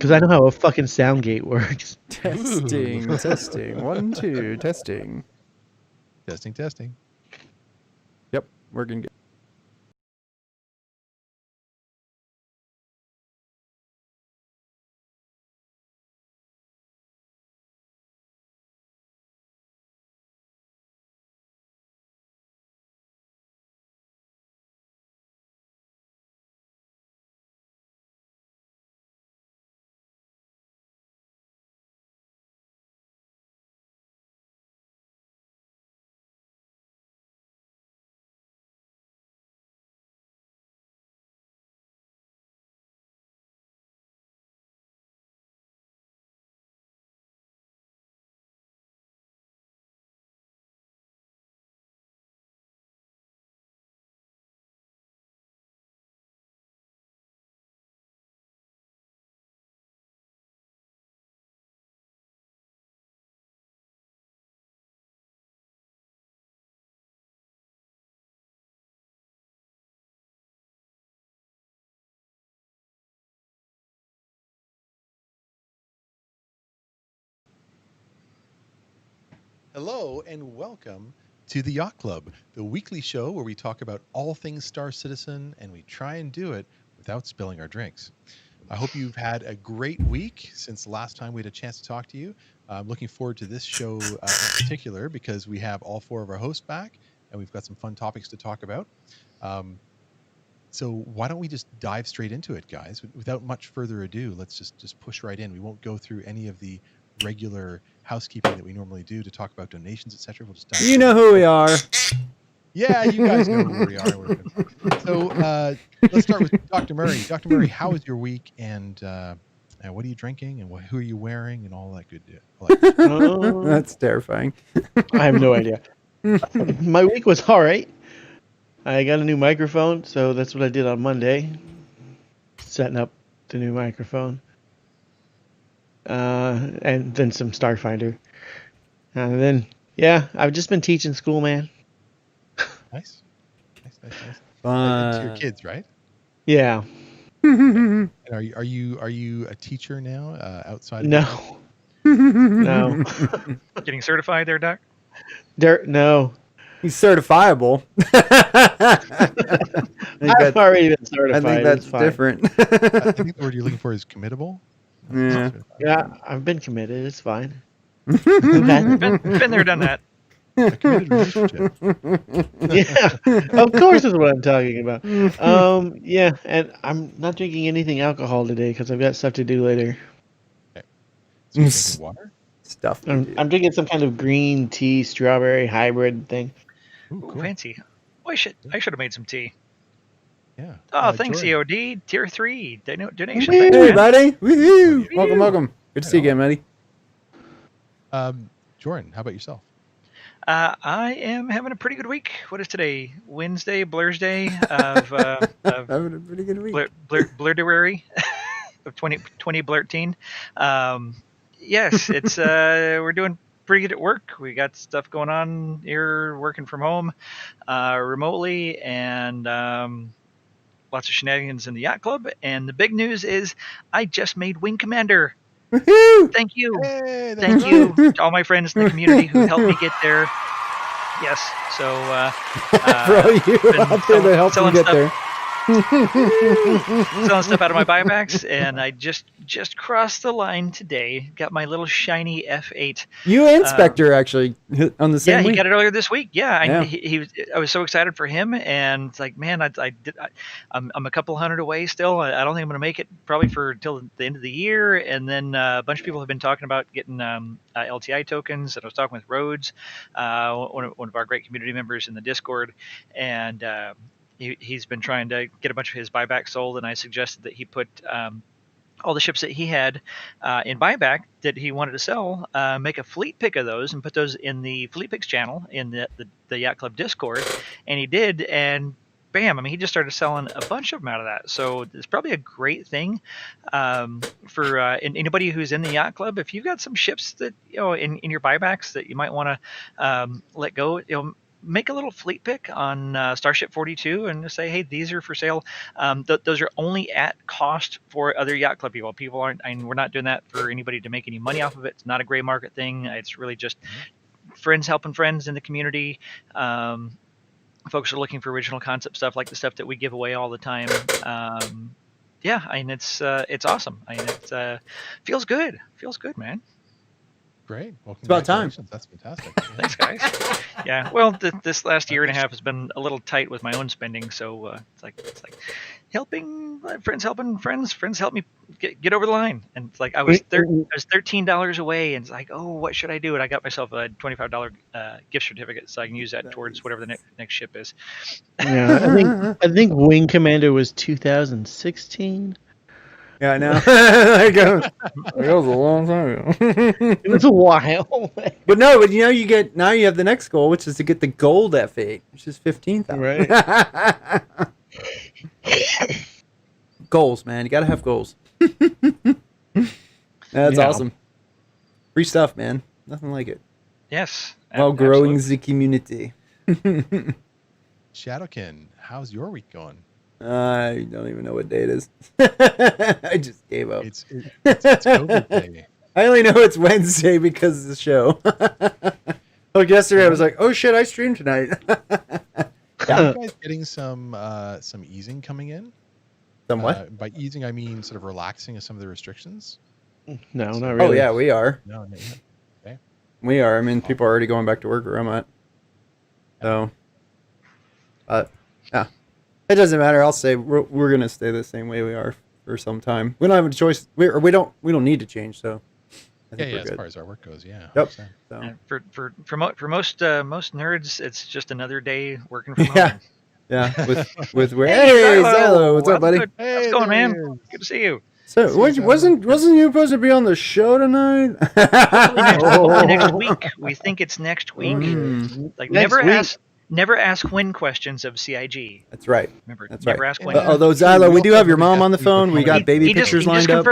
Because I know how a fucking sound gate works. Testing, testing. 1, 2, testing. Testing. Yep, working good. Hello and welcome to the Yacht Club, the weekly show where we talk about all things Star Citizen and we try and do it without spilling our drinks. I hope you've had a great week since the last time we had a chance to talk to you. I'm looking forward to this show in particular because we have all four of our hosts back and we've got some fun topics to talk about. So why don't we just dive straight into it, guys? Without much further ado, let's just push right in. We won't go through any of the regular housekeeping that we normally do to talk about donations, etc. We'll just dive You know who we are. Yeah, you guys know who we are. So let's start with Dr. Murray. Dr. Murray, how was your week, and what are you drinking, and who are you wearing, and all that good stuff? That's terrifying. I have no idea. My week was all right. I got a new microphone, so that's what I did on Monday. Setting up the new microphone. And then some Starfinder. And then, yeah, I've just been teaching school, man. Nice. Fun. To your kids, right? Yeah. And are you a teacher now outside? No. No. Getting certified there, Doc? No. He's certifiable. I've already been certified. I think that's different. I think the word you're looking for is committable. Yeah. Yeah, I've been committed. It's fine. Been there, done that. A committed relationship. Yeah, of course is what I'm talking about. Yeah, and I'm not drinking anything alcohol today because I've got stuff to do later. Okay. So you're drinking water? Stuff. I'm drinking some kind of green tea strawberry hybrid thing. Ooh, Ooh, cool. fancy. Oh, I should have made some tea. Yeah. Oh, thanks, Jordan. COD. Tier 3 donation. Woo! Thanks, Hey, man. buddy. Woohoo. Woo. Welcome. Good to see you again, Matty. Jordan, how about yourself? I am having a pretty good week. What is today? Wednesday, Blur's Day of Having a pretty good week. Blurduary of 2020 Blurteen. Yes, it's we're doing pretty good at work. We got stuff going on here, working from home, remotely, and lots of shenanigans in the Yacht Club. And the big news is I just made Wing Commander. Woohoo. Thank you. Hey, Thank you to all my friends in the community who helped me get there. Yes. So For all you out there that helped you get there. selling stuff out of my buybacks, and I just crossed the line today. Got my little shiny F8. You and Spectre actually on the same Yeah, he week. got it earlier this week. Yeah, Yeah. I was so excited for him, and it's like, man, I'm a couple hundred away still. I don't think I'm going to make it probably for till the end of the year. And then a bunch of people have been talking about getting LTI tokens. And I was talking with Rhodes, one of our great community members in the Discord, and he's been trying to get a bunch of his buyback sold, and I suggested that he put all the ships that he had in buyback that he wanted to sell, make a fleet pick of those and put those in the Fleet Picks channel in the Yacht Club Discord, and he did, and bam, I mean, he just started selling a bunch of them out of that. So it's probably a great thing for anybody who's in the Yacht Club. If you've got some ships that, in your buybacks that you might want to let go, make a little fleet pick on Starship 42 and just say, hey, these are for sale. Those are only at cost for other yacht club people. People aren't, and we're not doing that for anybody to make any money off of it. It's not a gray market thing. It's really just friends helping friends in the community. Folks are looking for original concept stuff like the stuff that we give away all the time. Yeah, I mean it's awesome. I mean it feels good. Feels good, man. Great. Well, It's about time. congratulations. That's fantastic. Thanks, guys. Yeah. Well, this last year and a half has been a little tight with my own spending, so it's like helping friends help me get over the line. And it's like I was $13 away, and it's like, oh, what should I do? And I got myself a $25 gift certificate, so I can use that towards whatever the next ship is. Yeah, I think Wing Commander was 2016. Yeah, I know. That goes a long time ago. It was a while. But no, but you have the next goal, which is to get the gold F8, which is 15,000. Right. Goals, man. You gotta have goals. That's awesome. Free stuff, man. Nothing like it. Yes. While growing the community. Shadowkin, how's your week going? I don't even know what day it is. I just gave up. It's COVID day. I only know it's Wednesday because of the show. Like yesterday, I was like, "Oh shit, I streamed tonight." Are you guys getting some easing coming in? Some what? By easing, I mean sort of relaxing of some of the restrictions. No, not really. Oh yeah, we are. No, not yet. Okay. We are. I mean, people are already going back to work where I'm at. So, yeah, it doesn't matter. I'll say we're gonna stay the same way we are for some time. We don't have a choice. We don't need to change. So, I think we're As good. far as our work goes, yeah. Yep. 100%. So, And for most nerds, it's just another day working from Yeah. home. yeah, with where? Hey, Xylo, what's up, buddy? How's it going, man? Good to see you. So, wasn't you supposed to be on the show tonight? Hopefully next week. We think it's next week. Like Next never week. never ask when questions of CIG. That's right. Remember, That's never right. ask when. Although Xylo, we do have your mom on the phone. We got baby pictures lined up.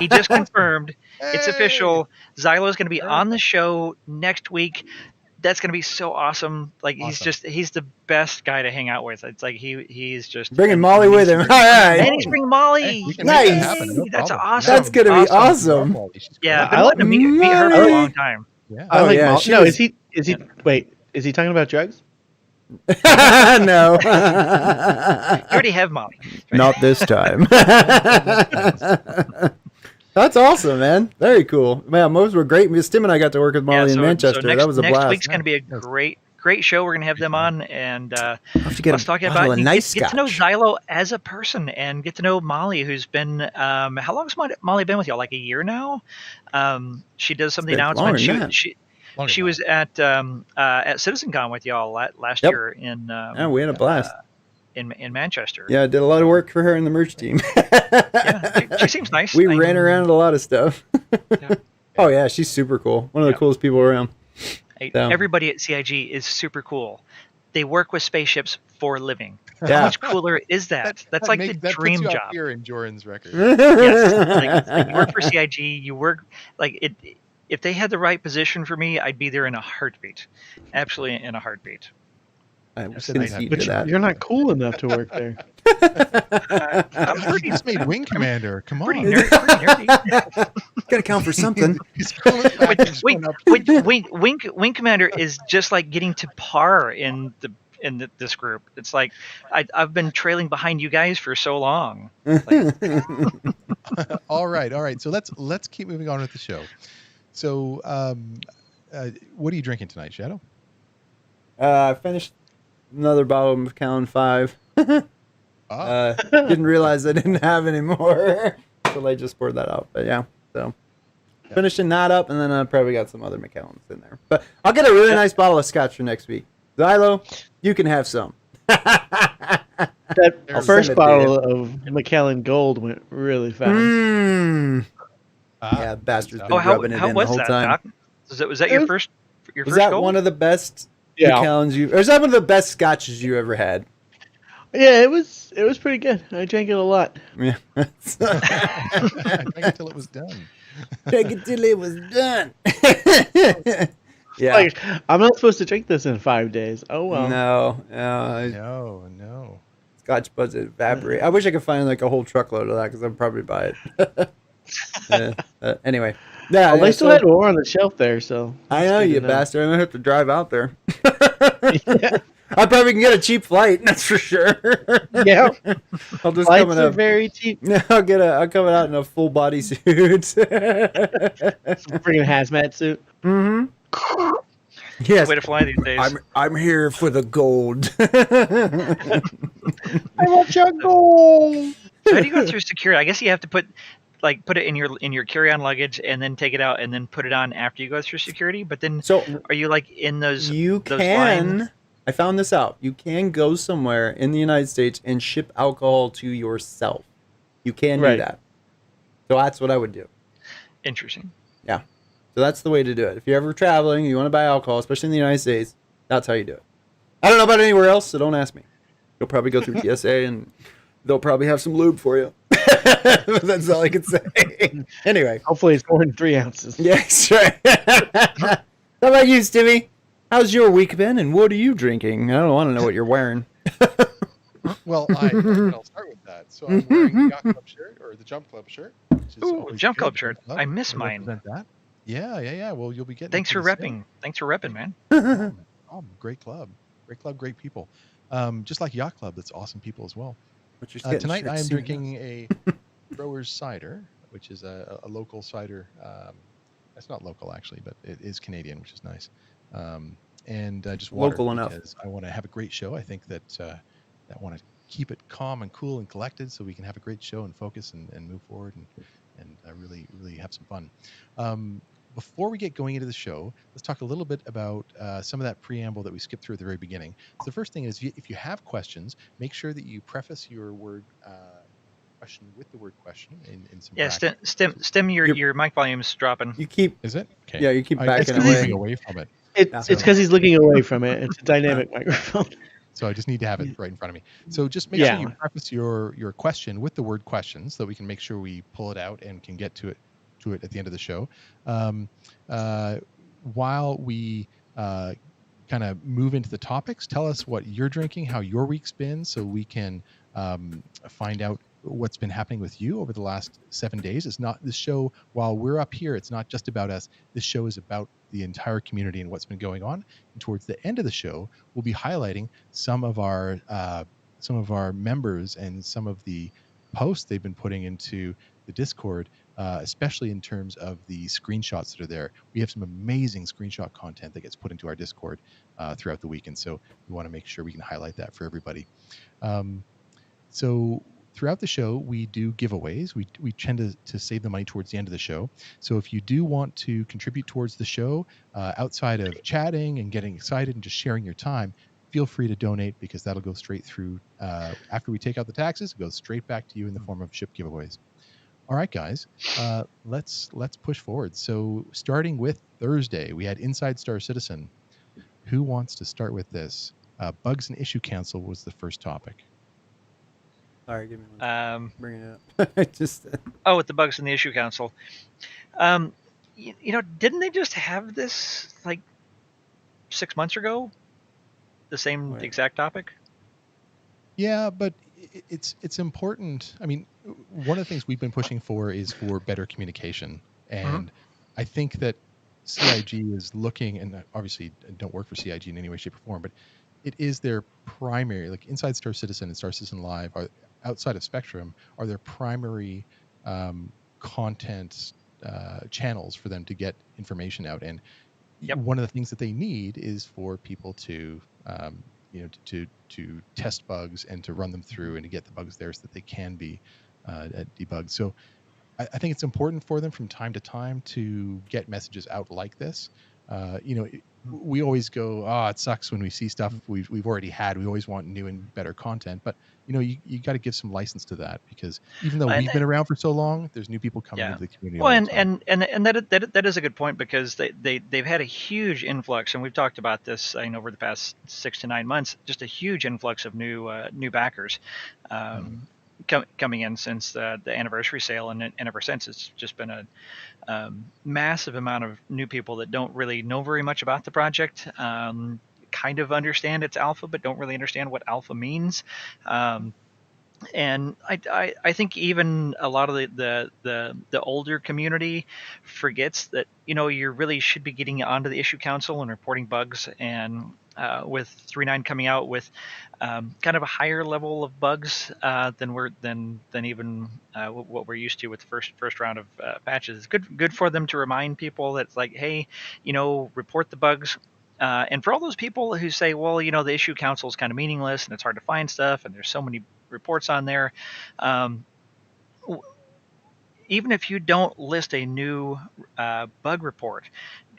He just confirmed. It's official. Xylo is going to be on the show next week. That's going to be so awesome. Like he's the best guy to hang out with. It's like he's just Bringing Molly with him. All right. And he's bringing Molly. We can make that Nice. happen, no That's problem. awesome. That's gonna be awesome. Yeah, I've I been like wanting to meet her for a Molly. long time. Yeah. I Oh, like yeah, Molly. she No, was- is he? Wait, is he talking about drugs? No. You already have Molly. Not this time. That's awesome, man. Very cool. Man, most were great. Miss Tim and I got to work with Molly in Manchester. next, that was a next blast. week's going to be a great show. We're going to have them on and I'll have to get let's talk a about nice get to know scotch. Xylo as a person and get to know Molly, who's been how long has Molly been with y'all? Like a year now. She does some of the been announcements. longer than that. She was at CitizenCon with y'all last Yep. year in Yeah, we had a blast. in Manchester. Yeah, I did a lot of work for her in the merch team. Yeah, she seems nice. We ran around a lot of stuff. Yeah. Oh yeah, she's super cool. One of the coolest people around. Hey, So- everybody at CIG is super cool. They work with spaceships for a living. How Yeah. much cooler is that? That's like the dream puts you job. up here in Jordan's record. Yes, like, you work for CIG. You work like it. If they had the right position for me, I'd be there in a heartbeat. Absolutely in a heartbeat. I was said gonna I'd see have to that. You're not cool enough to work there. He just made Wing Commander. Come Pretty on. nerdy. Gotta count for something. He's pulling it back and just going up. Wing Commander is just like getting to par in this group. It's like I've been trailing behind you guys for so long. All right. So let's keep moving on with the show. So, what are you drinking tonight, Shadow? I finished another bottle of Macallan 5. Didn't realize I didn't have any more, so I just poured that out. But yeah, so finishing that up, and then I probably got some other Macallans in there. But I'll get a really nice bottle of scotch for next week. Xylo, you can have some. That I'll first send it to bottle of Macallan Gold went really fast. Yeah, bastard's been Oh, rubbing it how in the was whole that, time. Doc? Was that your first? Your Was first that goal? one of the best Yeah. Macallans or is that one of the best scotches you ever had? Yeah, it was pretty good. I drank it a lot. Yeah. Drank it till it was done. Drank it till it was done. Yeah. Like, I'm not supposed to drink this in 5 days. Oh well. No. No. Scotch buds evaporate. I wish I could find like a whole truckload of that because I'd probably buy it. Yeah. Anyway. Yeah. Well, Yeah. they still So had more on the shelf there, so I that's know, good to you know. bastard. I'm gonna have to drive out there. Yeah. I probably can get a cheap flight. That's for sure. Yeah. I'll just Flights come in are a. very cheap. I'll come out in a full body suit. Bringing a hazmat suit. Mm-hmm. It's the Yes. way to fly these days. I'm here for the gold. I want your gold. So how do you go through security? I guess you have to put it in your carry-on luggage and then take it out and then put it on after you go through security. But then, So are you like in those you those can. lines? I found this out. You can go somewhere in the United States and ship alcohol to yourself. You can do Right. that. So that's what I would do. Interesting. Yeah. So that's the way to do it. If you're ever traveling, you want to buy alcohol, especially in the United States, that's how you do it. I don't know about anywhere else, so don't ask me. You'll probably go through TSA and they'll probably have some lube for you. That's all I can say. Anyway. Hopefully, it's more than 3 ounces. Yes, right. How about you, Stimmy? How's your week been, and what are you drinking? I don't want to know what you're wearing. Well, I'll start with that. So I'm wearing the Yacht Club shirt or the Jump Club shirt. Which is Ooh, always Jump good. Club shirt. I miss to mine. represent that. Yeah. Well, you'll be getting. Thanks it for pretty soon. repping. Thanks for repping, man. Great club, great people. Just like Yacht Club, that's awesome people as well. But you're getting Tonight shit I am soon. drinking a Grower's Cider, which is a local cider. It's not local actually, but it is Canadian, which is nice. And just water Local enough. because I want to have a great show. I think that I want to keep it calm and cool and collected so we can have a great show and focus and move forward and really have some fun. Before we get going into the show, let's talk a little bit about some of that preamble that we skipped through at the very beginning. So the first thing is, if you have questions, make sure that you preface your word question with the word question in some Yeah, brackets. Stim, your mic volume's dropping. You keep, Is it? Okay. yeah, you keep It's backing moving away. away from it. It's because he's looking away from it. It's a dynamic microphone. So I just need to have it right in front of me. So just make Yeah. sure you preface your question with the word question so that we can make sure we pull it out and can get to it at the end of the show. While we kind of move into the topics, tell us what you're drinking, how your week's been, so we can find out what's been happening with you over the last 7 days. It's not this show, while we're up here, it's not just about us. This show is about the entire community and what's been going on. And towards the end of the show, we'll be highlighting some of our members and some of the posts they've been putting into the Discord, especially in terms of the screenshots that are there. We have some amazing screenshot content that gets put into our Discord throughout the week, and so we want to make sure we can highlight that for everybody. So throughout the show, we do giveaways. We tend to save the money towards the end of the show. So if you do want to contribute towards the show, outside of chatting and getting excited and just sharing your time, feel free to donate, because that'll go straight through. After we take out the taxes, it goes straight back to you in the form of ship giveaways. All right, guys, let's push forward. So starting with Thursday, we had Inside Star Citizen. Who wants to start with this? Bugs and Issue Council was the first topic. Sorry, give me one. Bring it up. With the bugs in the issue council. Didn't they just have this like 6 months ago? The same exact topic? Yeah, but it's important. I mean, one of the things we've been pushing for is for better communication. And I think that CIG is looking, and obviously don't work for CIG in any way, shape, or form, but it is their primary, like Inside Star Citizen and Star Citizen Live are outside of Spectrum, are their primary content channels for them to get information out. And one of the things that they need is for people to to test bugs and to run them through and to get the bugs there so that they can be debugged. So I think it's important for them from time to time to get messages out like this. We always go, it sucks when we see stuff we've already had. We always want new and better content, but you got to give some license to that, because even though we've been around for so long, there's new people coming into the community. Well, and that is a good point, because they've had a huge influx, and we've talked about this over the past 6 to 9 months. Just a huge influx of new backers. coming in since the anniversary sale, and ever since it's just been a massive amount of new people that don't really know very much about the project. Kind of understand it's alpha, but don't really understand what alpha means. And I think even a lot of the older community forgets that you really should be getting onto the issue council and reporting bugs. And with 3.9 coming out with kind of a higher level of bugs than even what we're used to with the first round of patches, it's good for them to remind people that it's like, hey, report the bugs. And for all those people who say, well, the issue council is kind of meaningless and it's hard to find stuff and there's so many reports on there, even if you don't list a new bug report,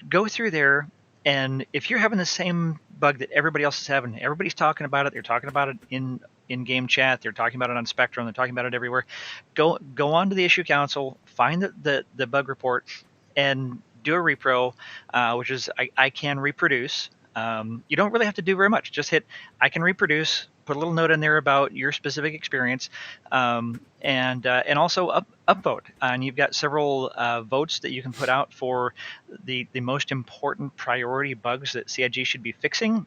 go through there, and if you're having the same bug that everybody else is having, everybody's talking about it, they're talking about it in game chat, they're talking about it on Spectrum, they're talking about it everywhere, go on to the issue council, find the bug report, and do a repro, which is I can reproduce. You don't really have to do very much. Just hit I can reproduce, put a little note in there about your specific experience, and also upvote. And you've got several votes that you can put out for the most important priority bugs that CIG should be fixing.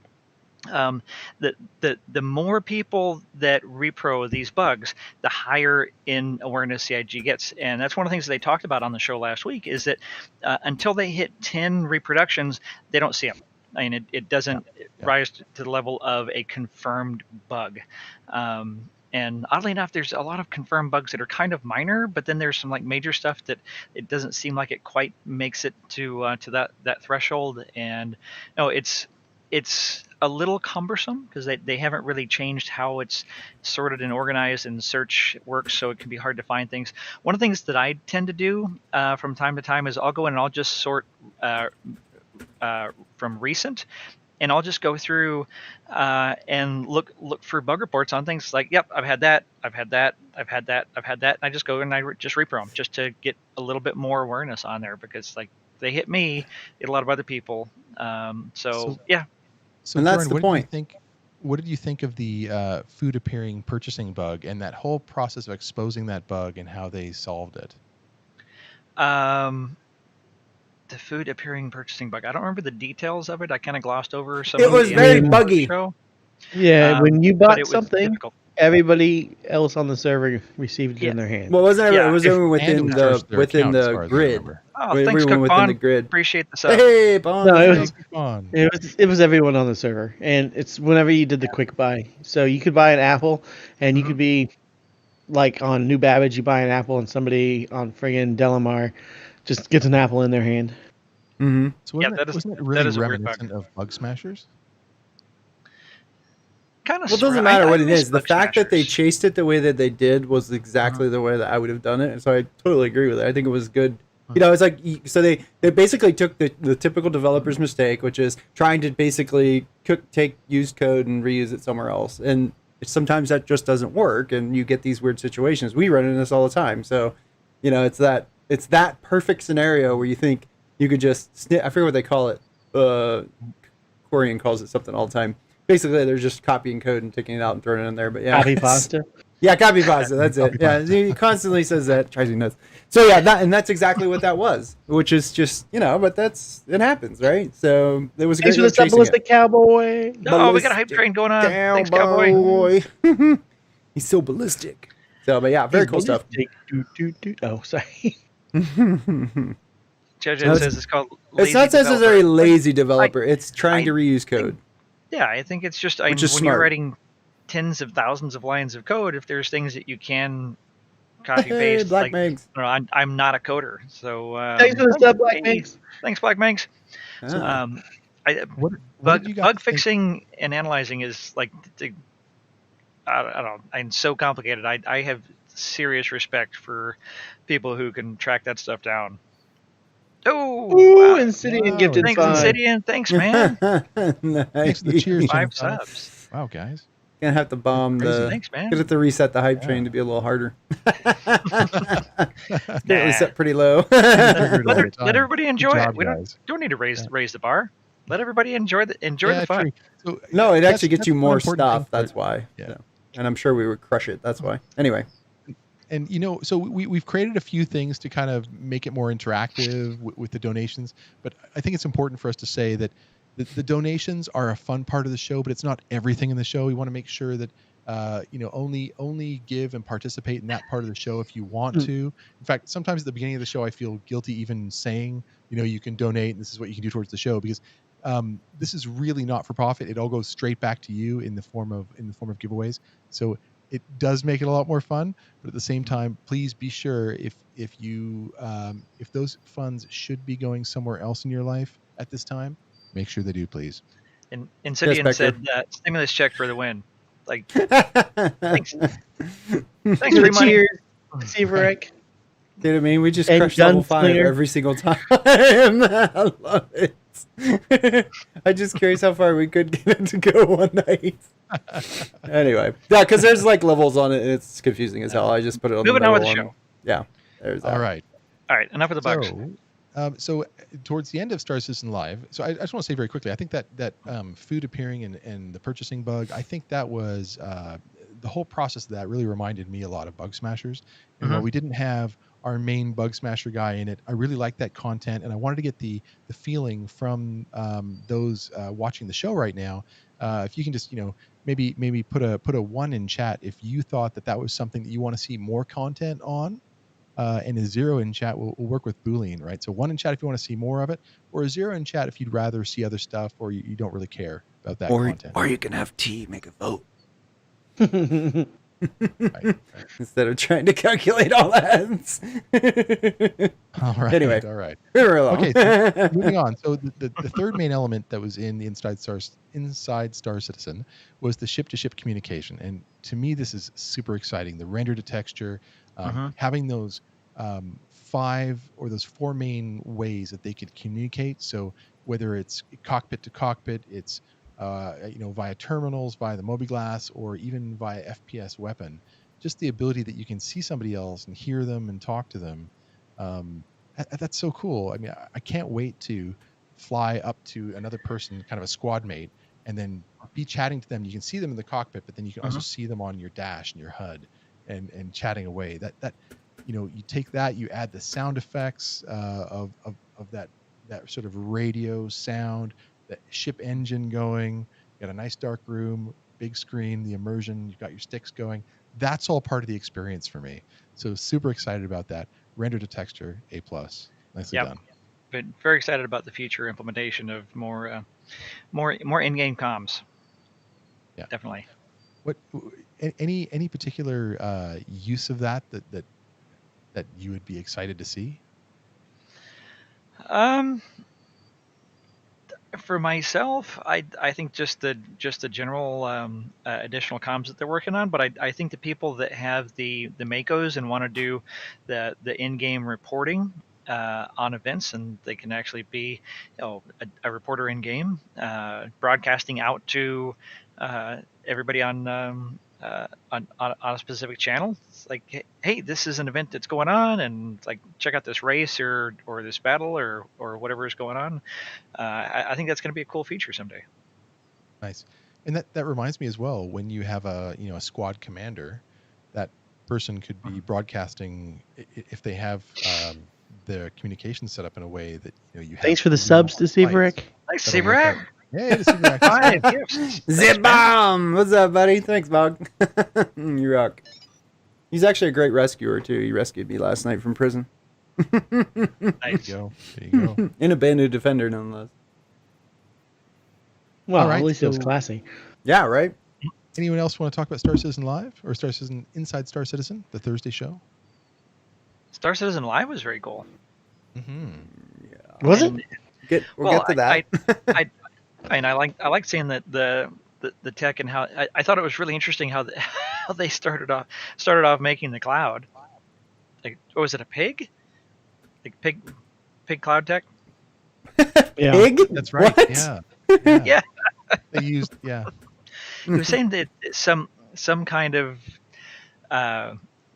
The more people that repro these bugs, the higher in awareness CIG gets. And that's one of the things they talked about on the show last week, is that until they hit 10 reproductions, they don't see them. I mean, it doesn't rise to the level of a confirmed bug. And oddly enough, there's a lot of confirmed bugs that are kind of minor, but then there's some like major stuff that it doesn't seem like it quite makes it to that threshold. And no, it's a little cumbersome because they haven't really changed how it's sorted and organized and search works, so it can be hard to find things. One of the things that I tend to do from time to time is I'll go in and I'll just sort from recent, and I'll just go through and look for bug reports on things like, yep, I've had that, and I just go and I just repro them just to get a little bit more awareness on there, because like they hit me, hit a lot of other people. So yeah. So and that's Jordan, the point. What did you think of the food appearing purchasing bug and that whole process of exposing that bug and how they solved it? The food appearing purchasing bug. I don't remember the details of it. I kind of glossed over some. It was very buggy. Yeah, when you bought something, difficult. Everybody else on the server received it in their hand. Well, wasn't Yeah. it was everyone within within the grid? Oh, thanks, Everyone Cook within Bond. the grid. Appreciate the sub. Hey, Bond. No, Thank you, Fawn. it was everyone on the server, and it's whenever you did the quick buy. So you could buy an apple, and you could be like on New Babbage, you buy an apple, and somebody on friggin' Delamar just gets an apple in their hand. Mm-hmm. So Yeah, wasn't it really is a weird bug. reminiscent of Bug Smashers? Kind of. Well, it doesn't matter what it miss is. The Bug fact that they Smashers. chased it the way that they did was exactly the way that I would have done it. And so I totally agree with it. I think it was good. You know, it's like, so they basically took the typical developer's mistake, which is trying to basically take used code and reuse it somewhere else. And sometimes that just doesn't work, and you get these weird situations. We run into this all the time. So, you know, it's that perfect scenario where you think you could just I forget what they call it. Corian calls it something all the time. Basically, they're just copying code and taking it out and throwing it in there. But yeah, Copy pasta. Yeah, copy pasta. That's it. Yeah, he constantly says that. Drives me nuts. So yeah, that's exactly what that was. Which is just, you know, but it happens, right? So it was a Thanks great for the ballistic cowboy. Oh, we got a hype train going on. Thanks, cowboy. He's so ballistic. So, but yeah, very cool stuff. Oh, sorry. JJ says it's called. It's not necessarily lazy developer. It's trying to reuse code. Yeah, I think it's just Which is when smart. you're writing tens of thousands of lines of code, if there's things that you can copy paste, Black like, Megs. I'm not a coder, so Thanks for the sub, Black Minx. Thanks, Black Megs. Ah. What did you guys Bug think? fixing and analyzing is like, I don't know, I'm so complicated. I have serious respect for people who can track that stuff down. Oh, Ooh, wow. Insidian gifted Thanks, 5. Insidian. Thanks, man. Nice. Thanks for the cheers, 5 Jim. subs. Wow, guys. Gonna have to bomb the. Thanks, man. Gonna have to reset the hype train to be a little harder. Apparently set pretty low. Let everybody enjoy Good it. job, We guys. don't need to raise the bar. Let everybody enjoy the Yeah, fun. true. So, No, it that's- actually gets that's you one more important stuff. thing That's for- why. Yeah. So, and I'm sure we would crush it. That's why. Anyway. And so we've created a few things to kind of make it more interactive with the donations, but I think it's important for us to say that the donations are a fun part of the show, but it's not everything in the show. We want to make sure that only give and participate in that part of the show if you want to. In fact, sometimes at the beginning of the show I feel guilty even saying, you can donate and this is what you can do towards the show, because this is really not for profit. It all goes straight back to you in the form of giveaways. So it does make it a lot more fun, but at the same time, please be sure if those funds should be going somewhere else in your life at this time, make sure they do, please. And Insidian said stimulus check for the win. Like, thanks very much. Cheers, Severick. Dude, I mean, we just And crushed level 5 Gunslinger. every single time. I love it. I'm just curious how far we could get it to go one night. Anyway, yeah, because there's like levels on it, and it's confusing as hell. I just put it on Moving the on with middle the one. show. Yeah, there's that. All right. Enough of the bugs. So towards the end of Star Citizen Live, so I just want to say very quickly, I think that food appearing and the purchasing bug, I think that was the whole process of that really reminded me a lot of Bug Smashers. And while we didn't have our main Bug Smasher guy in it, I really liked that content, and I wanted to get the feeling from those watching the show right now. If you can just maybe put a 1 in chat if you thought that was something that you want to see more content on. And a 0 in chat will work with Boolean, right? So 1 in chat if you want to see more of it, or a 0 in chat if you'd rather see other stuff, or you don't really care about that content. Or you can have T make a vote. Right. Instead of trying to calculate all that. All right. Anyway, all right. Okay, so moving on. So the third main element that was in the Inside Star Citizen was the ship-to-ship communication, and to me this is super exciting. The render to texture, having those 5 or those 4 main ways that they could communicate. So whether it's cockpit to cockpit, it's via terminals, via the mobiGlass, or even via FPS weapon, just the ability that you can see somebody else and hear them and talk to them. That's so cool. I mean, I can't wait to fly up to another person, kind of a squad mate, and then be chatting to them. You can see them in the cockpit, but then you can also see them on your dash and your HUD and chatting away. That you take that, you add the sound effects of that sort of radio sound, the ship engine going, you got a nice dark room, big screen, the immersion, you've got your sticks going. That's all part of the experience for me. So super excited about that. Render to texture, A+. Nicely done. But very excited about the future implementation of more in-game comms. Yeah, definitely. What any particular use of that you would be excited to see? For myself, I think just the general additional comms that they're working on, but I think the people that have the Makos and want to do the in-game reporting on events, and they can actually be a reporter in game, broadcasting out to everybody on a specific channel. It's like, hey, this is an event that's going on, and like check out this race or this battle or whatever is going on. I think that's going to be a cool feature someday. Nice. And that reminds me as well, when you have a squad commander, that person could be broadcasting if they have their communication set up in a way that you have. Thanks for the subs to Severick. Thanks, Severick. Hey, to Severick. 5 gifts. Zip bomb! What's up, buddy? Thanks, Bog. You rock. He's actually a great rescuer too. He rescued me last night from prison. There you go. In a bandit defender, nonetheless. Well, right, at least it was so- classy. Yeah, right. Anyone else want to talk about Star Citizen Live or Star Citizen Inside Star Citizen, the Thursday show? Star Citizen Live was very cool. Mm-hmm. Was it? We'll get to that. I like seeing that the tech and how I thought it was really interesting how they started off making the cloud. Like, was it a pig? Like pig cloud tech? Yeah. Pig? That's right. What? Yeah. Yeah. They used He was saying that some kind of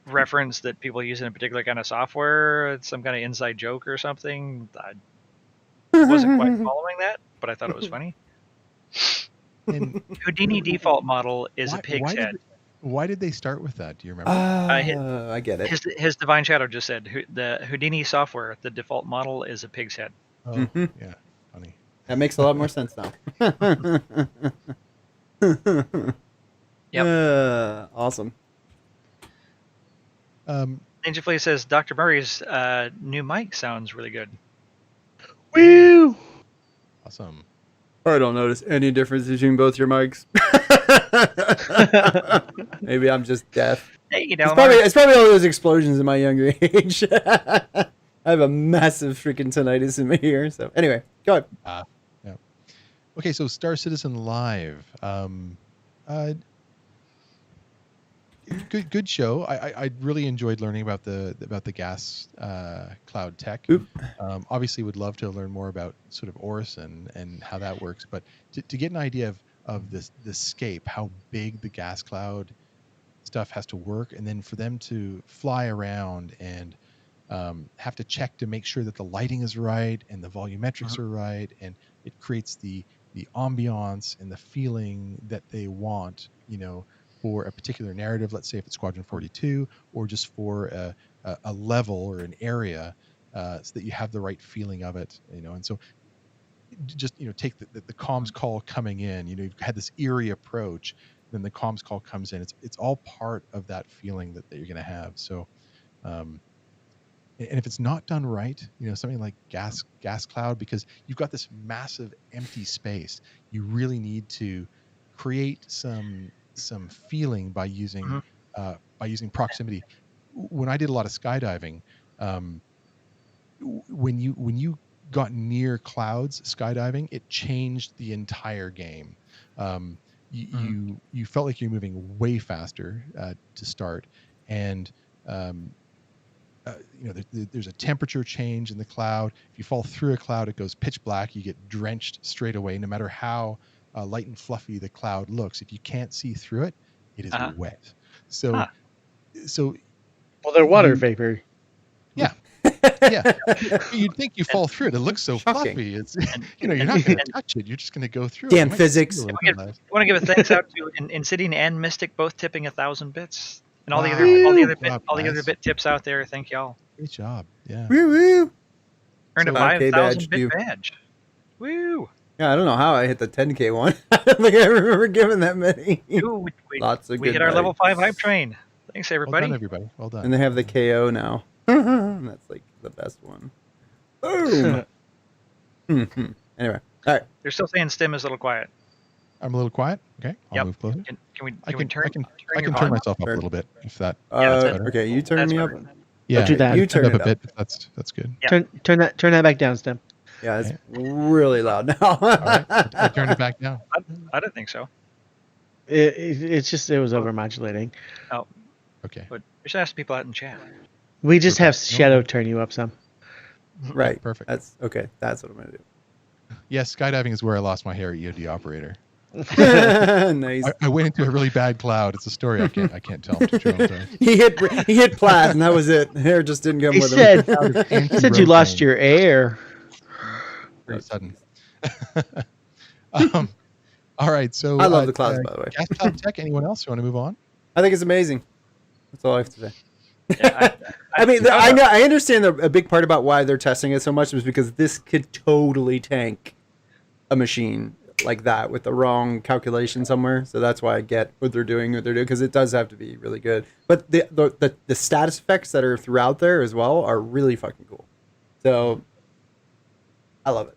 reference that people use in a particular kind of software, some kind of inside joke or something. I wasn't quite following that, but I thought it was funny. And Houdini default model is a why pig's head. Why did they start with that? Do you remember? I get it. His divine shadow just said the Houdini software, the default model is a pig's head. Oh, Mhm. yeah, funny. That makes a lot more sense now. Yep. Awesome. Ninja Flea says Dr. Murray's new mic sounds really good. Woo! Awesome. I don't notice any difference between both your mics. Maybe I'm just deaf. Hey, It's probably all those explosions in my younger age. I have a massive freaking tinnitus in my ear. So anyway, go ahead. Yeah. Okay, so Star Citizen Live. Good show. I really enjoyed learning about the gas cloud tech. Oop. Obviously, would love to learn more about sort of ORS and how that works. But to get an idea of the scape, how big the gas cloud stuff has to work, and then for them to fly around and have to check to make sure that the lighting is right and the volumetrics are right, and it creates the ambiance and the feeling that they want, for a particular narrative. Let's say if it's Squadron 42, or just for a level or an area, so that you have the right feeling of it, and so just take the comms call coming in. You've had this eerie approach, then the comms call comes in. It's all part of that feeling that you're going to have. So and if it's not done right, something like gas cloud, because you've got this massive empty space, you really need to create some feeling by using proximity. When I did a lot of skydiving, when you got near clouds skydiving, it changed the entire game. You felt like you're moving way faster to start, and there's a temperature change in the cloud. If you fall through a cloud, it goes pitch black. You get drenched straight away, no matter how light and fluffy the cloud looks. If you can't see through it, it is wet. So well, they're water vapor. Yeah. Yeah. You'd think you fall through it. It looks so Shocking. fluffy. It's you're not going to touch it. You're just going to go through Damn it. physics. I want to give a thanks out to Insidian and Mystic, both tipping 1,000 bits, and all the other bit tips out there. Thank y'all. Great job. Yeah. Woo woo. Earned a 5K 5,000 badge, bit badge. Woo! Yeah, I don't know how I hit the 10K one. I don't think I remember giving that many. Ooh, Lots of we good hit our level badges. 5 hype train. Thanks, everybody. Well done, everybody. Well done. And they have the KO now. That's like the best one. Boom. Anyway, all right. They're still saying Stim is a little quiet. I'm a little quiet. Okay, I'll move closer. Can we I can turn turn myself up a little bit if that. Yeah, that's Okay, you turn That's me up. better. Yeah, do that. You turn up it a bit. That's good. Yeah. Turn that back down, Stem. Yeah, it's really loud now. All right, I turned it back down. I don't think so. It's just it was overmodulating. Oh, Okay. but we should ask people out in chat. We just have Perfect. Shadow turn you up some. Right. Perfect. That's okay. That's what I'm gonna do. Yes, skydiving is where I lost my hair at EOD operator. Nice. I went into a really bad cloud. It's a story I can't tell. I'm too traumatized. He hit Plath, and that was it. Hair just didn't come He with said him. he said you lost your air. Very sudden. All right, so I love the clouds, by the way. Gas Cloud Tech. Anyone else? You want to move on? I think it's amazing. That's all I have to say. Yeah, I mean, I understand a big part about why they're testing it so much is because this could totally tank a machine like that with the wrong calculation somewhere. So that's why I get what they're doing, because it does have to be really good. But the status effects that are throughout there as well are really fucking cool. So I love it.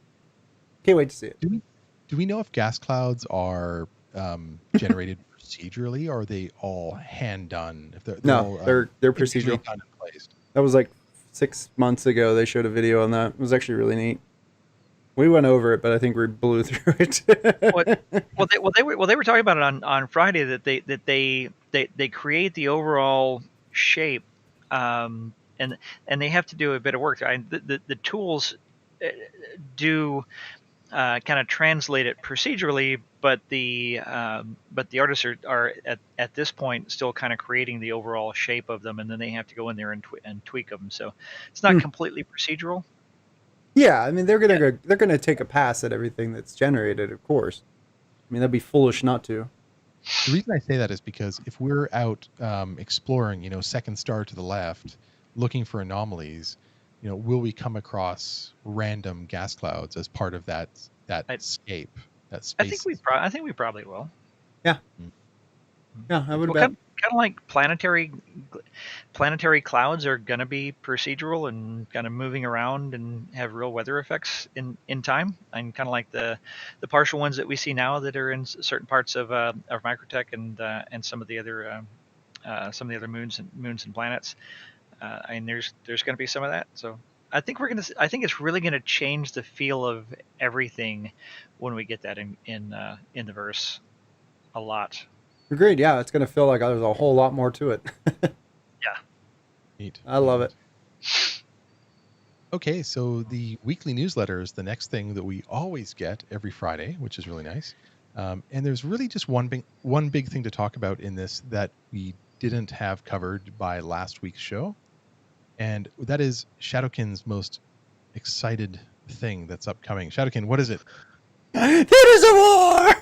Can't wait to see it. Do we know if gas clouds are generated procedurally, or are they all hand done? If they're all, they're procedural. Done and placed. That was like 6 months ago. They showed a video on that. It was actually really neat. We went over it, but I think we blew through it. they were talking about it on Friday that they create the overall shape, and they have to do a bit of work. The tools do kind of translate it procedurally, but the artists are at this point still kind of creating the overall shape of them, and then they have to go in there and tweak them. So it's not completely procedural. Yeah, I mean they're gonna take a pass at everything that's generated, of course. I mean that'd be foolish not to. The reason I say that is because if we're out exploring, second star to the left, looking for anomalies, will we come across random gas clouds as part of that I, scape, that I space? think we probably will. Yeah. Mm. Yeah, I would Well, bet. kind of like planetary clouds are going to be procedural and kind of moving around and have real weather effects in time, and kind of like the partial ones that we see now that are in certain parts of microtech and some of the other moons and planets. I mean, there's going to be some of that. So I think I think it's really going to change the feel of everything when we get that in the verse a lot. Agreed. Yeah, it's going to feel like there's a whole lot more to it. Yeah. Neat. I love it. Okay, so the weekly newsletter is the next thing that we always get every Friday, which is really nice. And there's really just one big thing to talk about in this that we didn't have covered by last week's show, and that is Shadowkin's most excited thing that's upcoming. Shadowkin, what is it? Theaters of War!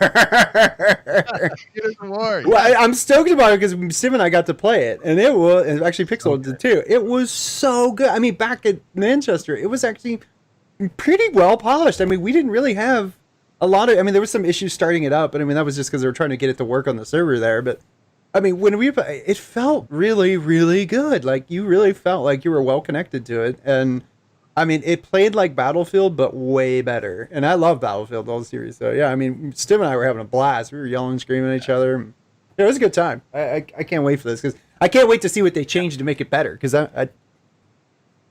Theaters of War. Well, I'm stoked about it because Sim and I got to play it, and and actually Pixel did too. It was so good. I mean, back at Manchester, it was actually pretty well polished. I mean, we didn't really have a lot of. I mean, there was some issues starting it up, but I mean that was just because they were trying to get it to work on the server there. But I mean, it felt really, really good. Like you really felt like you were well connected to it, and I mean, it played like Battlefield, but way better. And I love Battlefield, the whole series. So yeah, I mean, Stim and I were having a blast. We were yelling, screaming at each other. It was a good time. I can't wait for this because I can't wait to see what they change to make it better because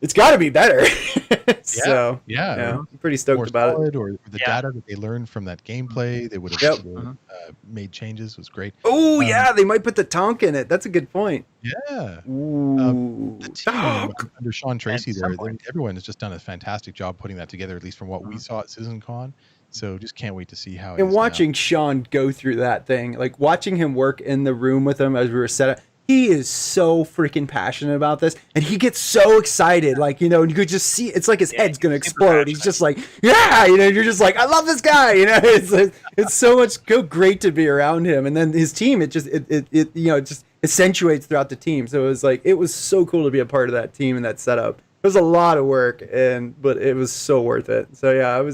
it's got to be better. So yeah, I'm pretty stoked about it. Or the data that they learned from that gameplay, they would have made changes. It was great. Oh yeah, they might put the Tonk in it. That's a good point. Yeah. Ooh. The team under Sean Tracy everyone has just done a fantastic job putting that together, at least from what we saw at CitizenCon. So just can't wait to see how it and is watching now. Sean go through that thing, like watching him work in the room with him as we were set up, he is so freaking passionate about this, and he gets so excited, like, and you could just see, it's like his head's gonna explode. He's just like, yeah, you're just like, I love this guy, it's so great to be around him, and then his team, it just accentuates throughout the team. So it was so cool to be a part of that team and that setup. It was a lot of work, but it was so worth it. So yeah,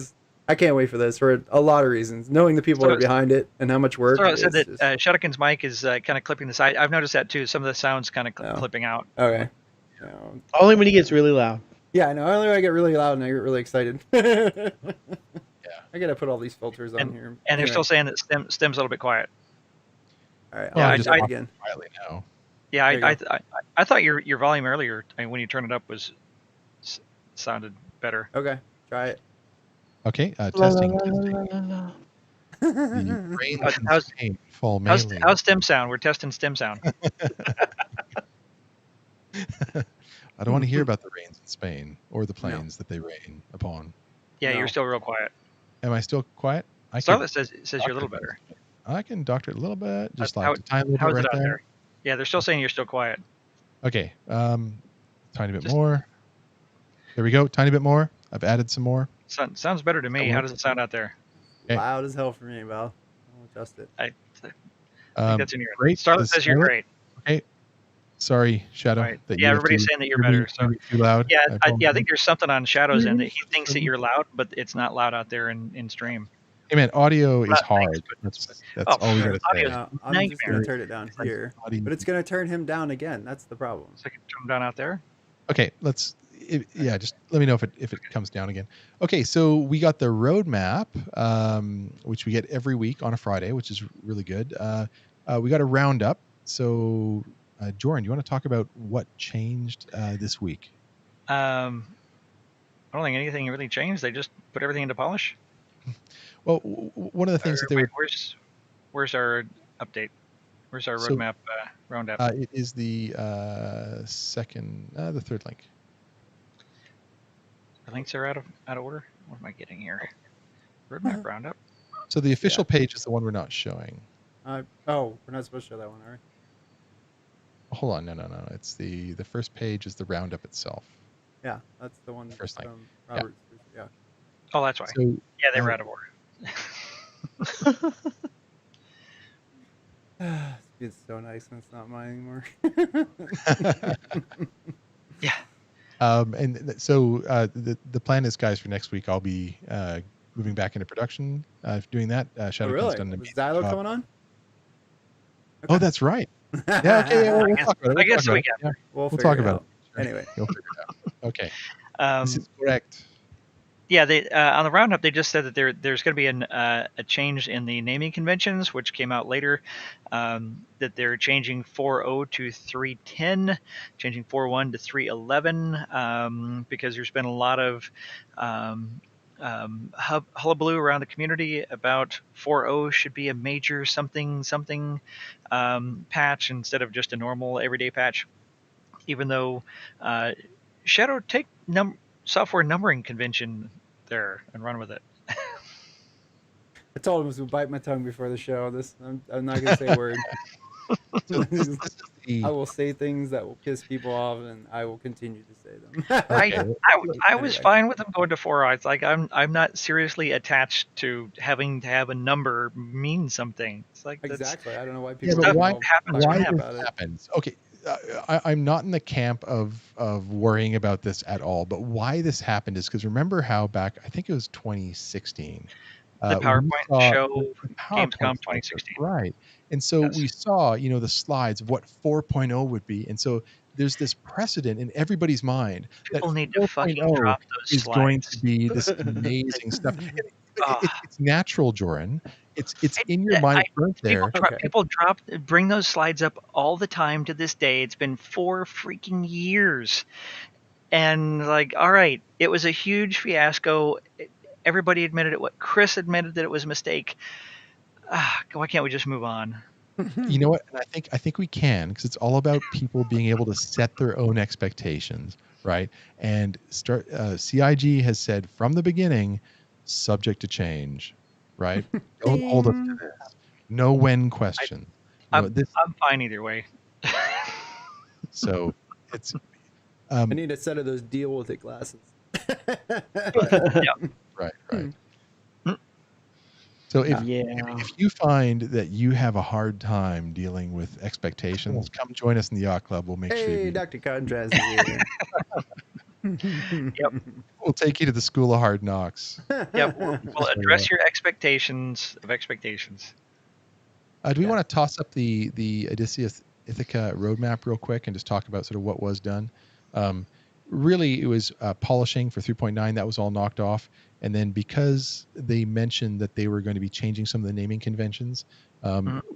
I can't wait for this for a lot of reasons. Knowing the people that are behind it and how much work. So that Shadakin's mic is kind of clipping the side. I've noticed that too. Some of the sounds kind of clipping out. Okay. Only when he gets really loud. Yeah, I know. Only when I get really loud and I get really excited. Yeah. I gotta put all these filters on here. And they're still saying that Stem's a little bit quiet. All right. Well, I'll just again. Quietly now. Yeah, I thought your volume earlier, when you turned it up, sounded better. Okay. Try it. Okay, testing. The rain How's fall mainly. how's stem sound? We're testing stem sound. I don't want to hear about the rains in Spain or the plains that they rain upon. Yeah, you're still real quiet. Am I still quiet? Starlet says you're a little better. I can doctor it a little bit, just How like the time limit right there. Yeah, they're still saying you're still quiet. Okay, tiny bit more. There we go, tiny bit more. I've added some more. Sounds better to me. How does it sound out there? Okay. Loud as hell for me, Val. I'll adjust it. I think that's in your great. Starlet says you're great. Okay. Sorry, Shadow. Right. Yeah, everybody's saying that you're better. So too loud. Yeah, I think there's something on Shadow's end that he thinks that you're loud, but it's not loud out there in stream. Hey man, audio is hard. That's all we gotta say. I'm just gonna turn it down here, but it's gonna turn him down again. That's the problem. So I can turn him down out there. Okay, just let me know if it comes down again. Okay, so we got the roadmap, which we get every week on a Friday, which is really good. We got a roundup. So, Joran, you want to talk about what changed this week? I don't think anything really changed. They just put everything into polish. Well, one of the things that they where's our update? Where's our roadmap roundup? It is the third link. The links are out of order. What am I getting here? Roadmap roundup. So the official page is the one we're not showing. We're not supposed to show that one, are we? Hold on, no. It's the first page is the roundup itself. Yeah, that's the one. First link. Robert. Yeah. Oh, that's why. So, yeah, they were out of order. It's so nice when it's not mine anymore. Yeah. So the plan is, guys, for next week I'll be moving back into production, doing that. Oh, ShadowCon's really? done an Was amazing Xylo job. coming on? Oh, that's right. Yeah. Okay. Yeah, we'll talk about it. I guess the week Yeah, after. We'll we'll figure talk it about out. it. Sure. Anyway. You'll figure it out. Okay. This Um, is correct. yeah, they on the roundup they just said that there's going to be a change in the naming conventions, which came out later. That they're changing 4.0 to 3.10, changing 4.1 to 3.11, because there's been a lot of hullabaloo around the community about 4.0 should be a major something patch instead of just a normal everyday patch. Even though uh, Shadow, take software numbering convention there and run with it. I told him to bite my tongue before the show. I'm not gonna say a word. So this is I the will say things that will piss people off, and I will continue to say them. okay. I was Anyway. fine with them going to 4.0. It's like I'm not seriously attached to having to have a number mean something. It's like that's Exactly. I don't know why Yeah, people but are getting why all happens why fired up this about it. happens? Okay, I'm not in the camp of worrying about this at all. But why this happened is because remember how back I think it was 2016. the We PowerPoint saw show the Gamescom PowerPoint slides, 2016. right? And so Yes, we saw, the slides of what 4.0 would be. And so there's this precedent in everybody's mind that people need to fucking 4.0 drop those is going to slides. be this amazing stuff. Ah, It's natural, Joran. It's it, in your mind. I, It's right people there. Okay. bring those slides up all the time to this day. It's been 4 freaking years, and like, all right, it was a huge fiasco. Everybody admitted it. What Chris admitted that it was a mistake. Why can't we just move on? You know what? And I think we can, because it's all about people being able to set their own expectations, right? And start. CIG has said from the beginning, subject to change, right? Don't hold us to Ding. this. No when I, question. I'm This. I'm fine either way. So it's I need a set of those deal with it glasses. Yeah. right. Hmm. So if Yeah. if you find that you have a hard time dealing with expectations, come join us in the Yacht Club. We'll make sure Hey, you. Dr. Contrast is here. Yep. We'll take you to the School of Hard Knocks. Yep. We'll address your expectations of expectations. Do we Yeah. want to toss up the Odysseus Ithaca roadmap real quick and just talk about sort of what was done? Really, it was polishing for 3.9. That was all knocked off. And then because they mentioned that they were going to be changing some of the naming conventions,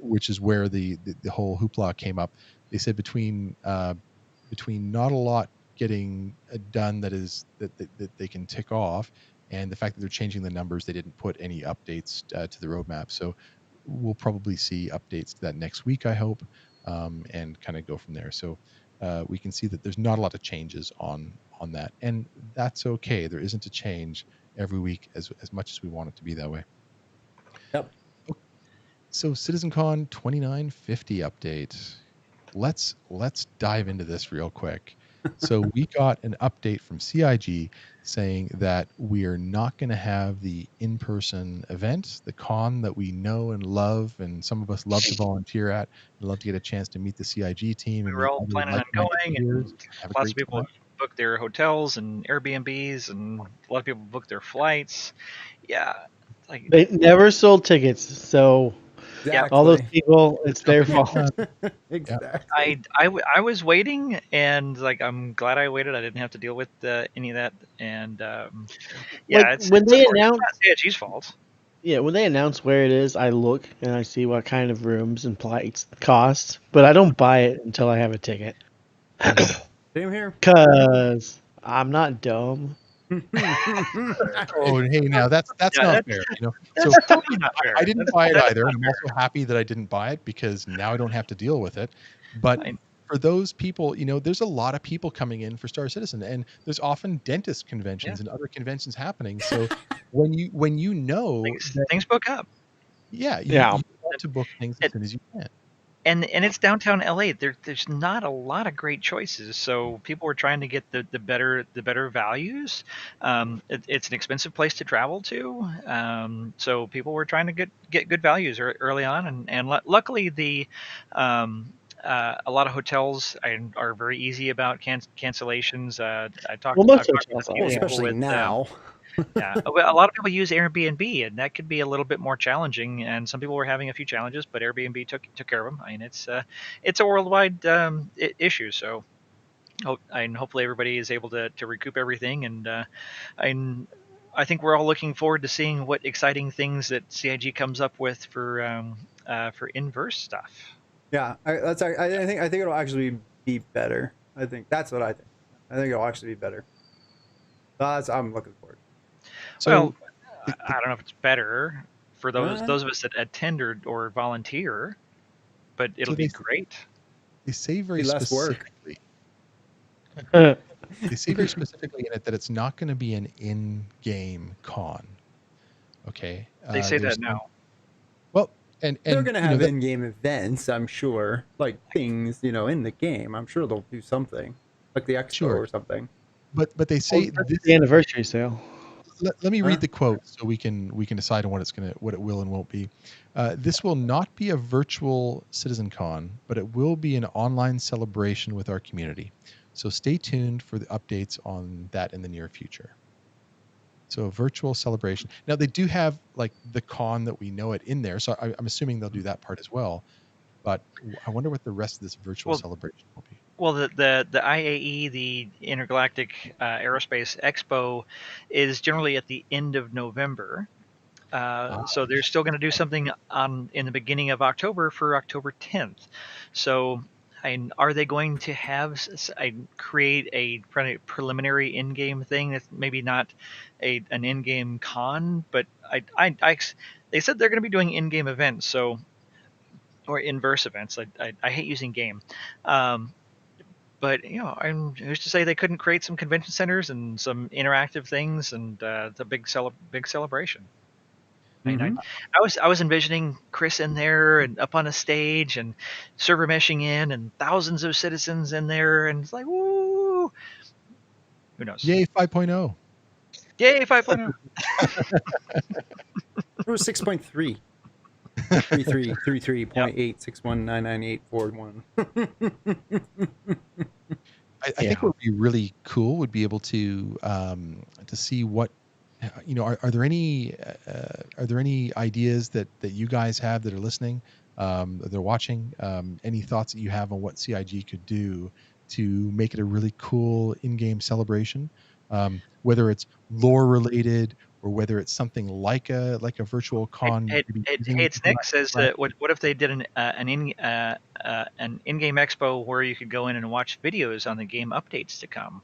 which is where the whole hoopla came up, they said between not a lot getting done that they can tick off, and the fact that they're changing the numbers, they didn't put any updates to the roadmap. So we'll probably see updates to that next week, I hope, and kind of go from there. So we can see that there's not a lot of changes on that, and that's okay. There isn't a change every week as much as we want it to be that way. Yep. So CitizenCon 2950 update. Let's dive into this real quick. So we got an update from CIG saying that we are not going to have the in-person event, the con that we know and love, and some of us love to volunteer at, and love to get a chance to meet the CIG team We and were meet all other planning on like-minded going, peers, and have a lots great of people time. have booked their hotels and Airbnbs, and a lot of people booked their flights. Yeah, like They never sold tickets, so yeah. all those Exactly. people, it's their fault. Yeah. Exactly. I was waiting, and like I'm glad I waited. I didn't have to deal with any of that, and Like yeah, it's when they unfortunate. announce, It's not CIG's fault. yeah, when they announce where it is, I look and I see what kind of rooms and flights cost, but I don't buy it until I have a ticket. Same here. Cause I'm not dumb. Oh, hey, now that's Yeah, not fair. So that's totally not fair. I didn't buy it either, and I'm also happy that I didn't buy it because now I don't have to deal with it. But I- for those people, there's a lot of people coming in for Star Citizen, and there's often dentist conventions and other conventions happening. So when you know that, things book up. yeah, Yeah. you want to book things as It, soon as you can. and it's downtown LA. There's not a lot of great choices, so people were trying to get the better values. It's an expensive place to travel to, so people were trying to get good values early on, and luckily a lot of hotels are very easy about cancellations. Well, I've most talked to a hotels few are, Well, yeah. people especially with now. yeah, well, a lot of people use Airbnb, and that could be a little bit more challenging. And some people were having a few challenges, but Airbnb took care of them. I mean, it's a worldwide issue. So, and hopefully everybody is able to recoup everything. And I I think we're all looking forward to seeing what exciting things that CIG comes up with for inverse stuff. Yeah, I think it'll actually be better. I think that's what I think. I think it'll actually be better. I'm looking forward. Well, So I don't know if it's better for Uh, those of us that attend or volunteer, but it'll so be great. they say very Be less work. specifically they say very specifically in it that it's not going to be an in-game con. Okay, They say there's that no now. well, They're and gonna you know have that in-game events, I'm sure, like things in the game. I'm sure they'll do something, like the expo sure, or something. but they Well, say that's this. the anniversary sale. Let me Huh? read the quote so we can decide on what it will and won't be. This will not be a virtual CitizenCon, but it will be an online celebration with our community. So stay tuned for the updates on that in the near future. So a virtual celebration. Now they do have like the con that we know it in there, so I'm assuming they'll do that part as well. But I wonder what the rest of this virtual Well, celebration will be. well, the IAE, the Intergalactic Aerospace Expo, is generally at the end of November. Ah, So they're still going to do something on in the beginning of October for October 10th. So, are they going to create a preliminary in-game thing that's maybe not an in-game con, but they said they're going to be doing in-game events, so or inverse events. I hate using game. Um, but who's to say they couldn't create some convention centers and some interactive things and the big celebration. I mean, Mm-hmm. I was envisioning Chris in there and up on a stage and server meshing in and thousands of citizens in there and it's like woo. Who knows? yay 5.0. Yay 5.0. It was 6.3. 3333 Yep. 8619981. I Yeah. think what would be really cool would be able to see what are there any ideas that you guys have that are listening, that are watching, any thoughts that you have on what CIG could do to make it a really cool in-game celebration, whether it's lore related or whether it's something like a virtual con, maybe using It's Nick says that what if they did an in-game expo where you could go in and watch videos on the game updates to come,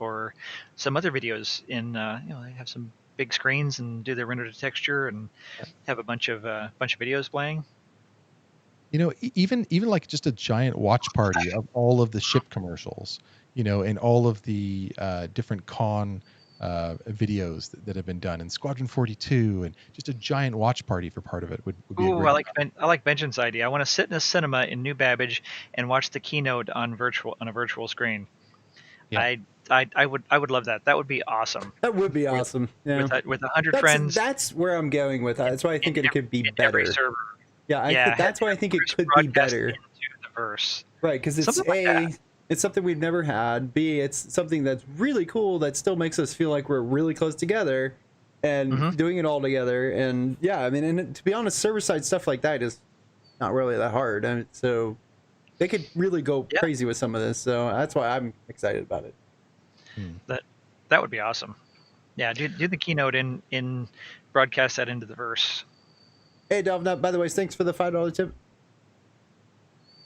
or some other videos they have some big screens and do their render to texture and have a bunch of videos playing. Even like just a giant watch party of all of the ship commercials, and all of the different con videos that have been done, and Squadron 42, and just a giant watch party for part of it would be a Ooh, great. I like Benjamin's idea. I want to sit in a cinema in New Babbage and watch the keynote on a virtual screen. Yeah. I would love that. That would be awesome. That would be With awesome. Yeah. with 100 That's friends that's where I'm going with that. That's why I think it could be in every better. server. Yeah, Yeah, that's why I think it Chris could be broadcast better. into the verse. Right, because it's Something like that. it's something we've never had. B, it's something that's really cool that still makes us feel like we're really close together and Mhm. doing it all together. And yeah, I mean, and to be honest, server side stuff like that is not really that hard. I mean, so they could really go Yeah. crazy with some of this. So that's why I'm excited about it. That would be awesome. Yeah, do the keynote in broadcast that into the verse. Hey, Delvin, by the way, thanks for the $5 tip.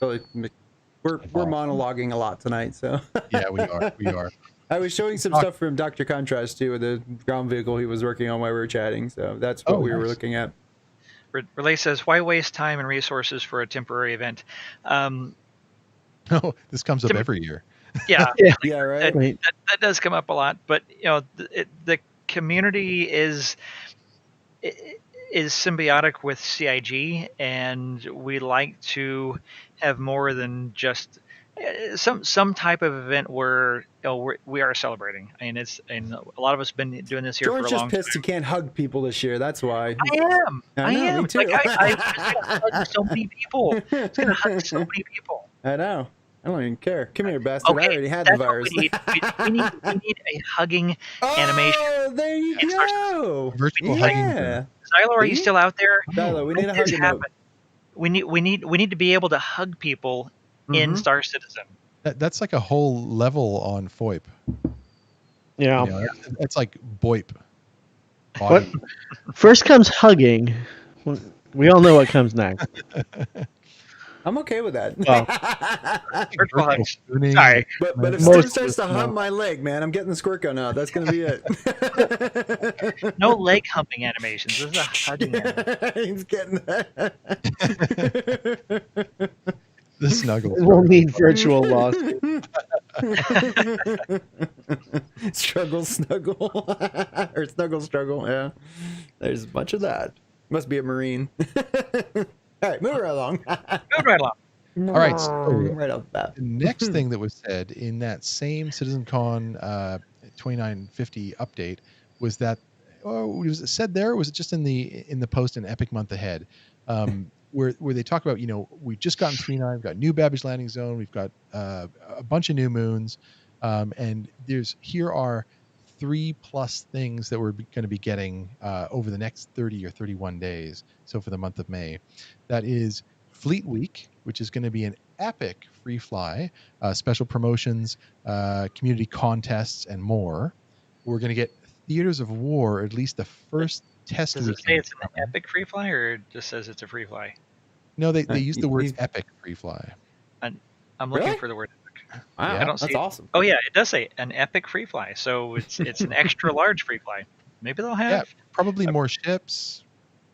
We're monologuing a lot tonight, so Yeah, we are. I was showing some stuff from Dr. Contrast too, with the ground vehicle he was working on while we were chatting. So that's what we were Nice. looking at. Relay says, "Why waste time and resources for a temporary event?" No, this comes up every year. Yeah, Yeah, right. Right. that does come up a lot, but the community is is symbiotic with CIG, and we like to have more than just some type of event where we are celebrating. I mean, and a lot of us have been doing this here for George a just long time. pissed he can't hug people this year. That's why. I know, am. me too. Like I was gonna hug so many people. I was gonna hug so many people. I know. I don't even care. Come here, bastard. I Okay, already had the that's what virus. we need. We need a hugging animation. Oh, there you in Star go. Virtual hugging Yeah. Silo, are you See? still out there? Silo, we need a Make hug this emote. happen. We need to be able to hug people in Mhm. Star Citizen. That's like a whole level on FOIP. Yeah. You know, that's like BOIP. What first comes hugging. We all know what comes next. I'm okay with that. Well, Virtual hugs. spooning. Sorry. but if Most Stu starts to of us hum know. my leg, man, I'm getting the squirt gun out. That's gonna be it. No leg humping animations. This is a hugging animation. He's getting that. The snuggle. We'll need virtual lawsuit. Struggle, snuggle, or snuggle, struggle. Yeah, there's a bunch of that. Must be a Marine. All right, move right along. Move right along. All right, so right off the bat. the next thing that was said in that same CitizenCon 2950 update was that, was it said there, or was it just in the post in Epic Month Ahead, where they talk about, we've just gotten 3.9, we've got new Babbage Landing Zone, we've got a bunch of new moons, and here are 3+ things that we're going to be getting over the next 30 or 31 days. So for the month of May, that is Fleet Week, which is going to be an epic free fly, special promotions, community contests, and more. We're going to get Theaters of War, at least the first test Does it weekend. say it's an epic free fly, or it just says it's a free fly? No, they use the word epic free fly. I'm looking Really? for the word epic. Wow, I don't that's see it. awesome. Oh yeah, it does say an epic free fly. So it's an extra large free fly. Maybe they'll have. Yeah, probably more ships.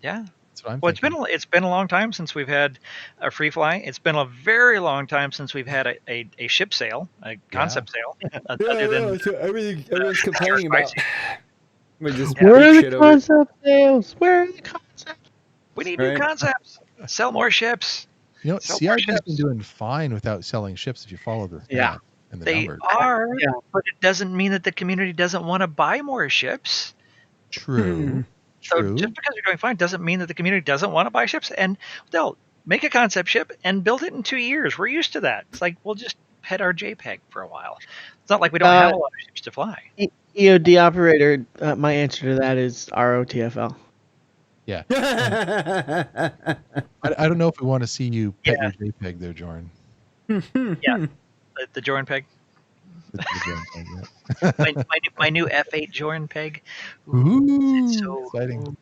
Yeah. That's what I'm Well, thinking. it's been a long time since we've had a free fly. It's been a very long time since we've had a ship sail, a concept sale, other than everyone's complaining about. We just Where are the shit over it. concept sales? Where are the concepts? we need new Right. concepts. Sell more ships. CIG's been doing fine without selling ships if you follow the Yeah. stats and the They numbers. are, Yeah. but it doesn't mean that the community doesn't want to buy more ships. True. So True. just because you're doing fine doesn't mean that the community doesn't want to buy ships. And they'll make a concept ship and build it in 2 years. We're used to that. It's like we'll just pet our JPEG for a while. It's not like we don't have a lot of ships to fly. EOD operator, my answer to that is ROTFL. Yeah. I don't know if we want to see you pet your JPEG there, Jordan. Yeah. The Jordan Peg. my new F8 Jordan Peg. Ooh, It's so exciting.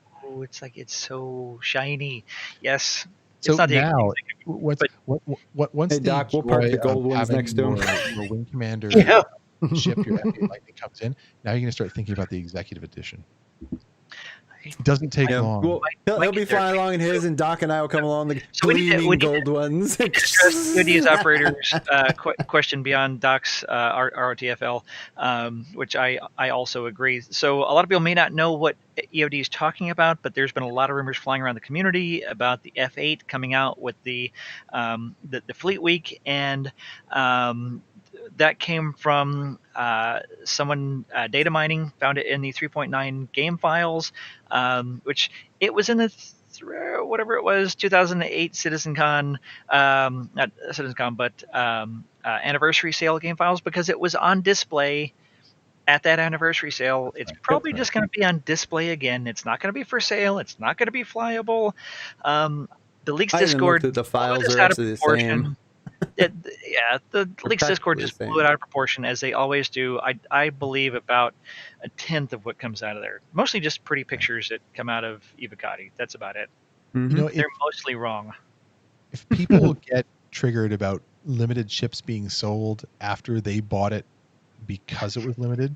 it's so shiny. Yes. So it's not the now, but once Hey, Doc, the we'll park the joy gold of ones having next to him. your Wing Commander Yeah. ship, your F8 Lightning comes in, now you're going to start thinking about the Executive Edition. It doesn't take long. Well, he'll be flying along in his, and Doc and I will come along the gleaming gold ones. Address UD's operators question beyond Doc's ROTFL, which I also agree. So a lot of people may not know what EOD is talking about, but there's been a lot of rumors flying around the community about the F8 coming out with the Fleet Week, and that came from someone data mining, found it in the 3.9 game files, which it was in the whatever it was 2008 CitizenCon, not CitizenCon, but anniversary sale game files, because it was on display at that anniversary sale. It's probably just going to be on display again. It's not going to be for sale. It's not going to be flyable. The leaks Discord, the files blew are this out of actually the proportion. same. The leaks Discord practically just the same. blew it out of proportion, as they always do. I believe about a tenth of what comes out of there. Mostly just pretty pictures that come out of Evocati. That's about it. They're mostly wrong. If people get triggered about limited ships being sold after they bought it because it was limited,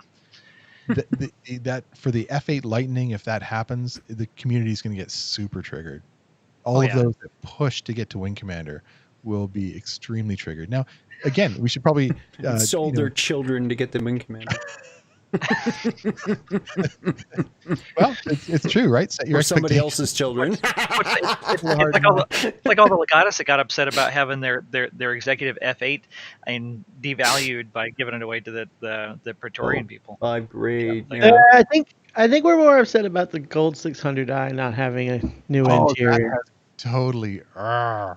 that for the F8 Lightning, if that happens, the community is going to get super triggered. All of those that push to get to Wing Commander will be extremely triggered. Now, again, we should probably sold their children to get the Wing Commander. Well, it's true, right? Set your Or somebody expectations. else's children. It's like all the legatus that got upset about having their executive F8 and devalued by giving it away to the Praetorian people. 5 grade. Like, Yeah. I think we're more upset about the gold 600i not having a new Oh, interior. that has totally. I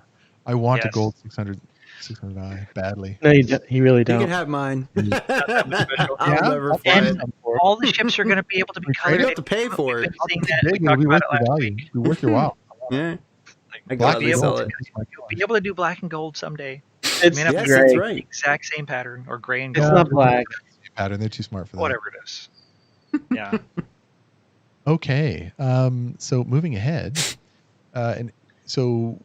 want a Yes. gold 600i badly. No, you really You don't. can have mine. special. I'll Yeah, never I'll fly pay it. some for it. all the ships are going to be able to be We trade You colored. have to pay for We've it. been seeing It's that. big, We it'll talked be about worth it your last value. week. It'll be worth your while. Yeah. Like, I you'll gladly be able sell to it. you'll be able to do black and gold someday. It's May not be Yes, gray. that's the right. exact same pattern or gray and It's gold. not black. Pattern. They're too smart for that. Whatever it is. Yeah. Okay. So moving ahead, and so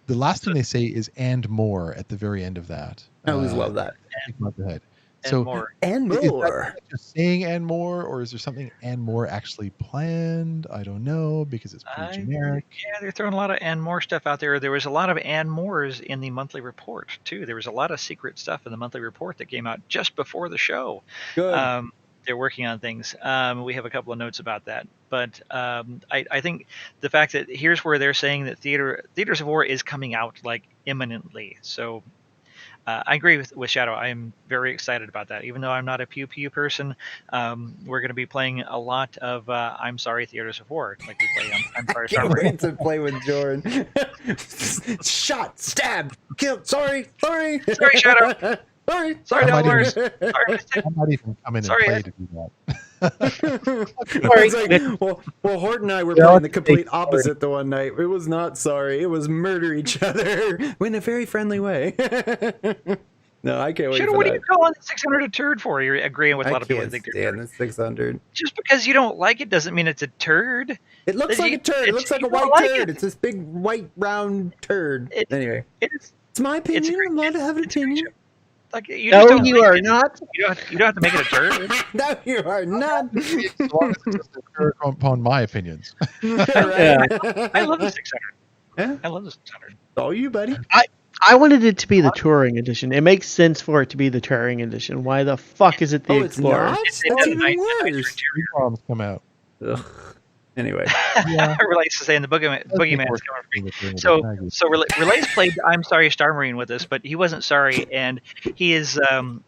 the last thing they say is "and more" at the very end of that. I always love that. Month ahead. And So more. And is that more. just saying "and more," or is there something "and more" actually planned? I don't know because it's pretty generic. Yeah, they're throwing a lot of and more stuff out there. There was a lot of and mores in the monthly report too. There was a lot of secret stuff in the monthly report that came out just before the show. Good. They're working on things. We have a couple of notes about that, but I think the fact that here's where they're saying that Theaters of War is coming out like imminently. So I agree with Shadow. I am very excited about that. Even though I'm not a pew pew person, we're going to be playing a lot of I'm Sorry Theaters of War, like we play I'm Sorry Star Can't Wars. wait to play with Jordan. Shot, stab, kill. Sorry. Sorry, Shadow. Sorry. Sorry, I might Delmars. even- Sorry, I might even come in and Sorry, play Ed. to do that. It's like, well, Hort and I were playing the complete opposite the one night. It was not sorry. It was murder each other in a very friendly way. No, I can't wait Shadow, for what are that. you calling 600 a turd for? You're agreeing with a I lot of people can't that think they're stand the 600. just because you don't like it doesn't mean it's a turd. It looks like a turd. It looks like a you don't white like turd. it. It's this big white round turd. Anyway, It's it's my opinion. great. I'm allowed to have an it's a great opinion. show. Like you just No, don't you like are it. not. You don't have to make it a turd. No, you are not. As long as it doesn't occur upon my opinions. Right? I love the 600. Yeah. I love the 600. All you, buddy. I wanted it to be the touring edition. It makes sense for it to be the touring edition. Why the fuck is it the Oh, it's Explorer? not? It's That's a even nicer worse. interior. Problems come out. Ugh. Anyway. Relays to saying the Boogeyman's coming for me. So Relays played I'm Sorry Star Marine with us, but he wasn't sorry, and he is what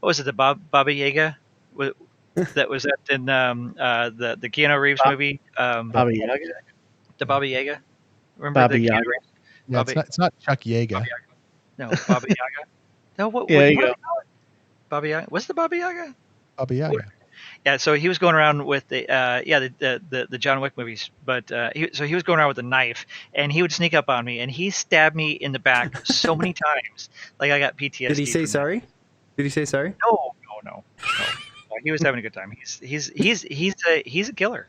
was it, the Baba Yaga? That was that in the Keanu Reeves movie, Baba Yaga. the Baba Yaga. Remember Baba the Keanu Yaga. Reeves? Yeah, it's not Chuck Yeager. Baba Yaga. No, Baba Yaga. No, what Yeah, what there do you they go. call it? Baba Yaga. What's the Baba Yaga? Baba Yaga. Yeah, so he was going around with the John Wick movies, but he was going around with a knife, and he would sneak up on me, and he stabbed me in the back so many times, like I got PTSD. Did he say from that. sorry? Did he say sorry? No. He was having a good time. He's a killer.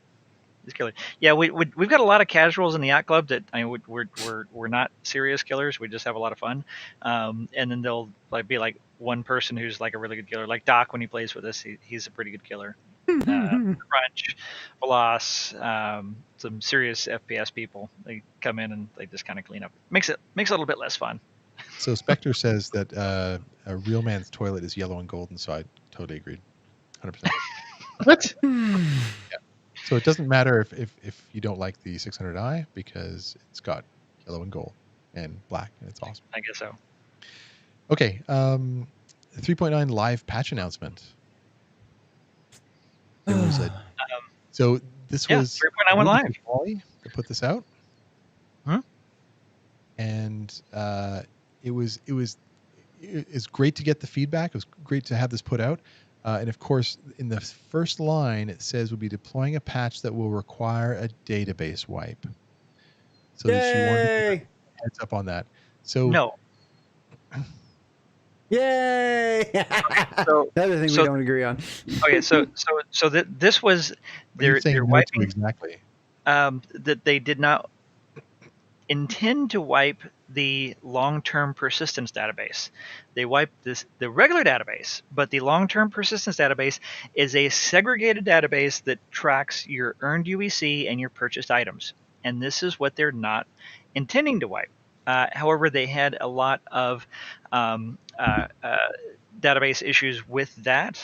He's a killer. Yeah, we've got a lot of casuals in the yacht club that we're not serious killers. We just have a lot of fun. And then there'll be like one person who's like a really good killer, like Doc when he plays with us. He's a pretty good killer. Crunch, Veloz, some serious FPS people. They come in and they just kind of clean up. Makes it a little bit less fun. So Spectre says that a real man's toilet is yellow and gold inside. Totally agreed. 100%. What? So it doesn't matter if you don't like the 600i because it's got yellow and gold and black and it's awesome. I guess so. Okay. 3.9 live patch announcement. There was a so this was 3.9 went live. Wally to put this out. Huh? And it's great to get the feedback. It was great to have this put out. And of course, in the first line, it says we'll be deploying a patch that will require a database wipe. So that she wanted to give a heads up on that. So No. Yay! So- Another thing so- we don't agree on. Okay, so this was what are you saying they're no to wiping exactly. that they did not intend to wipe the long-term persistence database. They wiped the regular database, but the long-term persistence database is a segregated database that tracks your earned UEC and your purchased items. And this is what they're not intending to wipe. However, they had a lot of database issues with that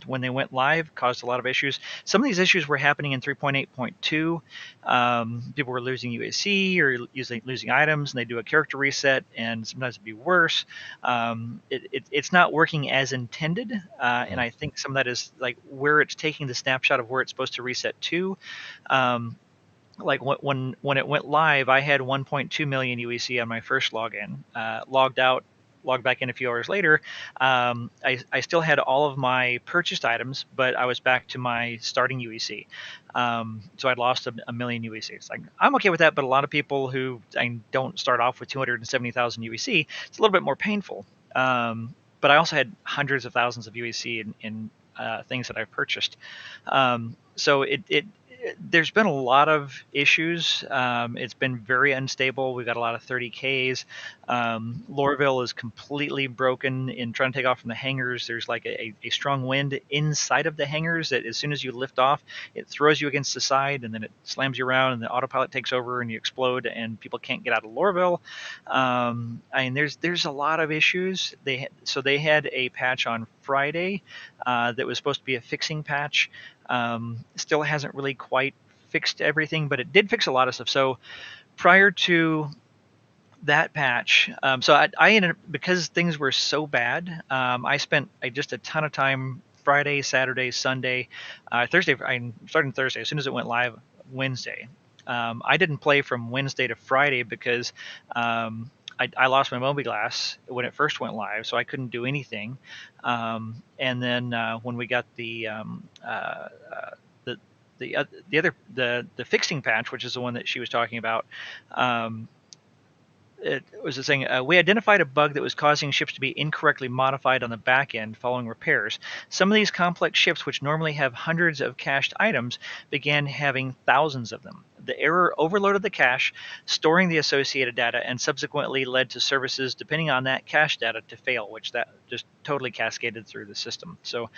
when they went live, caused a lot of issues. Some of these issues were happening in 3.8.2. People were losing UAC or losing items, and they do a character reset, and sometimes it'd be worse. It's not working as intended, and I think some of that is like where it's taking the snapshot of where it's supposed to reset to. Like when it went live, I had 1.2 million UEC on my first login. Logged out, logged back in a few hours later. I still had all of my purchased items, but I was back to my starting UEC. So I'd lost a million UEC. It's like I'm okay with that, but a lot of people who don't start off with 270,000 UEC, it's a little bit more painful. But I also had hundreds of thousands of UEC in things that I've purchased. So there's been a lot of issues. It's been very unstable. We've got a lot of 30Ks. Lorville is completely broken in trying to take off from the hangars. There's like a strong wind inside of the hangars that as soon as you lift off, it throws you against the side and then it slams you around and the autopilot takes over and you explode and people can't get out of Lorville. There's a lot of issues. They had a patch on Friday that was supposed to be a fixing patch. Still hasn't really quite fixed everything, but it did fix a lot of stuff. So prior to that patch, so I ended up, because things were so bad, I spent just a ton of time Friday, Saturday, Sunday, Thursday. I started Thursday as soon as it went live Wednesday. I didn't play from Wednesday to Friday because I lost my Mobi-Glass when it first went live, so I couldn't do anything. And then when we got the fixing patch, which is the one that she was talking about, it was saying we identified a bug that was causing ships to be incorrectly modified on the back end following repairs. Some of these complex ships, which normally have hundreds of cached items, began having thousands of them. The error overloaded the cache, storing the associated data, and subsequently led to services depending on that cache data to fail, which that just totally cascaded through the system. So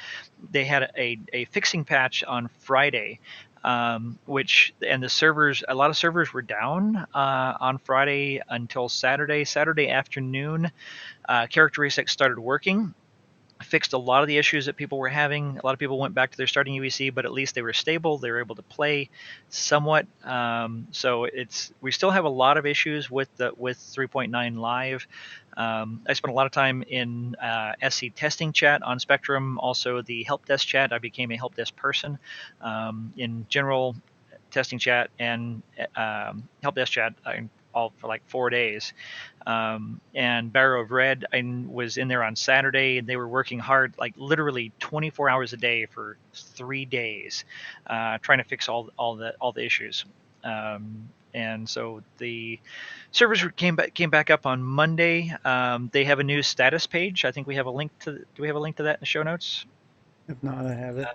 they had a fixing patch on Friday, which, and the servers, a lot of servers were down on Friday until Saturday. Saturday afternoon, character reset started working, fixed a lot of the issues that people were having. A lot of people went back to their starting UEC, but at least they were stable. They were able to play somewhat. So we still have a lot of issues with 3.9 live. I spent a lot of time in SC testing chat on Spectrum, also the help desk chat. I became a help desk person in general testing chat and help desk chat. All for like 4 days. And Barrow of Red, I was in there on Saturday, and they were working hard, like literally 24 hours a day for 3 days, trying to fix all the issues. And so the servers came back up on Monday. They have a new status page. I think we have a link to. Do we have a link to that in the show notes? If not, I have it.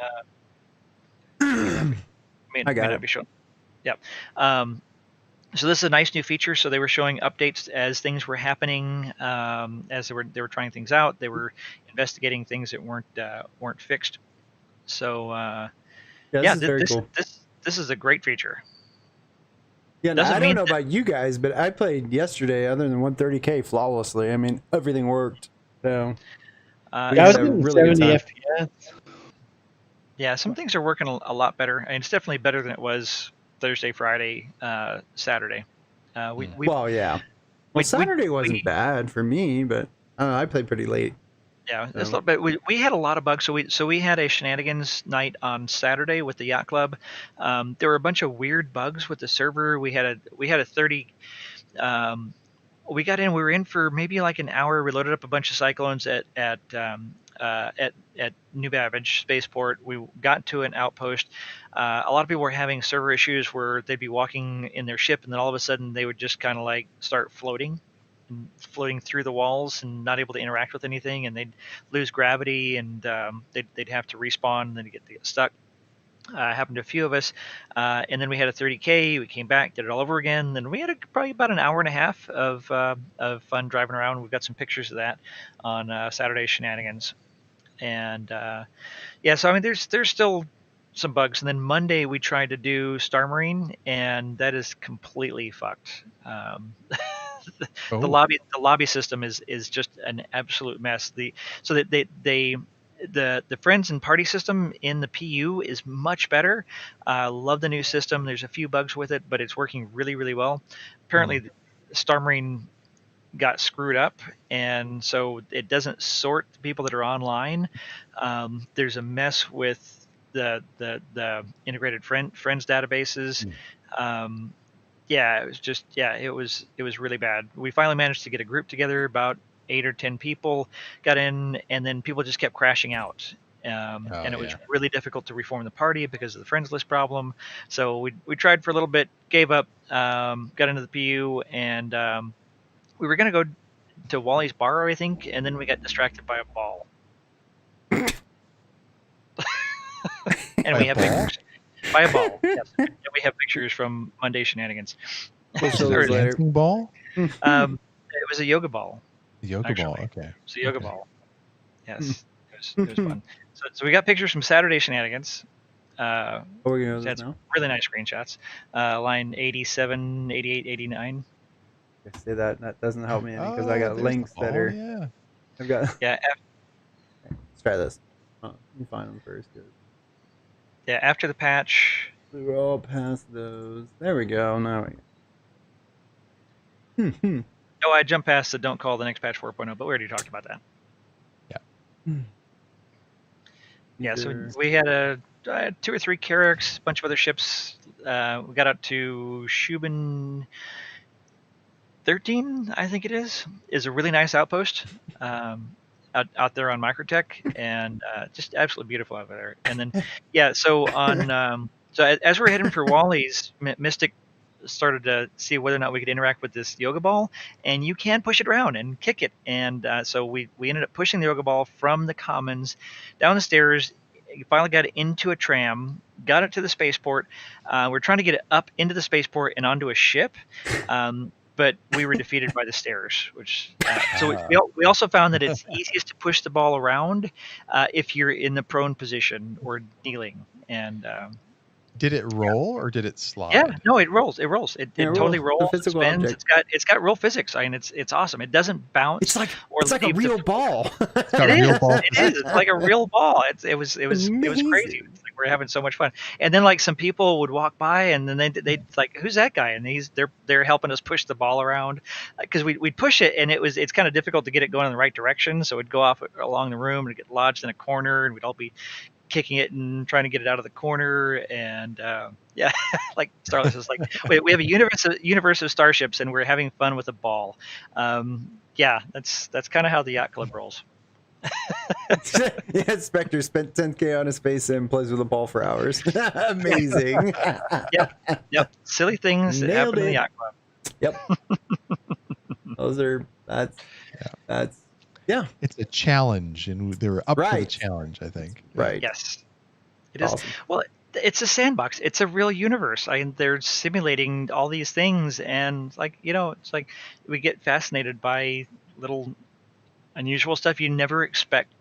May not be shown. Yep. So this is a nice new feature. So they were showing updates as things were happening, as they were trying things out. They were investigating things that weren't fixed. So this is very cool. This is a great feature. Yeah, no, I don't know about you guys, but I played yesterday other than 130K flawlessly. I mean, everything worked. So I was getting really 70 FPS. Yeah, some things are working a lot better. I mean, it's definitely better than it was Thursday, Friday, Saturday. Saturday wasn't bad for me, but I played pretty late. Yeah, so. But we had a lot of bugs. So we had a shenanigans night on Saturday with the Yacht Club. There were a bunch of weird bugs with the server. We had a 30. We got in. We were in for maybe like an hour. We loaded up a bunch of cyclones at New Babbage Spaceport. We got to an outpost. A lot of people were having server issues where they'd be walking in their ship, and then all of a sudden they would just kind of like start floating through the walls and not able to interact with anything, and they'd lose gravity, and they'd have to respawn, and then get stuck. Happened to a few of us, and then we had a 30K. We came back, did it all over again. Then we had probably about an hour and a half of fun driving around. We've got some pictures of that on Saturday Shenanigans, and so I mean, there's still some bugs. And then Monday we tried to do Star Marine, and that is completely fucked. Oh. The lobby system is just an absolute mess. So that the friends and party system in the PU is much better. Love the new system. There's a few bugs with it, but it's working really, really well. Apparently, Star Marine got screwed up, and so it doesn't sort the people that are online. There's a mess with the integrated friends databases. Yeah, it was really bad. We finally managed to get a group together, about 8 or 10 people got in, and then people just kept crashing out. And it was really difficult to reform the party because of the friends list problem. So we tried for a little bit, gave up, got into the PU, and we were going to go to Wally's Bar, I think, and then we got distracted by a ball. And we have pictures. By a ball, yes. And we have pictures from Monday Shenanigans. We'll show those later. Dancing ball? It was a yoga ball. Yoga actually. ball, okay. It's a yoga ball. Yes, it was fun. So we got pictures from Saturday Shenanigans. We're going to had some really nice screenshots. Line 87, 88, 89. I say that doesn't help me any because I got links that are. Yeah. I've got. Yeah. Let's try this. Let me find them first. Yeah, after the patch. We were all past those. There we go. Now we. No, I jumped past the don't call the next patch 4.0, but we already talked about that. Yeah. Yeah, so we had 2 or 3 Carracks, a bunch of other ships. We got out to Shubin 13, I think it is a really nice outpost out there on Microtech, and just absolutely beautiful out there. And then, yeah, so on so as we're heading for Wally's, Mystic started to see whether or not we could interact with this yoga ball, and you can push it around and kick it. And so we ended up pushing the yoga ball from the commons down the stairs. You finally got it into a tram, got it to the spaceport. We're trying to get it up into the spaceport and onto a ship, but we were defeated by the stairs. Which so we also found that it's easiest to push the ball around if you're in the prone position or kneeling. And did it roll or did it slide? Yeah, no, it rolls. It rolls. It totally rolls. It spins. Object. It's got real physics. I mean, it's awesome. It doesn't bounce. It's like a real ball. It's got a real ball. It is. It's like a real ball. It was crazy. It's like we're having so much fun. And then like some people would walk by and then they like, who's that guy? And they're helping us push the ball around because we'd push it and it's kind of difficult to get it going in the right direction. So it'd go off along the room and get lodged in a corner, and we'd all be kicking it and trying to get it out of the corner. And yeah, like Starless is like, we have a universe of starships and we're having fun with a ball. Yeah, that's kind of how the Yacht Club rolls. Yeah, Spectre spent 10K on a space sim, plays with a ball for hours. Amazing. Yep. Silly things that happen in the Yacht Club. Yep. That's yeah. It's a challenge, and they were up for the Right. challenge, I think. Right. Yes, it is. Awesome. Well, it's a sandbox. It's a real universe. They're simulating all these things, and like it's like we get fascinated by little unusual stuff you never expect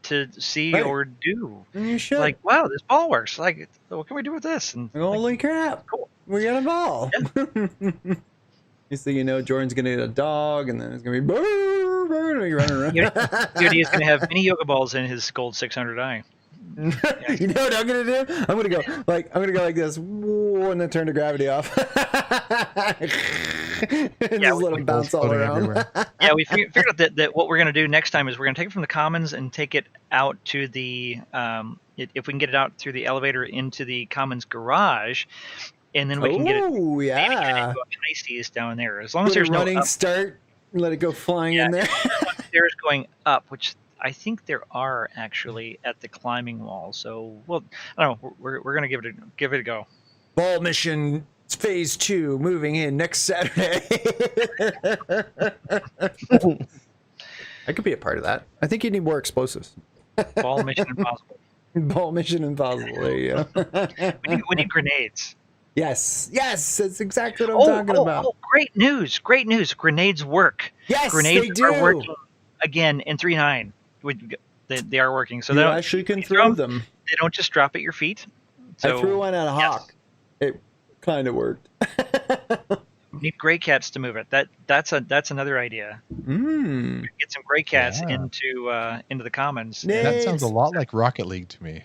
to see Right. or do. And you should. Like, wow, this ball works. Like, what can we do with this? And Holy crap. cool. We got a ball. Next thing you know, Jordan's going to get a dog, and then it's going to be you're running around. Beauty is going to have many yoga balls in his gold 600i. You know what I'm going to do? I'm going to go like this, whoa, and then turn the gravity off. And just let him bounce all around. Yeah, we figured out that what we're going to do next time is we're going to take it from the commons and take it out to the if we can get it out through the elevator into the commons garage, and then we can get it. Oh yeah. High seas down there, as long as Put there's a no running up, start. Let it go flying in there. stairs going up, which I think there are actually at the climbing wall. So I don't know. We're going to give it a go. Ball mission phase 2 moving in next Saturday. I could be a part of that. I think you need more explosives. Ball mission impossible. Ball mission impossible. There you go. We need grenades. Yes, that's exactly what I'm talking about. Oh, great news! Grenades work. Yes, grenades they do. are working again in 3.9. They are working. So you they actually can throw them. They don't just drop at your feet. So, I threw one at a hawk. It kind of worked. Need gray cats to move it. That's another idea. Mm. Get some gray cats Yeah. into the commons. Yeah. That sounds a lot like Rocket League to me.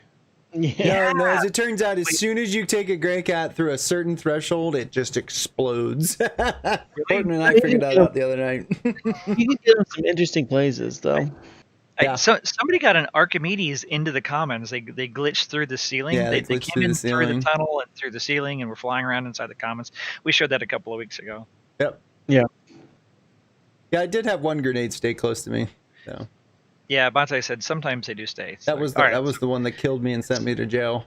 Yeah. No, as it turns out, as soon as you take a gray cat through a certain threshold, it just explodes. Horton and I figured that out the other night. You can get them some interesting places, though. Yeah. So somebody got an Archimedes into the commons. They glitched through the ceiling. Yeah, they they glitched came through in the through ceiling. the tunnel and through the ceiling and were flying around inside the commons. We showed that a couple of weeks ago. Yep. Yeah. Yeah, I did have one grenade stay close to me. So Yeah, Bonsai said sometimes they do stay. that was the one that killed me and sent me to jail.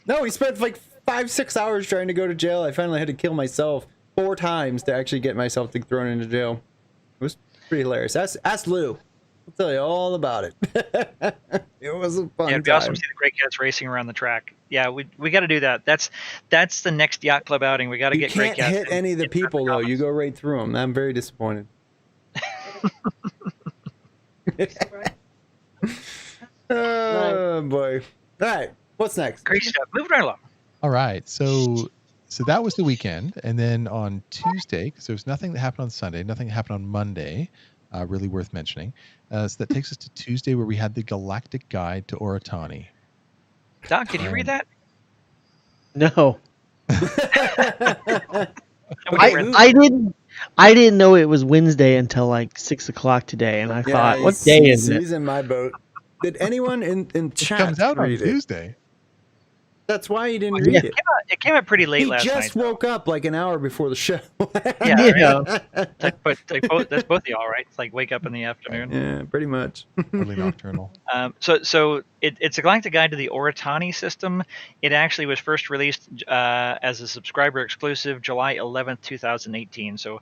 No, we spent like 5-6 hours trying to go to jail. I finally had to kill myself 4 times to actually get myself thrown into jail. It was pretty hilarious. Ask Lou. I'll tell you all about it. It was a fun Yeah, it'd be time. awesome to see the gray cats racing around the track. Yeah, we got to do that. That's the next yacht club outing. We got to You get gray can't cats. hit any of the people though. You go right through them. I'm very disappointed. Oh boy! All right, what's next? Great stuff. Moving right along. All right. So that was the weekend. And then on Tuesday, because there was nothing that happened on Sunday, nothing that happened on Monday, really worth mentioning. So that takes us to Tuesday, where we had the Galactic Guide to Oratani. Doc, did you read that? No. Nobody read that. I didn't know it was Wednesday until like 6:00 today, and I thought, what day is it? He's in my boat. Did anyone in It chat comes out on read it? Tuesday. That's why he didn't Yeah. read it. It came out pretty late He last just night. woke up like an hour before the show. Yeah, Yeah. That's both of y'all, right? It's like wake up in the afternoon. Yeah, pretty much. Early nocturnal. So it's a Galactic Guide to the Oratani system. It actually was first released as a subscriber exclusive July 11th, 2018. So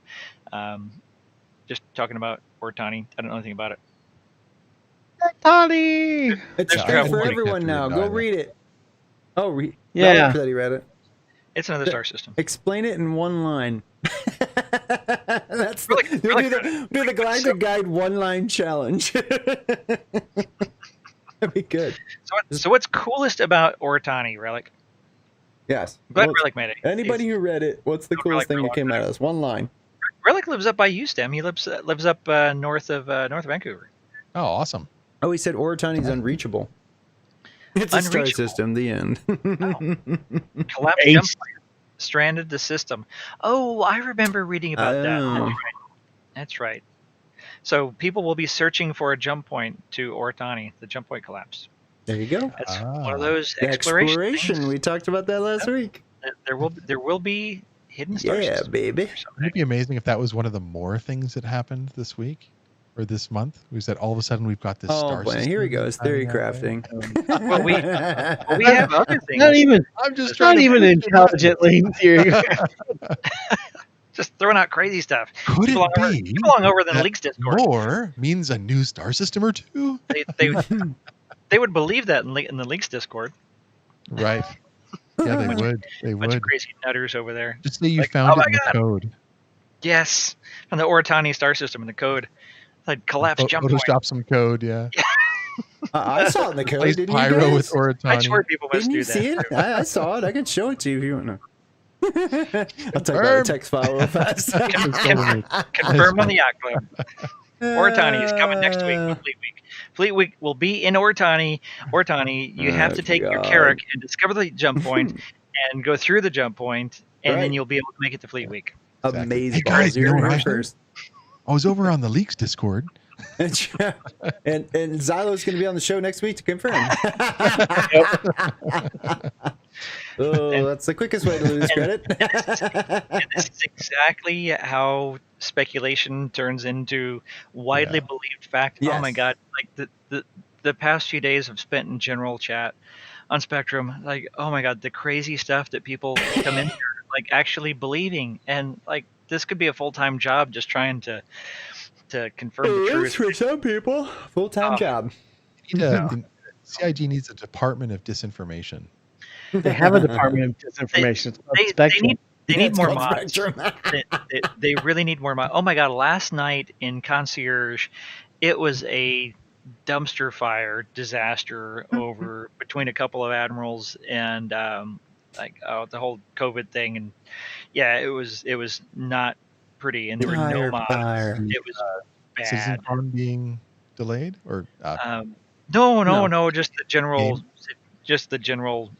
just talking about Oratani. I don't know anything about it. Tony. It's There's free travel for warning. everyone now. Have to Go read it read it. Oh, Yeah. Ralph said he read it. It's another star system. Explain it in one line. That's Really- do really the Galactic Guide one-line challenge. That'd be good. So what's coolest about Oratani, Relic? Yes. I'm glad Well, Relic made it. anybody who read it, what's the Don't coolest really thing that came out of this? One line. Relic lives up by Eustem. He lives up north of Vancouver. Oh, awesome. Oh, he said Oratani's unreachable. It's a star Unreachable. system. The end. Collapsed Ace. jump point, stranded the system. Oh, I remember reading about that. Oh. That's right. So people will be searching for a jump point to Oratani. The jump point collapsed. There you go. That's Ah. one of those The exploration. exploration. things. We talked about that last week. There will be hidden star Yeah, systems baby. someday. Wouldn't it be amazing if that was one of the more things that happened this week or this month? Was that all of a sudden we've got this Oh, star boy. system? Here he goes. Theory coming our way? crafting. Well, we have other things. Not even. I'm just It's trying not to even push intelligently theory. Just throwing out crazy stuff. Could People it long over, be people long over than that Leaks Discord. more means a new star system or two? They would believe that in the Leaks Discord. Right. Yeah, they would. They Bunch of would. crazy nutters over there. Just say you Like, found oh it in my the God. code. Yes, on the Oratani star system in the code. Like collapse jump point. Photoshop some code, yeah. I saw it in the code. Place Didn't you pyro guys? with Oratani. I swear people must Didn't do you that. see it? I saw it. I can show it to you if you want to. I'll talk about Confirm. the text file real fast. Confirm on the Yacht Club. Oratani is coming next week with Fleet Week. Fleet Week will be in Oratani. Oratani, you have to take your God. Carrack and discover the jump point and go through the jump point, and Right. then you'll be able to make it to Fleet Week. Exactly. Amazing. Hey, guys, You're you know gonna what hear I heard? first. I was over on the Leaks Discord. And Xylo's going to be on the show next week to confirm. Oh, that's the quickest way to lose credit. And this is exactly how speculation turns into widely believed fact. Oh my Yes. God! Like the past few days I've spent in general chat on Spectrum. Like, oh my God, the crazy stuff that people come in here like actually believing, and like this could be a full-time job just trying to confirm the It is truth. for some people. Full-time Oh. job. The CIG needs a department of disinformation. They have a department of disinformation. It's called They Spectrum. need It's more called mods. Spectrum. They really need more mods. Oh my God! Last night in Concierge, it was a dumpster fire disaster over between a couple of admirals and the whole COVID thing and yeah, it was not pretty, and there were no Tire mods. fire. It was bad. CitizenCon being delayed, or No, no, No. no, game? just the general.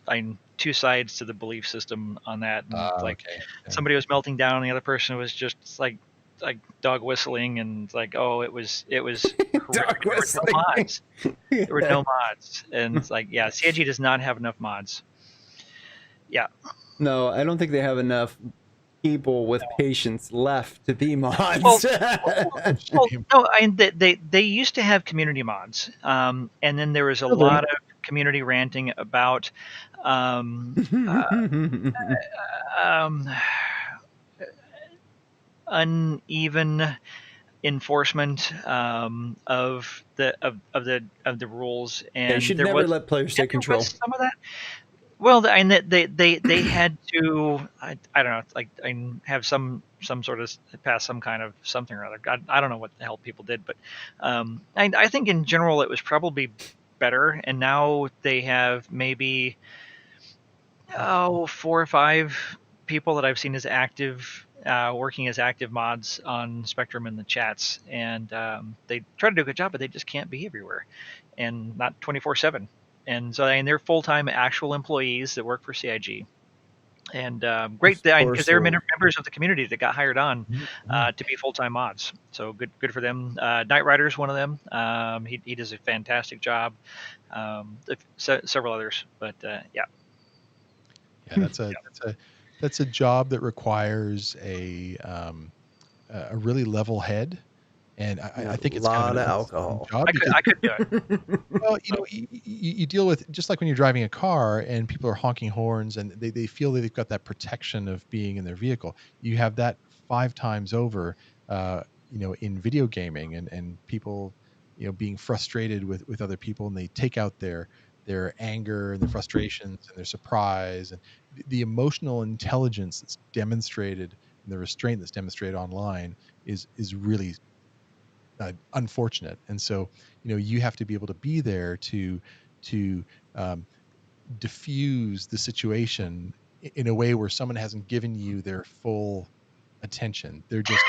Two sides to the belief system on that, and like Okay. Yeah. somebody was melting down, the other person was just like dog whistling, and it's like, oh, it was Dog horrific. There were no whistling. mods. There were no mods, and it's like, yeah, CIG does not have enough mods. Yeah, No, I don't think they have enough people with patience left to be mods. Well, well, Shame. no, they used to have community mods, and then there was a Still do. lot of community ranting about um, uneven enforcement of the rules, They and should there never was let players take there control. was some of that. Well, and they had to, I don't know, like I have some sort of pass some kind of something or other. I don't know what the hell people did, but I think in general it was probably better. And now they have maybe 4 or 5 people that I've seen as active, working as active mods on Spectrum in the chats, and they try to do a good job, but they just can't be everywhere, and not 24/7. And so they're full-time actual employees that work for CIG, and great because they're members of the community that got hired on to be full-time mods. So good for them. Knight Rider's one of them. He does a fantastic job. Several others, but yeah. Yeah, that's a job that requires a really level head, and I think it's kind lot of of an alcohol. job I because, could do it. well, you deal with, just like when you're driving a car and people are honking horns and they feel that they've got that protection of being in their vehicle. You have that 5 times over, in video gaming, and people, being frustrated with other people, and they take out their anger and their frustrations and their surprise, and the emotional intelligence that's demonstrated and the restraint that's demonstrated online is really unfortunate. And so, you have to be able to be there to diffuse the situation in a way where someone hasn't given you their full attention. They're just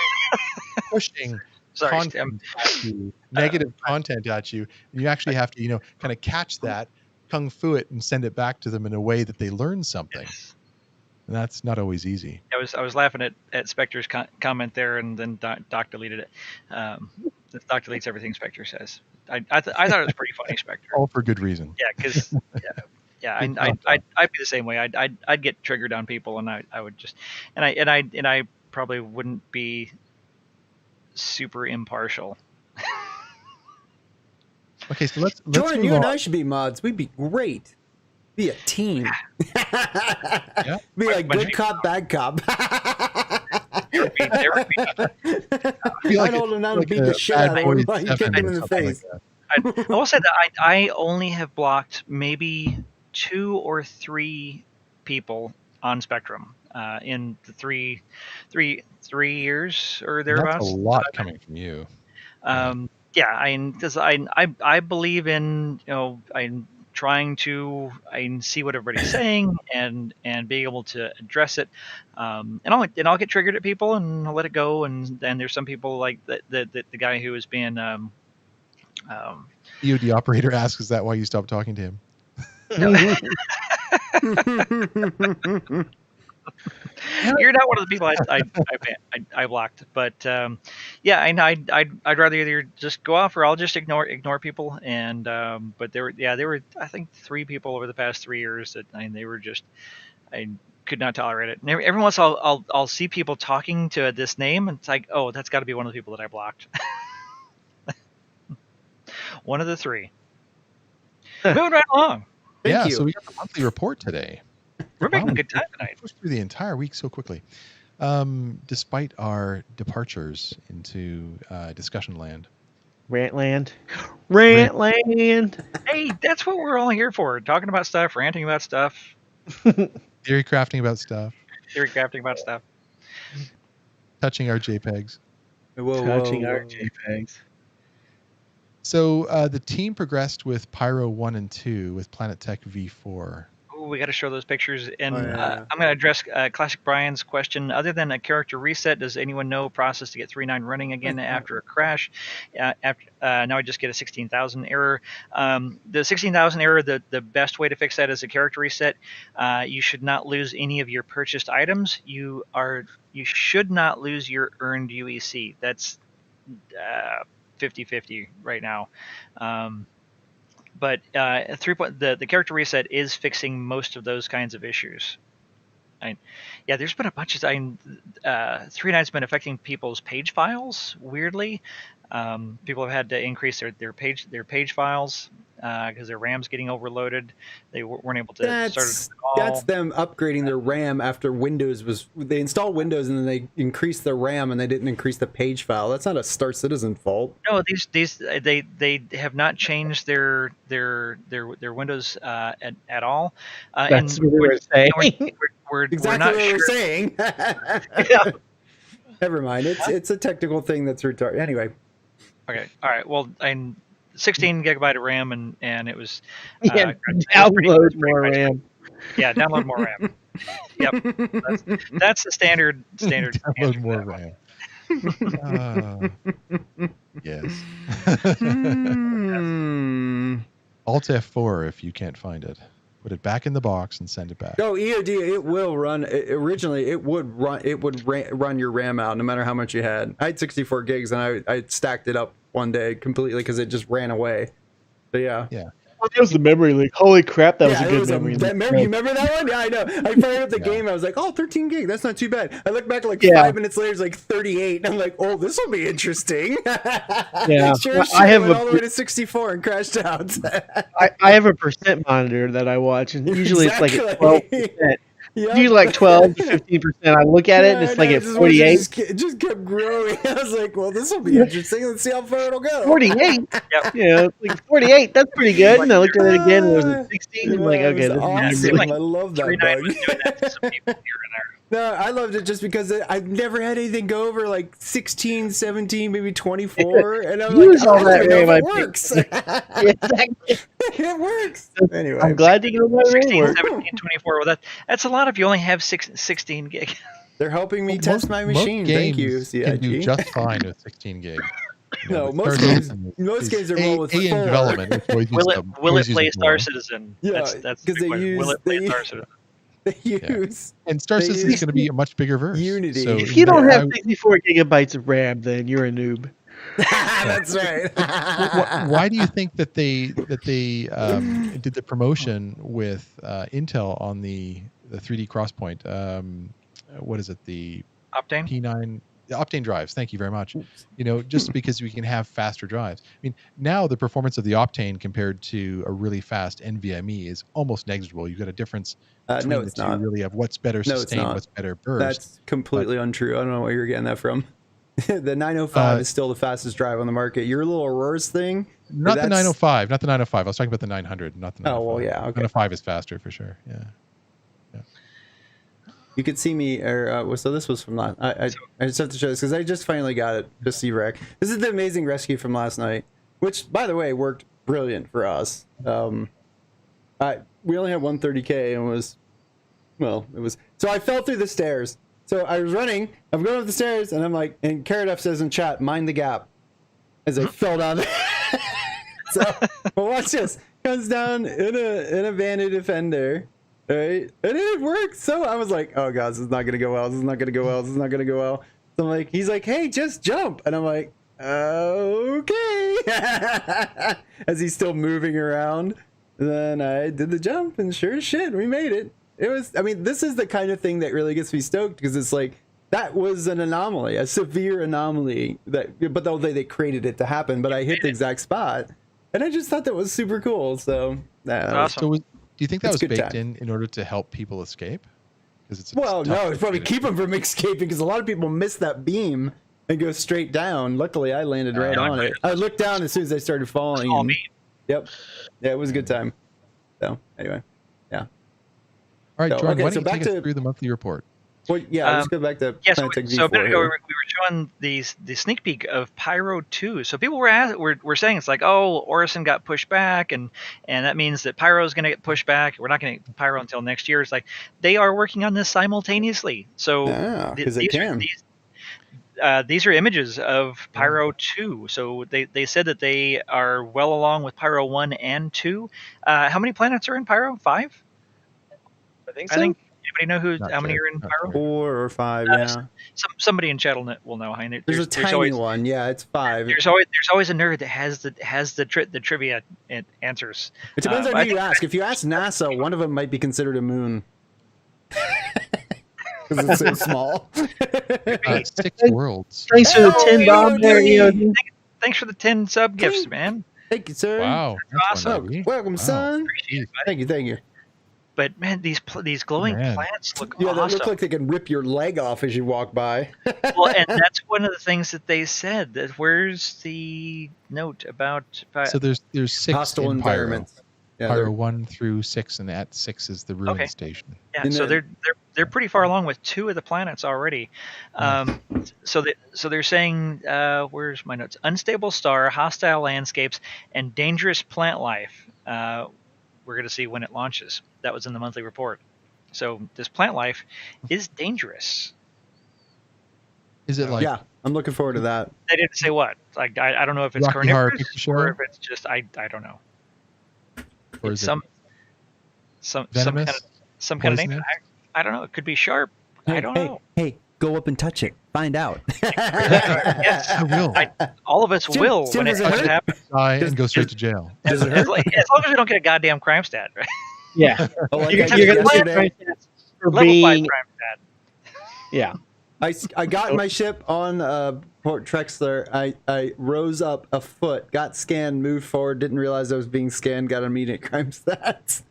pushing Sorry, Stim. content at you, negative content at you, and you actually have to, kind of catch that, kung fu it, and send it back to them in a way that they learn something. And that's not always easy. I was laughing at Spectre's comment there, and then Doc deleted it. Doc deletes everything Spectre says. I thought it was pretty funny, Spectre. All for good reason. Yeah, because I'd be the same way. I'd get triggered on people, and I would just, and I probably wouldn't be super impartial. Okay, so let's Jordan, you and I should be mods. We'd be great. Be a team. Yeah. Be like good cop, bad cop. There would be I'd hold him down and beat the shit out of him while you kick him in the face. I will say that I only have blocked maybe 2 or 3 people on Spectrum in the three years or thereabouts. That's a lot coming from you. Yeah, because I believe in I'm trying to see what everybody's saying and be able to address it, and I'll get triggered at people and I'll let it go, and there's some people like the guy who was being EOD operator asks, is that why you stopped talking to him? You're not one of the people I blocked, but yeah, and I'd rather either just go off or I'll just ignore people. And but there were I think 3 people over the past 3 years that they were just, I could not tolerate it. And every once in a while I'll see people talking to this name, and it's like, oh, that's got to be one of the people that I blocked. One of the 3. Moving right along. Thank you. So we got the monthly report today. We're making good time tonight. Pushed through the entire week so quickly, despite our departures into discussion land. Rantland. Hey, that's what we're all here for. Talking about stuff, ranting about stuff, Theory crafting about stuff. Touching our JPEGs. Touching our JPEGs. So the team progressed with Pyro 1 and 2 with Planet Tech V4. Ooh, we got to show those pictures. And yeah. I'm going to address Classic Brian's question. Other than a character reset, does anyone know a process to get 3.9 running again after a crash? Now I just get a 16,000 error. The 16,000 error, the best way to fix that is a character reset. You should not lose any of your purchased items. You should not lose your earned UEC. That's 50-50 right now. But the character reset is fixing most of those kinds of issues. There's been a bunch of 3.9's been affecting people's page files weirdly. People have had to increase their page files because their RAM's getting overloaded. They weren't able to start it at all. That's them upgrading their RAM after they installed Windows and then they increased their RAM and they didn't increase the page file. That's not a Star Citizen fault. No, they have not changed their Windows at all. That's what we were saying. We're Exactly not what sure. we're saying. Yeah. Never mind. It's a technical thing that's retarded. Anyway. Okay. All right. Well, 16 gigabyte of RAM and it was Download more RAM. Yeah, download more RAM. Yep, that's the standard. Download more RAM. Yes. Alt F4 if you can't find it. Put it back in the box and send it back. No, EOD, it will run. Originally, it would run your RAM out no matter how much you had. I had 64 gigs and I stacked it up one day completely because it just ran away. But yeah. That was the memory leak. Holy crap, that was a good memory leak. You remember that one? Yeah, I know. I fired up the game. I was like, 13 gig. That's not too bad. I look back like 5 minutes later, it's like 38. And I'm like, oh, this will be interesting. Yeah. Sure, I have went all the way to 64 and crashed out. I have a percent monitor that I watch, and usually it's like at 12%. Yep. Usually like 12 to 15%. I look at it, and it's like at 48. It just kept growing. I was like, well, this will be interesting. Let's see how far it'll go. 48? Yep. Yeah, like 48. That's pretty good. And I looked at it again, and it was at 16. I'm like, okay, this is awesome. good. I love that 3.9 bug. was doing that to some people here and there. No, I loved it just because I've never had anything go over like 16, 17, maybe 24. And I'm Use like, all that RAM, it works. Exactly. It works. Anyway. I'm glad to get on my 16, RAM. 17, 24. Well, that's a lot if you only have 16 gig. They're helping me test my machine. Thank you, Most games can do CIG. just fine with 16 gig. No, but most Star games Citizen are roll with in 4. development. It's always Will used it to- will always it play used more. Star Citizen? Yeah, That's the 'cause big they question. Will use- it play they- Star Citizen? They use. And Star They Citizen use is going to be a much bigger verse. Unity. So If you don't I- have 64 gigabytes of RAM, then you're a noob. That's right. why do you think that they did the promotion with Intel on the 3D Crosspoint? What is it? The Optane? P9 the Optane drives. Thank you very much. You know, just because we can have faster drives. I mean, now the performance of the Optane compared to a really fast NVMe is almost negligible. You've got a difference between No, the it's two, not. really, of what's better No, it's sustained, not. what's better burst. That's completely untrue. I don't know where you're getting that from. The 905 is still the fastest drive on the market. Your little Aurora's thing. Not the that's- 905, not the 905. I was talking about the 900, not the 905. Oh, well, yeah, okay. 905 is faster for sure. Yeah. You could see me, or so this was from last. I just have to show this because I just finally got it. Just see wreck. This is the amazing rescue from last night, which, by the way, worked brilliant for us. We only had 130K and it was. So I fell through the stairs. So I was running. I'm going up the stairs, and I'm like, and Carrot F says in chat, "Mind the gap," as I fell down there. So well, watch this. Comes down in a Vanity Defender. Right? And it worked. So I was like, oh god, this is not gonna go well. This is not gonna go well. This is not gonna go well. So I'm like, he's like, hey, just jump. And I'm like, okay. As he's still moving around. And then I did the jump, and sure as shit, we made it. It was, I mean, this is the kind of thing that really gets me stoked because it's like, that was an anomaly, a severe anomaly but though they created it to happen, but I hit the exact spot. And I just thought that was super cool. So, Awesome. So do you think that It's was good baked time. in order to help people escape? It's Well, tough no, to it's probably get keep them from escaping because a lot of people miss that beam and go straight down. Luckily, I landed right on it. I looked down as soon as I started falling. All and- me. Yep. Yeah, it was a good time. So, anyway. Yeah. All right, So, Jordan, okay, why so don't you back take us to- through the monthly report? Well, yeah, let's go back to Yeah, Planetech so a V4 minute ago we here. were showing the sneak peek of Pyro 2. So people were saying it's like, oh, Orison got pushed back, and that means that Pyro is going to get pushed back. We're not going to get Pyro until next year. It's like they are working on this simultaneously. So Yeah, because they can. these are images of Pyro 2. So they said that they are well along with Pyro 1 and 2. How many planets are in Pyro? 5? I think I so. think. Anybody know Not how many sure. are in Not Pyro? sure. 4 or 5, yeah. Somebody in chat will know. I mean, There's a tiny always, one. Yeah, it's 5. There's always a nerd that has the trivia answers. It depends on I who you think- ask. If you ask NASA, one of them might be considered a moon. Because it's so small. 6 worlds. Thanks for the Oh, 10 bomb there, EOD. Thanks for the 10 sub gifts, man. Thank you, sir. Wow. That's awesome. one, baby. Welcome, Wow. son. Jeez. Thank you. But man, these glowing Man. plants look Yeah, they awesome. look like they can rip your leg off as you walk by. Well, and that's one of the things that they said. That where's the note about? So there's 6 Hostile in Pyro. environments. Yeah, Pyro 1 through 6, and at 6 is the ruin Okay. station. Yeah, And so then- they're pretty far along with 2 of the planets already. So they're saying, where's my notes? Unstable star, hostile landscapes, and dangerous plant life. We're going to see when it launches. That was in the monthly report. So this plant life is dangerous. Is it like yeah, I'm looking forward to that. They didn't say what. Like I don't know if it's Rocky Horror carnivorous Picture or Show? if it's just I don't know. or It's is some Venomous? kind of name. Poisonous? I don't know. It could be sharp. I don't know. Hey, go up and touch it. Find out. Yes, I will. all of us Jim- will Jim, when it does it hurt? happens. die Does- and go straight to jail? Does it As hurt? long as we don't get a goddamn crime stat, right? Yeah. Oh, like You're, I you're did gonna yesterday. for Level 5 being crime stat. yeah. I got my ship on Port Trexler. I rose up a foot, got scanned, moved forward, didn't realize I was being scanned, got immediate crime stats.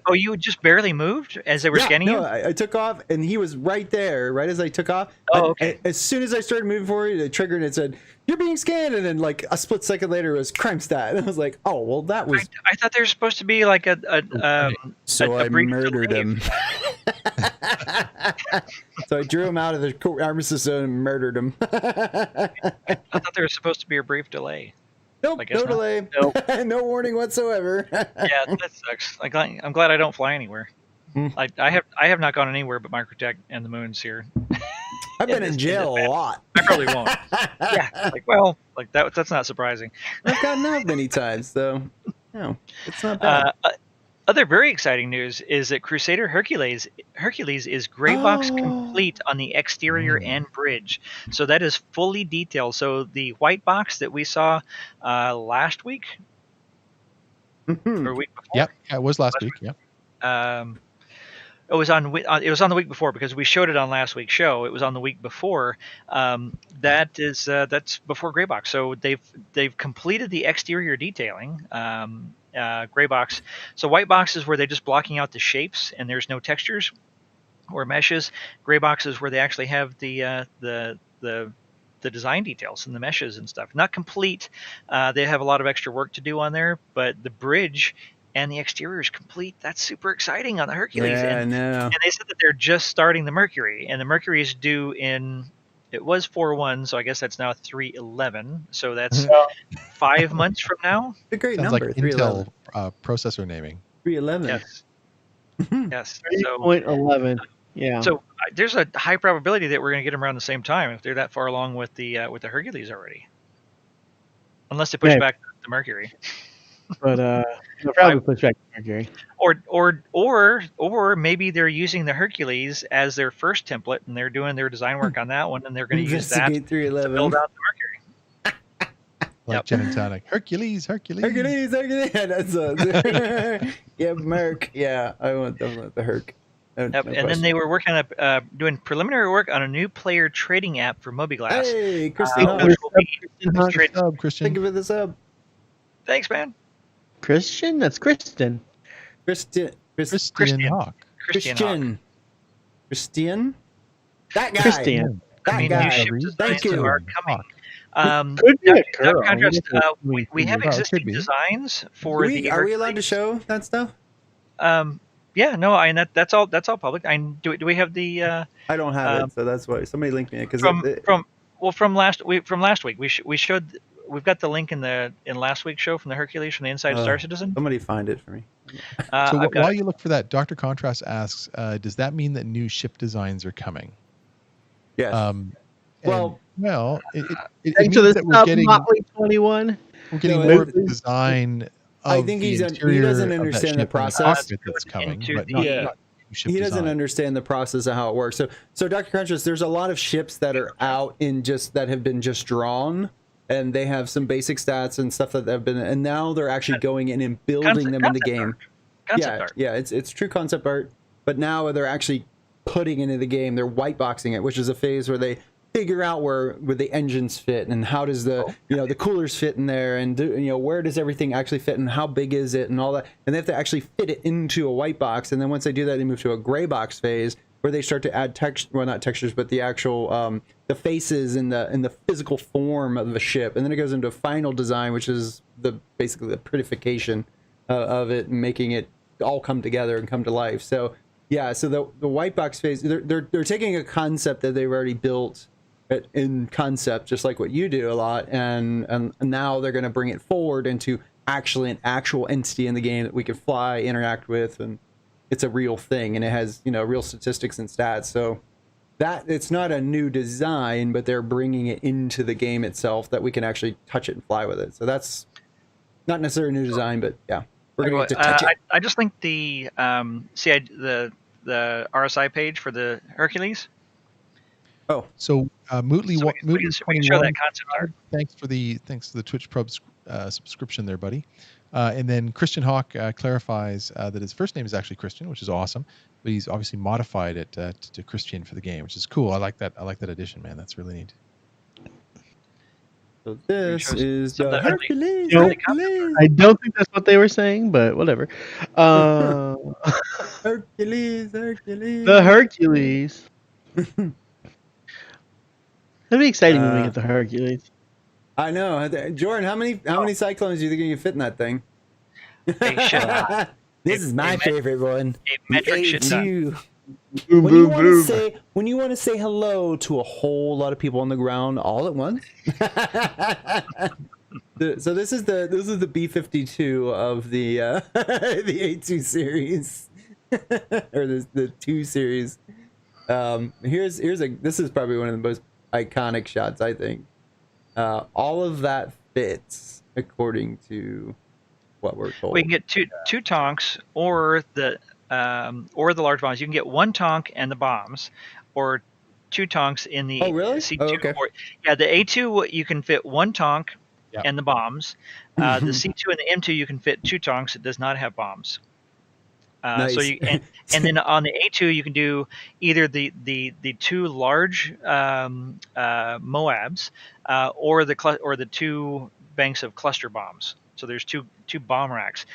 Oh, you just barely moved as they were scanning you? I took off and he was right there, right as I took off. Oh, okay. As soon as I started moving forward, it triggered and it said, "You're being scanned," and then like a split second later it was crime stat. And I was like, "Oh, well, that was." I thought there was supposed to be like So a I brief murdered delay. him. So I drew him out of the armistice zone and murdered him. I thought there was supposed to be a brief delay. Nope, I guess no not. delay. Nope. No warning whatsoever. Yeah, that sucks. Like I'm glad I don't fly anywhere. Hmm. I have not gone anywhere but Microtech and the moons here. I've been this- in jail this a lot. I probably won't. Yeah, like that's not surprising. I've gotten out many times, so no, it's not bad. Other very exciting news is that Crusader Hercules is gray box complete on the exterior and bridge. So that is fully detailed. So the white box that we saw last week Mhm. or week before. Yep. Yeah, it was last week. Yep. It was on the week before because we showed it on last week's show. It was on the week before. That's before gray box. So they've completed the exterior detailing. Gray box. So white box is where they're just blocking out the shapes and there's no textures or meshes. Gray box is where they actually have the design details and the meshes and stuff. Not complete. They have a lot of extra work to do on there, but the bridge and the exterior is complete. That's super exciting on the Hercules. Yeah, I and, know. and they said that they're just starting the Mercury, and the Mercury is due in. It was 4/1, so I guess that's now 3/11. So that's 5 months from now. It's a great Sounds number. like 311. Intel processor naming. 311. Yes. Yes. So 3.11. Yeah. there's a high probability that we're going to get them around the same time if they're that far along with the Hercules already. Unless they push Yeah. back the Mercury. But they'll probably push back to Mercury. Or maybe they're using the Hercules as their first template and they're doing their design work on that one and they're going to use that to Investigate 311. build out the Mercury. Like Yep. gin and tonic. Hercules. Hercules. Yeah, that's a yeah, Merc. Yeah, I want the Herc. No, Yep. no And then question. they were working on doing preliminary work on a new player trading app for Mobiglass. Hey, Christian, which will be Christian Hunt. trade- Sub, Christian. thank you for the sub. Thanks, man. Christian? That's Kristen. Christian. Christian Hawk. Christian Hawk. Christian. That guy. Christian. That I mean, guy. new ship Thank designs you. are coming. Could be Now, a girl. by contrast, we have Oh, it could existing be. designs for the Are we allowed to Hercules. show that stuff? Yeah, no, that's all public. Do we have the I don't have um, it, so that's why somebody linked me it because from last week we showed we've got the link in last week's show from the Hercules from the Inside Star Citizen. somebody find it for me. So I've got while it. you look for that, Dr. Contrast asks, does that mean that new ship designs are coming? Yes. Well, it Thanks to means the that we're getting Motley 21. more of the Motley. design I of think the he interior doesn't of that understand the ship and the process. cockpit that's coming, Into but not the- new ship He doesn't design. understand the process of how it works. So Dr. Crunchers, there's a lot of ships that are out in that have been just drawn, and they have some basic stats and stuff that have been, and now they're actually going in and building them in the game. Concept art. Yeah, it's true concept art, but now they're actually putting into the game. They're white boxing it, which is a phase where they figure out where the engines fit and how does the the coolers fit in there, and where does everything actually fit and how big is it and all that, and they have to actually fit it into a white box. And then once they do that, they move to a gray box phase where they start to add not textures, but the actual the faces and the physical form of the ship. And then it goes into final design, which is basically the prettification of it, and making it all come together and come to life. So yeah, so the white box phase, they're taking a concept that they've already built in concept, just like what you do a lot, and now they're going to bring it forward into an actual entity in the game that we can fly, interact with, and it's a real thing, and it has real statistics and stats. So that it's not a new design, but they're bringing it into the game itself that we can actually touch it and fly with it. So that's not necessarily a new design, but yeah, we're going to get to touch it. I just linked the the RSI page for the Hercules. Oh, so Mootly, So we can show that concept art. thanks for the Twitch Probe subscription there, buddy. And then Christian Hawk clarifies that his first name is actually Christian, which is awesome, but he's obviously modified it to Christian for the game, which is cool. I like that addition, man. That's really neat. So this is the Hercules. Nope. Hercules. I don't think that's what they were saying, but whatever. Hercules. The Hercules. That'd be exciting when we get the Hercules. I know, Jordan. How many cyclones do you think you can fit in that thing? This is my favorite one. A metric shit ton. Boom, When you boom, want boom. to say hello to a whole lot of people on the ground all at once. So this is the B-52 of the the A2 series or the 2 series. This is probably one of the most iconic shots, I think. All of that fits according to what we're told. We can get two tonks or the large bombs. You can get one tonk and the bombs, or two tonks in the C2. Oh, okay. Yeah, the A2 you can fit one tonk Yep. and the bombs. The C2 and the M2 you can fit two tonks. It does not have bombs. Nice. So and then on the A2 you can do either the two large Moabs or the two banks of cluster bombs. So there's two bomb racks.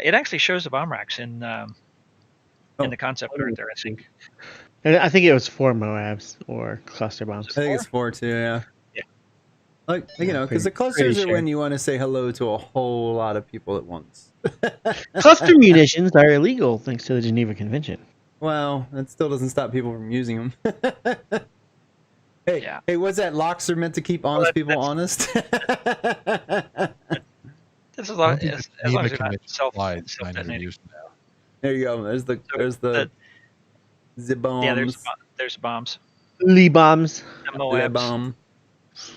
It actually shows the bomb racks in the concept art there, I think. And I think it was 4 Moabs or cluster bombs. I think it's 4 too. Yeah. Yeah. Like because the clusters are when you want to say hello to a whole lot of people at once. Cluster munitions are illegal thanks to the Geneva Convention. Well, that still doesn't stop people from using them. Yeah. Hey, what's that? Locks are meant to keep honest people honest. This is as long as you're not self-detonating. There you go. There's the bombs. Yeah, there's bombs. Lee bombs. The Moabs. bomb.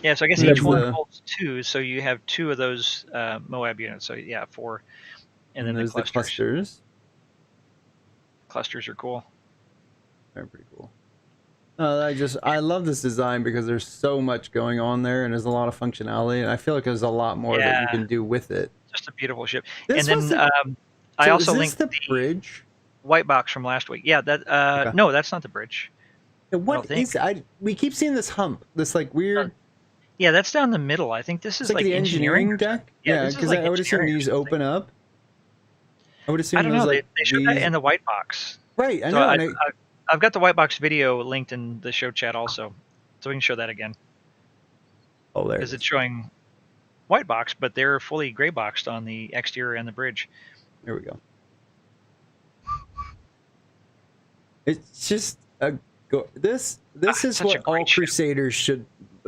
Yeah, so I guess There's each one the- holds 2, so you have 2 of those Moab units. So yeah, 4, and then there's the clusters. Clusters are cool. They're pretty cool. I love this design because there's so much going on there, and there's a lot of functionality, and I feel like there's a lot more that you can do with it. Just a beautiful ship. This And was then I also is this linked the bridge. white box from last week. Yeah, that Okay. no, that's not the bridge. What think. is? We keep seeing this hump, this like weird. Yeah, that's down the middle. I think this is It's like the engineering or something. deck. Yeah, Yeah, this is because like I would assume engineering or these something. open up. I would assume I don't those, know. like, They showed that these- in the white box. Right, I So know. and I- I've got the white box video linked in the show chat also, so we can show that again. oh, there. Because it's showing white box, but they're fully gray boxed on the exterior and the bridge. Here we go. It's just this is such a what all great ship.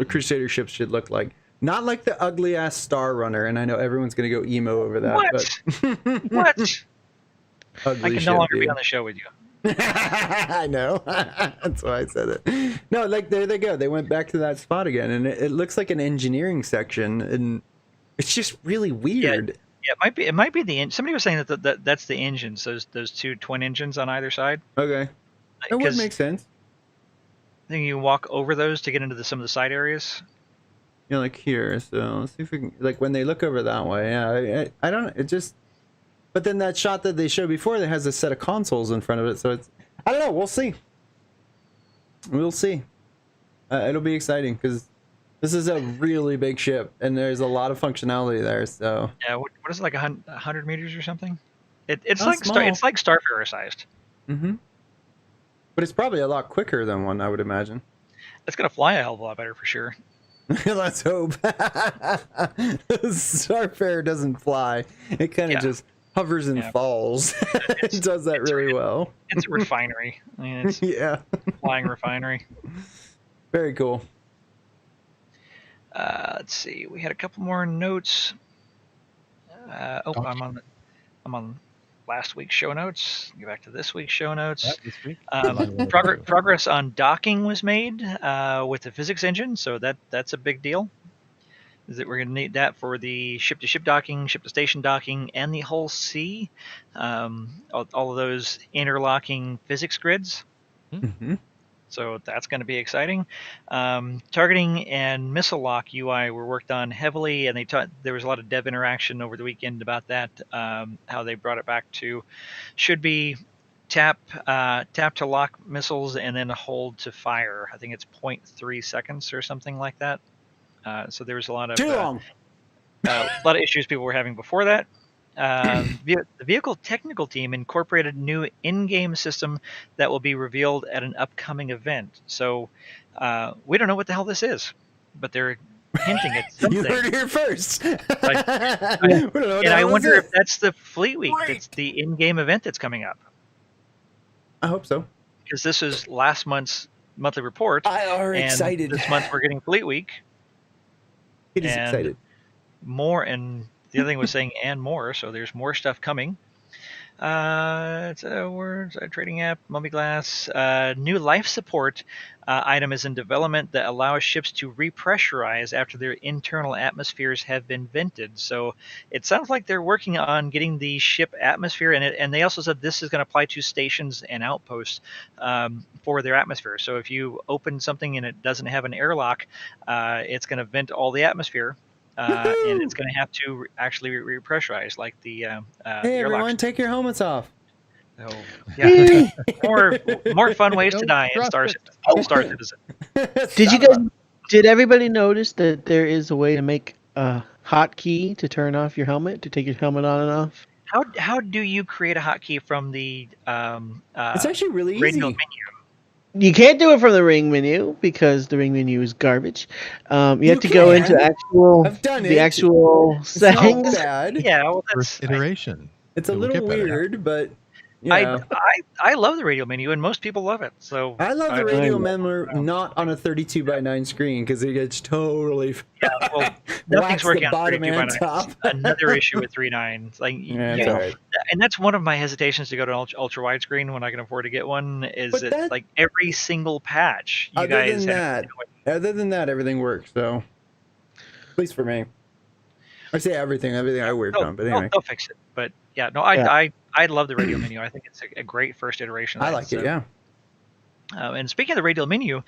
Crusader ships should look like. Not like the ugly ass Star Runner, and I know everyone's gonna go emo over that. What? But What? ugly I can ship, no longer be dude. on the show with you. I know. That's why I said it. No, like there they go. They went back to that spot again, and it looks like an engineering section, and it's just really weird. Yeah, it might be the somebody was saying that's the engines, those two twin engines on either side. Okay, that would Because make sense. I think you can walk over those to get into some of the side areas. You know, like here. So let's see if we can, like when they look over that way. Yeah, I don't know. It just. But then that shot that they showed before that has a set of consoles in front of it, so it's. I don't know. We'll see. We'll see. It'll be exciting because this is a really big ship, and there's a lot of functionality there. So. Yeah, what is it, like 100 meters or something? It's Not like small. it's like Starfarer sized. Mm-hmm. But it's probably a lot quicker than one, I would imagine. It's gonna fly a hell of a lot better for sure. Let's hope. Starfarer doesn't fly. It kind of Yeah. just hovers and Yeah. falls. It does that really well. It's a refinery. I mean, it's Yeah. a flying refinery. Very cool. Let's see. We had a couple more notes. I'm on last week's show notes. Get back to this week's show notes. That this week? Progress on docking was made with the physics engine, so that's a big deal. Is that we're going to need that for the ship-to-ship docking, ship-to-station docking, and the hull C. All of those interlocking physics grids. Mm-hmm. So that's going to be exciting. Targeting and missile lock UI were worked on heavily, and there was a lot of dev interaction over the weekend about that. How they brought it back to should be tap to lock missiles and then hold to fire. I think it's 0.3 seconds or something like that. So there was a lot of Too long. a lot of issues people were having before that. The vehicle technical team incorporated a new in-game system that will be revealed at an upcoming event. So we don't know what the hell this is, but they're hinting at something. You heard it here first. And I wonder if that's the Fleet Week. That's the in-game event that's coming up. I hope so. Because this is last month's monthly report. I are and excited. This month we're getting Fleet Week. It is and excited. More, and the other thing was saying and more, so there's more stuff coming. It's a trading app, Mummy Glass. New life support item is in development that allows ships to repressurize after their internal atmospheres have been vented. So it sounds like they're working on getting the ship atmosphere, and they also said this is going to apply to stations and outposts for their atmosphere. So if you open something and it doesn't have an airlock, it's going to vent all the atmosphere. And it's going to have to actually repressurize, like the Hey the everyone, airlocks. take your helmets off. So, yeah, more fun ways to die in Star Citizen. Did everybody notice that there is a way to make a hotkey to turn off your helmet, to take your helmet on and off? How do you create a hotkey from the It's actually really easy. radio menu? You can't do it from the ring menu because the ring menu is garbage. You have to go can. into I've done the it. actual It's not settings. bad. Yeah, well, First iteration. It's a It will little get better. weird, but yeah. I love the radio menu, and most people love it. So I love the radio menu not on a 32:9 screen because it gets totally Yeah, well, nothing's the working on bottom 32 by and 9. top. Another issue with 3.9. Like, Yeah, you it's know, alright. and that's one of my hesitations to go to ultra widescreen when I can afford to get one. Is But that that- like every single patch you guys have? Other than that, everything works. So, at least for me, I say everything I worked on. But anyway, They'll fix it. But yeah, no, I love the radio menu. I think it's a great first iteration. Of I that, like it. Yeah. And speaking of the radial menu,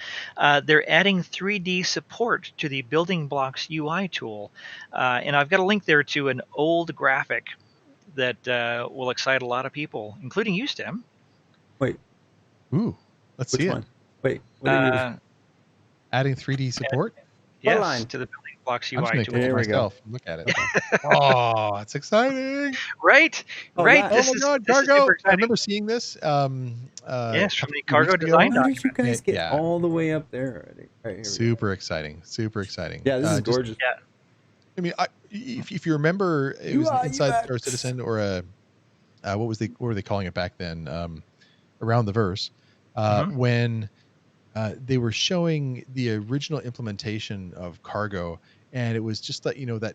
they're adding 3D support to the Building Blocks UI tool. And I've got a link there to an old graphic that will excite a lot of people, including you, Stem. Ooh, let's Which see one? it. Wait. What are you? Adding 3D support. Yes, line? to the Building Blocks I'm just UI going to tool. click it There we go. myself. Look at it. Oh, it's exciting. Right, Oh, right. that- Oh This my is God, this is cargo! super I exciting. remember seeing this. Yes, from the few cargo weeks ago. design Why did you document. guys get Yeah. all the way up there already? All right, here we go. Super exciting. Super exciting. Yeah, this is Just- gorgeous. Yeah. I mean, if you remember, it was UI, Inside UX. Star Citizen or a what were they calling it back then? Around the Verse. when they were showing the original implementation of cargo, and it was just that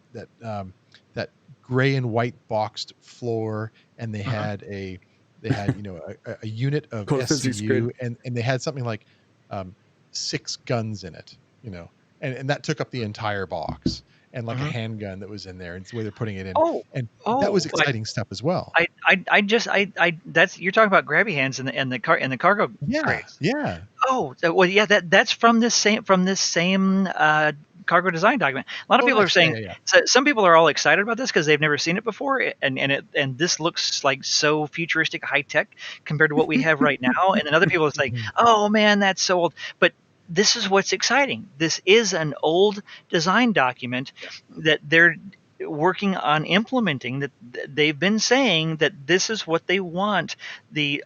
that gray and white boxed floor, and they had a unit of Cool physics grid. SCU, and they had something like 6 guns in it, and that took up the entire box, and like a handgun that was in there, and it's the way they're putting it in, Oh, and that oh, was exciting stuff as well. that's you're talking about grabby hands and the cargo Yeah, grades. yeah. Oh, well, yeah, that's from this same cargo design document. A lot of people are Nice. saying, Yeah. so some people are all excited about this because they've never seen it before, and this looks like so futuristic, high tech compared to what we have right now. And then other people are like, oh man, that's so old. But this is what's exciting. This is an old design document that they're working on implementing, that they've been saying that this is what they want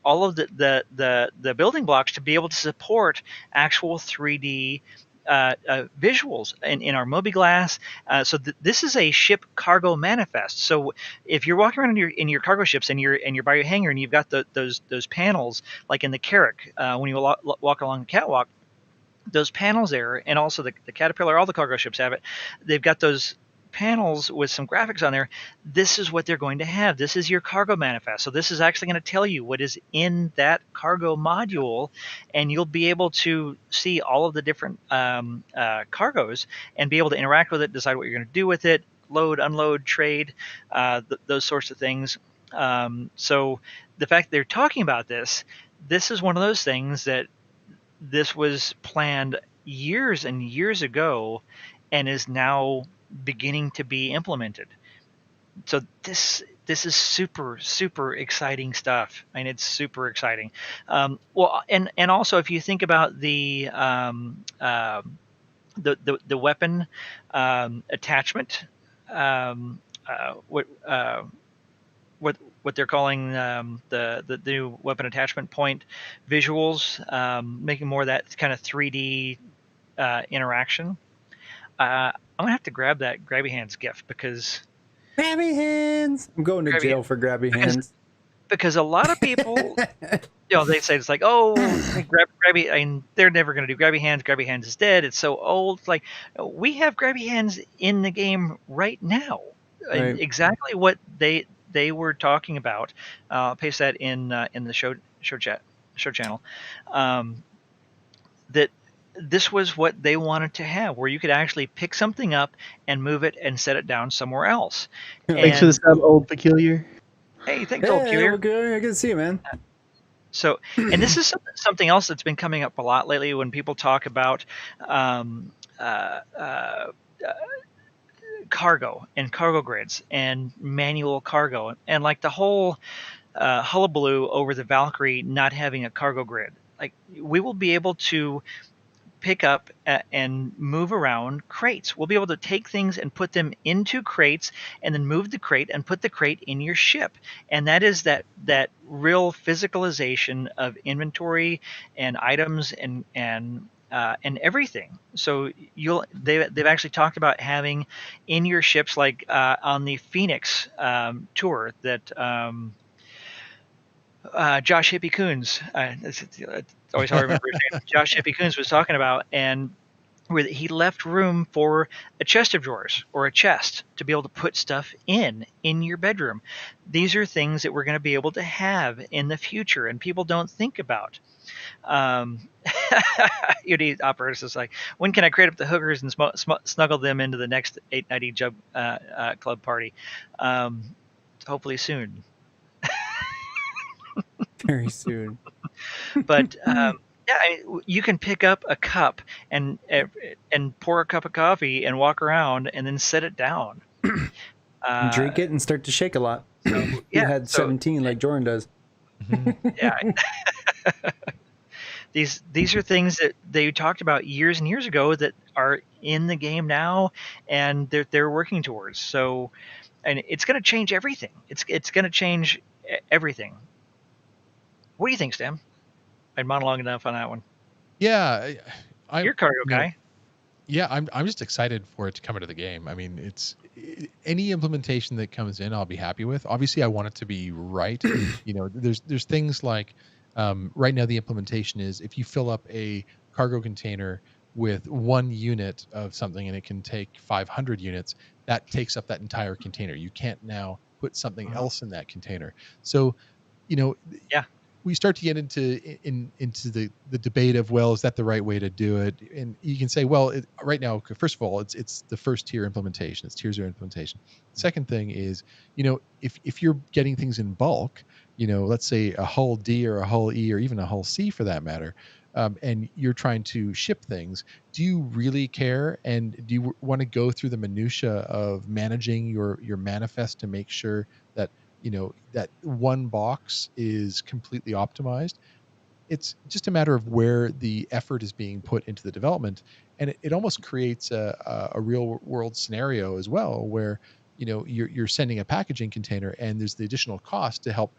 all of the building blocks to be able to support actual 3D visuals in our mobiGlass. So this is a ship cargo manifest. So if you're walking around in your cargo ships and you're by your hangar and you've got those panels like in the Carrack when you walk along the catwalk, those panels there, and also the Caterpillar, all the cargo ships have it. They've got those panels with some graphics on there. This is what they're going to have. This is your cargo manifest. So this is actually going to tell you what is in that cargo module, and you'll be able to see all of the different cargoes and be able to interact with it, decide what you're going to do with it, load, unload, trade, those sorts of things. So the fact that they're talking about this is one of those things that this was planned years and years ago and is now beginning to be implemented. So this is super, super exciting stuff. I mean, it's super exciting. Well, and also if you think about the weapon attachment, what they're calling the new weapon attachment point visuals, making more of that kind of 3D interaction. I'm gonna have to grab that grabby hands GIF because Grabby hands. I'm going to jail for grabby hands. Because a lot of people, they say it's like, oh, grabby. I mean, they're never going to do grabby hands. Grabby hands is dead. It's so old. It's like, we have grabby hands in the game right now. Right. Exactly what they were talking about. I'll paste that in the show channel. That this was what they wanted to have, where you could actually pick something up and move it and set it down somewhere else. Thanks for the sub, Old Peculiar. Hey, thanks, Old Peculiar. Okay, I can see you, man. So, and this is something else that's been coming up a lot lately when people talk about cargo and cargo grids and manual cargo, and like the whole hullabaloo over the Valkyrie not having a cargo grid. Like, we will be able to pick up and move around crates. We'll be able to take things and put them into crates and then move the crate and put the crate in your ship. And that is that real physicalization of inventory and items and everything. So they've actually talked about having in your ships, like on the Phoenix tour that Josh Hippie Coons, it's always hard to remember his name. Josh Hippie Coons was talking about, and where he left room for a chest of drawers or a chest to be able to put stuff in your bedroom. These are things that we're going to be able to have in the future, and people don't think about. UD operators is like, when can I create up the hookers and snuggle them into the next 890 Jug Club party? Hopefully soon. Very soon. But you can pick up a cup and pour a cup of coffee and walk around and then set it down. Drink it and start to shake a lot. So you had 17 like Jordan does. Yeah. These are things that they talked about years and years ago that are in the game now, and they're working towards. So, and it's going to change everything. It's going to change everything. What do you think, Stan? I monologue enough on that one. Yeah, you're a cargo guy. Yeah, I'm just excited for it to come into the game. I mean, it's any implementation that comes in, I'll be happy with. Obviously, I want it to be right. There's things like Right now, the implementation is if you fill up a cargo container with 1 unit of something and it can take 500 units, that takes up that entire container. You can't now put something else in that container. So, you know, Yeah. we start to get into the debate of, well, is that the right way to do it? And you can say, well, right now, first of all, it's the first tier implementation. It's tier 0 implementation. Second thing is, if you're getting things in bulk, let's say a hull D or a hull E or even a hull C for that matter, and you're trying to ship things, do you really care? And do you want to go through the minutia of managing your manifest to make sure that that one box is completely optimized? It's just a matter of where the effort is being put into the development, and it almost creates a real world scenario as well, where you're sending a packaging container and there's the additional cost to help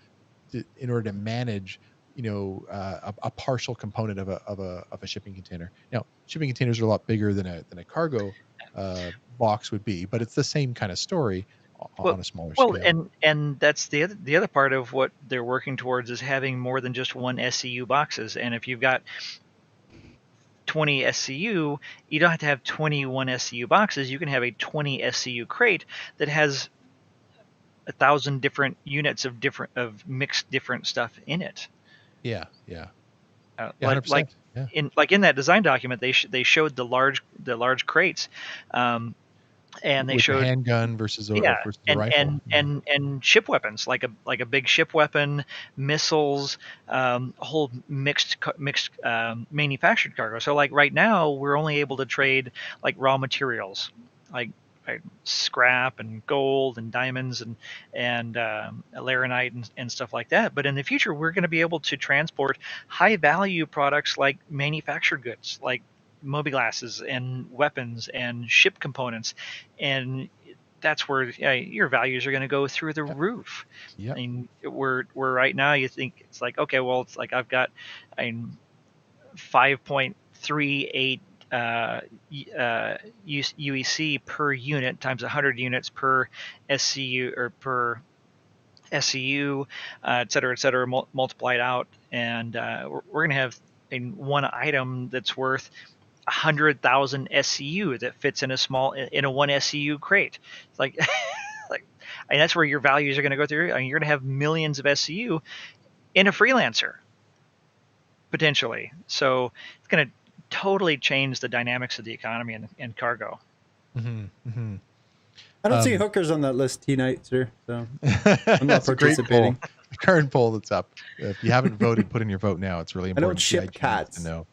in order to manage a partial component of a shipping container. Now, shipping containers are a lot bigger than a cargo box would be, but it's the same kind of story Well, on a smaller well, scale. and that's the other part of what they're working towards is having more than just one SCU boxes. And if you've got 20 SCU, you don't have to have 21 SCU boxes. You can have a 20 SCU crate that has 1,000 different units of mixed different stuff in it. Yeah, yeah, yeah, Like 100%. Yeah. in that design document, they showed the large crates, and they With the showed, handgun versus yeah, a rifle. Yeah. and ship weapons, like a big ship weapon, missiles, a whole mixed manufactured cargo. So like right now, we're only able to trade like raw materials, like scrap and gold and diamonds and laranite and stuff like that. But in the future, we're going to be able to transport high value products like manufactured goods, like mobileglasses and weapons and ship components, and that's where your values are going to go through the roof. I Yep. mean, we're right now, you think it's like, okay, well, it's like I've got, I mean, 5.38 UEC per unit times 100 units per SCU or per SCU, et cetera, multiplied out, and we're going to have in one item that's worth 100,000 SCU that fits in a one SCU crate. It's like, like, and that's where your values are going to go through. I mean, you're going to have millions of SCU in a freelancer potentially. So it's going to totally change the dynamics of the economy and cargo. Mm-hmm, mm-hmm. I don't see hookers on that list tonight, sir. So I'm not That's a great participating. poll. The current poll that's up. If you haven't voted, put in your vote now. It's really I don't important. ship CIG needs cats. to know.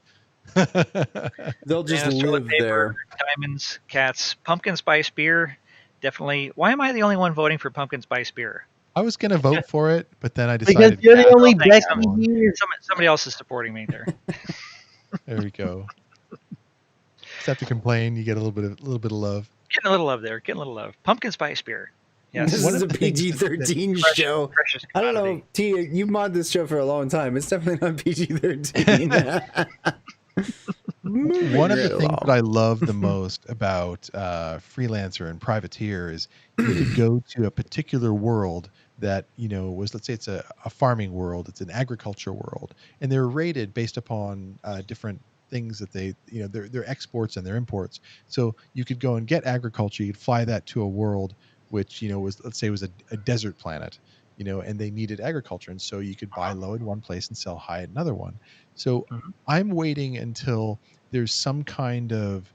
They'll just Bananas, toilet live paper, there. diamonds, cats, pumpkin spice beer. Definitely. Why am I the only one voting for pumpkin spice beer? I was going to vote for it, but then I Because decided. you're the only thanks. Becky here. Somebody else is supporting me there. There we go. Just have to complain. You get a little bit of love. Getting a little love there. Getting a little love. Pumpkin spice beer. Yes. This One is of a the things PG-13 Precious- show. precious I don't know, commodity. T. You've mod this show for a long time. It's definitely not PG-13. One of the things that I love the most about freelancer and privateer is you could go to a particular world that was, let's say it's a farming world, it's an agriculture world, and they're rated based upon different things that they their exports and their imports. So you could go and get agriculture, you could fly that to a world which was, let's say, was a desert planet, and they needed agriculture, and so you could buy low in one place and sell high at another one. So Mhm. I'm waiting until there's some kind of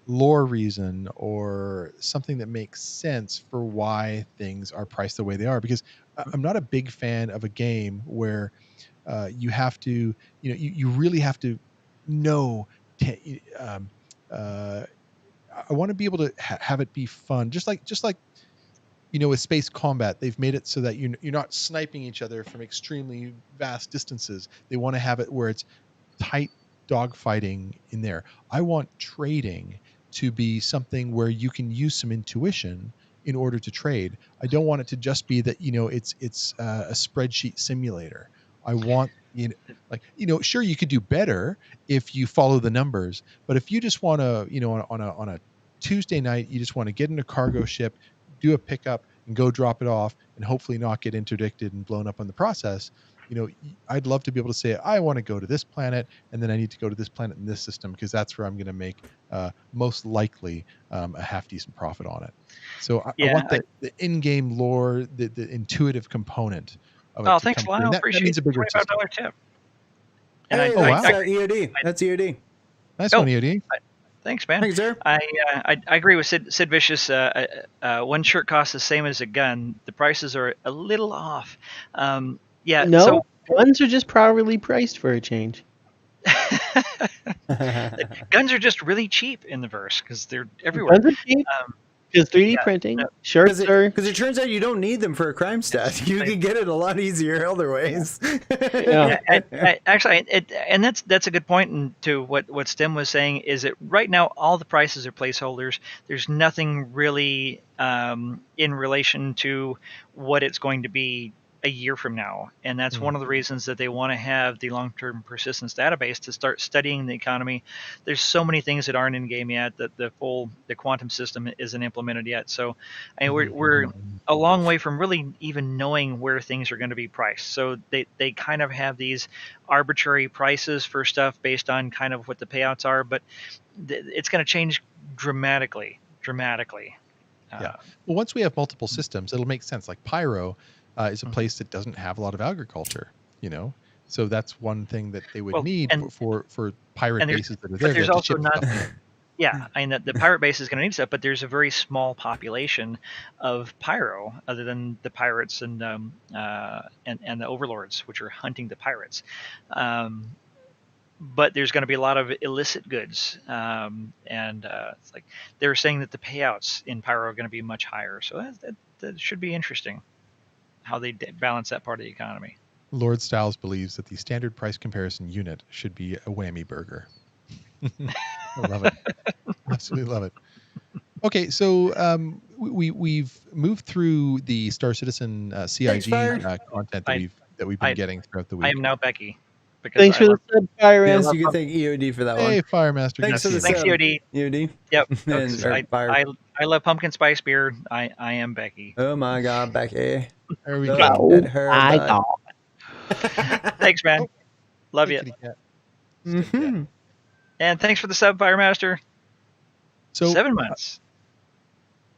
lore reason or something that makes sense for why things are priced the way they are, because I'm not a big fan of a game where you have to you really have to know I want to be able to have it be fun, just like with space combat. They've made it so that you're not sniping each other from extremely vast distances. They want to have it where it's tight dogfighting in there. I want trading to be something where you can use some intuition in order to trade. I don't want it to just be that it's a spreadsheet simulator. I want sure, you could do better if you follow the numbers, but if you just want to on a Tuesday night, you just want to get in a cargo ship, do a pickup, and go drop it off, and hopefully not get interdicted and blown up on the process. I'd love to be able to say, I want to go to this planet, and then I need to go to this planet in this system because that's where I'm going to make most likely a half decent profit on it. So I Yeah. want the in-game lore, the intuitive component of it Oh, to thanks, come through. Lyle. And that Appreciate means a the bigger $25 system. tip. And Hey, Oh, that's wow. EOD. That's EOD. Nice Oh. one, EOD. Thanks, man. Thanks, sir. I agree with Sid Vicious. One shirt costs the same as a gun. The prices are a little off. Yeah. No, So guns are just properly priced for a change. guns are just really cheap in the verse because they're everywhere. Guns are cheap Um, because 3D yeah, printing. no. Shirts are. Because it turns out you don't need them for a crime stat. You can get it a lot easier other ways. Yeah. Actually, and that's a good point. And to what Stem was saying is that right now all the prices are placeholders. There's nothing really in relation to what it's going to be a year from now, and that's one of the reasons that they want to have the long-term persistence database to start studying the economy. There's so many things that aren't in game yet, that the quantum system isn't implemented yet. So I mean, we're a long way from really even knowing where things are going to be priced. So they kind of have these arbitrary prices for stuff based on kind of what the payouts are, but it's going to change dramatically. Yeah. Well, once we have multiple systems, it'll make sense. Like Pyro is a place that doesn't have a lot of agriculture, so that's one thing that they would need for pirate bases that are there. But there's also not. Yeah, I mean the pirate base is going to need stuff, but there's a very small population of pyro, other than the pirates and the overlords, which are hunting the pirates. But there's going to be a lot of illicit goods, and it's like they're saying that the payouts in pyro are going to be much higher. So that should be interesting, how they balance that part of the economy. Lord Styles believes that the standard price comparison unit should be a whammy burger. I love it. Absolutely love it. Okay, so we've moved through the Star Citizen CIG content that we've been getting throughout the week. I am now Becky. Thanks for the sub, Fire Yes, you can thank EOD for that one. Hey, Firemaster. Thanks for the Thanks, sub. EOD. EOD. Yep. I love pumpkin spice beer. I am Becky. Oh my God, Becky. There we go. Thanks, man. Love you. Mm-hmm. And thanks for the sub, Firemaster. So 7 months.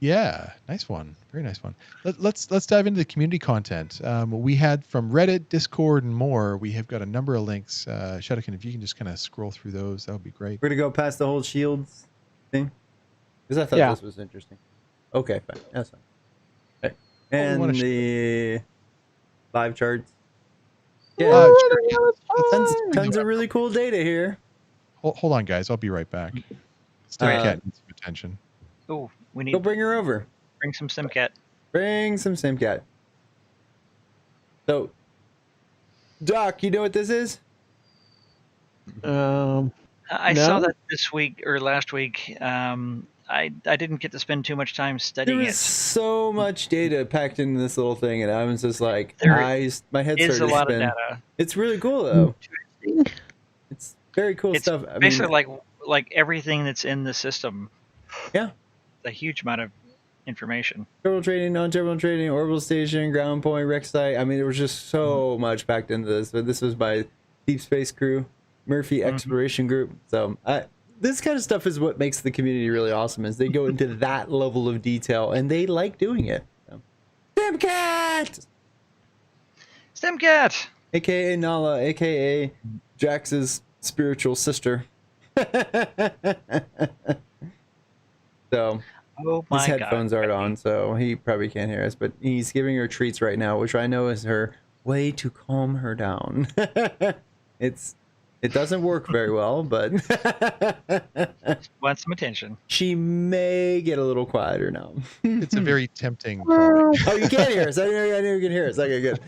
Yeah, nice one. Very nice one. Let's dive into the community content. We had from Reddit, Discord, and more. We have got a number of links. Shadakin, if you can just kind of scroll through those, that would be great. We're gonna go past the whole shields thing because I thought this was interesting. Okay, fine. That's fine. Okay. And the live charts. Yeah, tons of really cool data here. Hold on, guys. I'll be right back. Stemcat needs some attention. Oh, we need. Go bring her over. Bring some Simcat. Bring some Simcat. So, Doc, you know what this is? I saw that this week or last week. I didn't get to spend too much time studying There was so much data packed into this little thing, and I was just like, my head started to spin. A lot of data. It's really cool, though. It's very cool stuff. I basically like everything that's in the system. Yeah. A huge amount of information. Terminal trading, non-terminal trading, orbital station, ground point, rec site. I mean, there was just so much packed into this. But this was by Deep Space Crew, Murphy Exploration Group. So this kind of stuff is what makes the community really awesome, is they go into that level of detail, and they like doing it. So. Stemcat! A.K.A. Nala, a.k.a. Jax's spiritual sister. So... his headphones aren't on, so he probably can't hear us, but he's giving her treats right now, which I know is her way to calm her down. It doesn't work very well, but want some attention. She may get a little quieter now. It's a very tempting. Oh, you can't hear us. I knew you can hear us. Okay, good.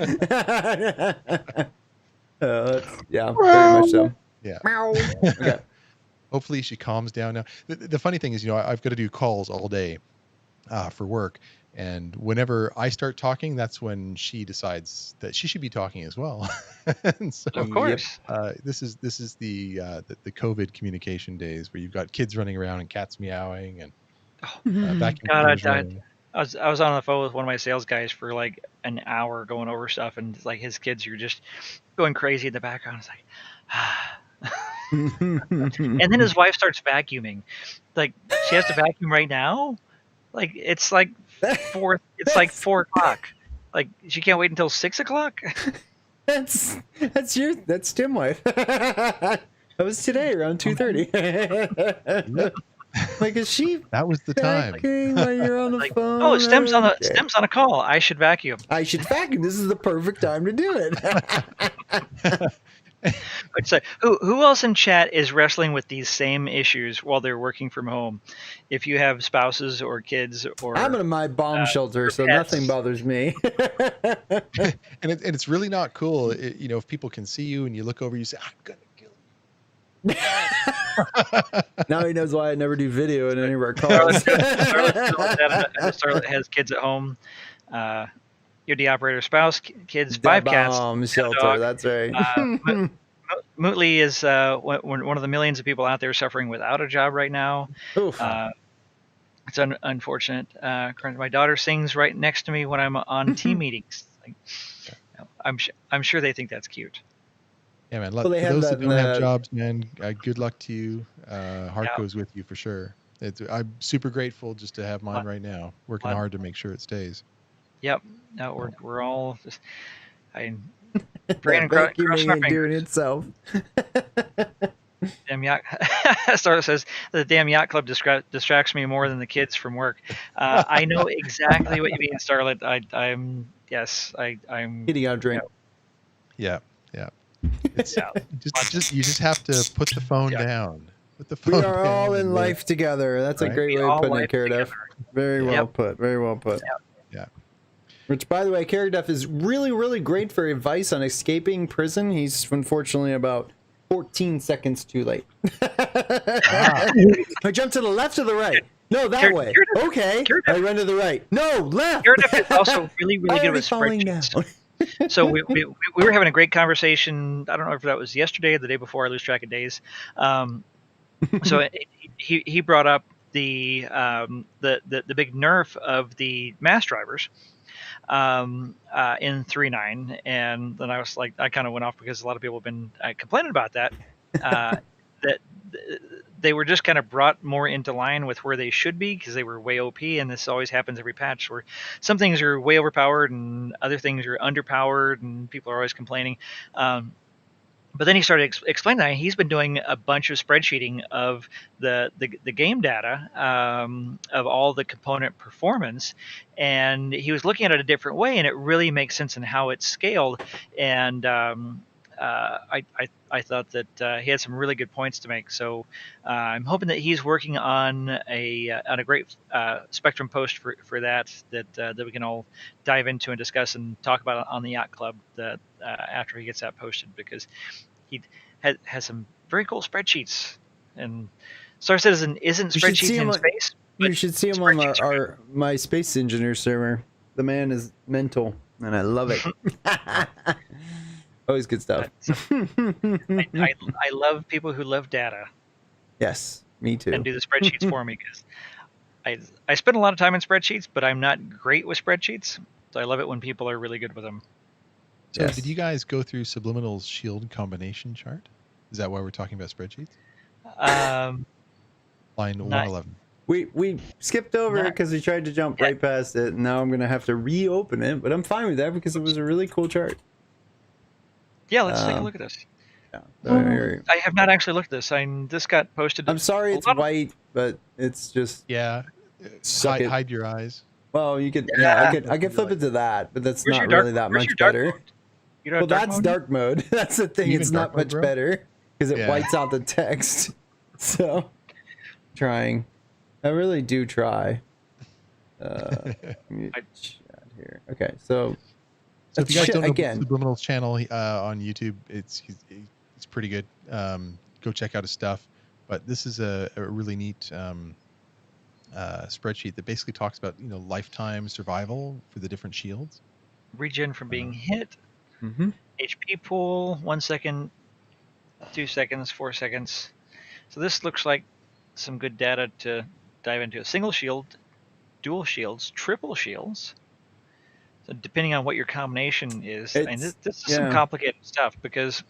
Yeah, very much so. Yeah. Okay. Hopefully she calms down now. The funny thing is, I've got to do calls all day for work. And whenever I start talking, that's when she decides that she should be talking as well. And so, of course. This is the COVID communication days where you've got kids running around and cats meowing and vacuum cleaners running. I was on the phone with one of my sales guys for like an hour going over stuff, and like his kids are just going crazy in the background. It's like, and then his wife starts vacuuming. Like she has to vacuum right now. Like it's like It's like that's 4 o'clock. Like she can't wait until 6 o'clock. that's Tim wife. That was today around 2:30. Yep, Like, is she that was the time. vacuuming while you're on the Like, phone? oh, Stem's on Okay. a call. I should vacuum. I should vacuum. This is the perfect time to do it. I'd say, who else in chat is wrestling with these same issues while they're working from home? If you have spouses or kids or I'm in my bomb shelter, or so pets. nothing bothers me. And it's really not cool, if people can see you and you look over, you say, "I'm gonna kill Now he knows why I never do video in any of our Charlotte's calls. Charlotte has kids at home. You're the operator, spouse, kids, The 5 cats, bomb and a shelter. dog. That's right. Mootley is one of the millions of people out there suffering without a job right now. Oof. It's unfortunate. My daughter sings right next to me when I'm on team meetings. Like, I'm sure they think that's cute. Yeah, man. Well, they For have those that that in don't have the- jobs, man, good luck to you. Heart Yeah. goes with you for sure. I'm super grateful just to have mine right now. Working hard to make sure it stays. Yep. No, we're all just. That Brandon crossing vacuuming our and doing fingers. itself. Damn yacht. Starla says the damn yacht club distracts me more than the kids from work. I know exactly what you mean, Starlet. I'm Getting out a drink. Yeah. It's Yeah. you just have to put the phone Yeah. down. Put the We phone are down all in and life together. That's a Right. great We way of all putting it, live Caradef. together. Very well Yep. put. Very well put. Yeah. Which, by the way, Caradef is really, really great for advice on escaping prison. He's unfortunately about 14 seconds too late. I jumped to the left or the right? No, that way. Okay. I run to the right. No, left. Meredith is also really, really I'm good already with falling spreadsheets. down. So we were having a great conversation. I don't know if that was yesterday or the day before. I lose track of days. So he brought up the big nerf of the mass drivers in 3.9, and then I was like, I kind of went off because a lot of people have been complaining about that. That they were just kind of brought more into line with where they should be because they were way OP, and this always happens every patch where some things are way overpowered and other things are underpowered, and people are always complaining. But then he started explaining that he's been doing a bunch of spreadsheeting of the game data of all the component performance, and he was looking at it a different way, and it really makes sense in how it's scaled. And I thought that he had some really good points to make. So I'm hoping that he's working on a great Spectrum post for that we can all dive into and discuss and talk about on the Yacht Club after he gets that posted, because he has some very cool spreadsheets. And Star Citizen isn't You should see spreadsheets him in on- space. You but should see him on spreadsheets are our my space engineer server. The man is mental, and I love it. Always good stuff. I love people who love data Yes, me too. and do the spreadsheets for me, because I spend a lot of time in spreadsheets, but I'm not great with spreadsheets. So I love it when people are really good with them. So Yes. did you guys go through Subliminal's shield combination chart? Is that why we're talking about spreadsheets? Line Not- 111. We skipped over it Not- because we tried to jump right past it, and now I'm gonna have to reopen it. But I'm fine with that because it was a really cool chart. Yeah, let's take a look at this. Yeah. So here- I have not actually looked at this. This got posted. I'm sorry a it's lot of- white, but it's just Yeah. Suck it. Hide your eyes. well, you could Yeah. I could flip it to that, but that's Where's not your dark- really that where's much your dark better. mode? You don't Well, have dark that's mode? dark mode. That's the thing. Even It's dark not mode, much bro? better because it Yeah. whites out the text. So, trying. I really do try. Let me chat here. Okay, so So if you guys Shit, don't know again. Subliminal's channel on YouTube, it's pretty good. Go check out his stuff. But this is a really neat spreadsheet that basically talks about lifetime survival for the different shields. Regen from being hit. mhm. HP pool, 1 second, 2 seconds, 4 seconds. So this looks like some good data to dive into. A single shield dual shields, triple shields. So depending on what your combination is, and this is some complicated stuff because.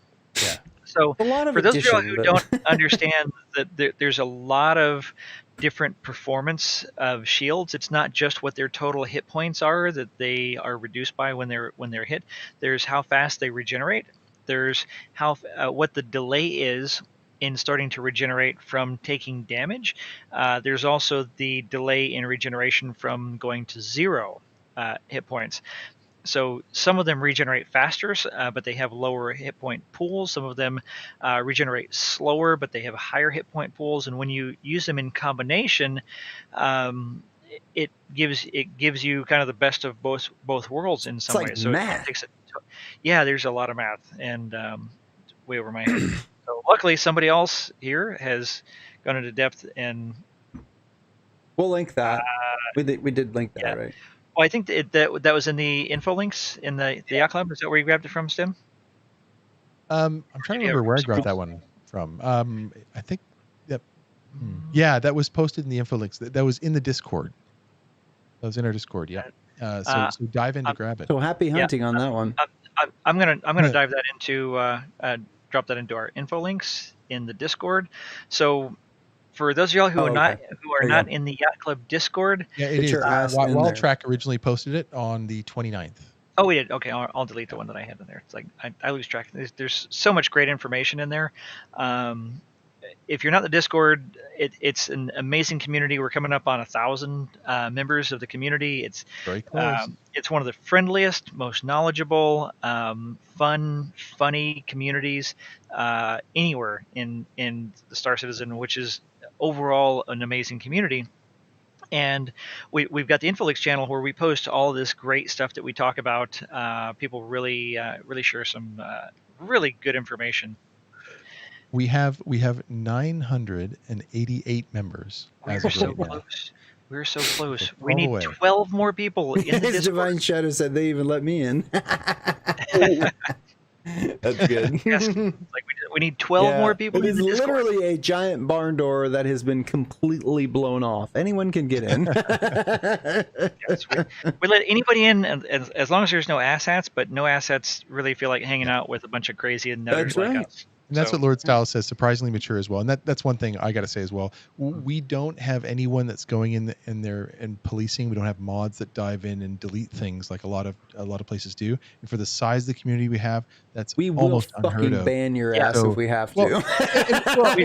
Yeah. So A lot of for those of addition, you who but- don't understand that there's a lot of different performance of shields. It's not just what their total hit points are that they are reduced by when they're hit. There's how fast they regenerate. There's how what the delay is in starting to regenerate from taking damage. There's also the delay in regeneration from going to 0 hit points. So some of them regenerate faster, but they have lower hit point pools. Some of them regenerate slower, but they have higher hit point pools. And when you use them in combination, it gives you kind of the best of both worlds in some like ways. So math. it takes there's a lot of math and way over my head. So luckily, somebody else here has gone into depth and. We'll link that. We did link that, yeah. right? Well, I think that was in the info links in the Yacht Club. Is that where you grabbed it from, Stim? I'm trying to remember where I grabbed that one from. I think, yep. Yeah, that was posted in the info links. That was in the Discord. That was in our Discord. Yeah. So dive in to grab it. So happy hunting on that one. I'm gonna dive that into drop that into our info links in the Discord. So for those of y'all who are not in the Yacht Club Discord, yeah, it is. Wild Track originally posted it on the 29th. Oh, we did. Okay, I'll delete the one that I had in there. It's like I lose track. There's so much great information in there. If you're not in the Discord, it's an amazing community. We're coming up on 1,000 members of the community. It's very close. It's one of the friendliest, most knowledgeable, funny communities anywhere in the Star Citizen, which is overall an amazing community. And we've got the InfoLeaks channel where we post all this great stuff that we talk about. People really share some really good information. We have 988 members. We're so close. We're so close. We need 12 more people in the Discord. Divine Shadow said they even let me in. That's good. Yes, like we need 12 more people. It is literally a giant barn door that has been completely blown off. Anyone can get in. Yes, we let anybody in as long as there's no asshats, but no asshats really feel like hanging out with a bunch of crazy nutters like us. And that's what Lord Styles says, surprisingly mature as well. And that's one thing I got to say as well. We don't have anyone that's going in there and policing. We don't have mods that dive in and delete things like a lot of places do. And for the size of the community we have, that's almost unheard of. We will fucking ban your ass if we have to. But we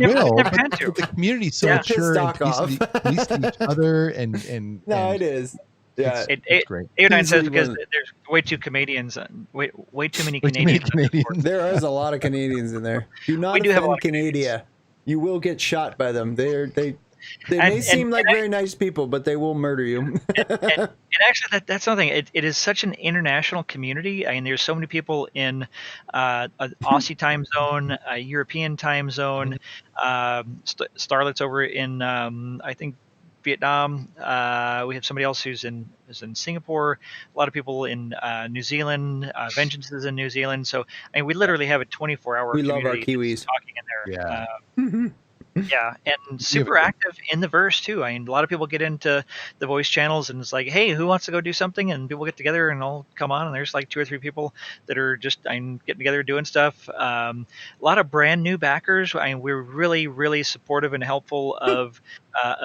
will. But the community's so mature and policing each other and no, it is. Yeah, it's great. A9 says because there's way too Canadians, way too many Canadians. There is a lot of Canadians in there. Do not offend Canada. You will get shot by them. They may seem like very nice people, but they will murder you. and actually, that's something. It is such an international community. I mean, there's so many people in an Aussie time zone, a European time zone, starlets over in I think Vietnam. We have somebody else who's in Singapore. A lot of people in New Zealand. Vengeance is in New Zealand. So I mean, we literally have a 24-hour. We love our Kiwis talking in there. Yeah. Yeah, and super active in the verse too. I mean, a lot of people get into the voice channels and it's like, hey, who wants to go do something? And people get together and all come on, and there's like 2 or 3 people that are just getting together doing stuff. A lot of brand new backers. I mean, we're really, really supportive and helpful of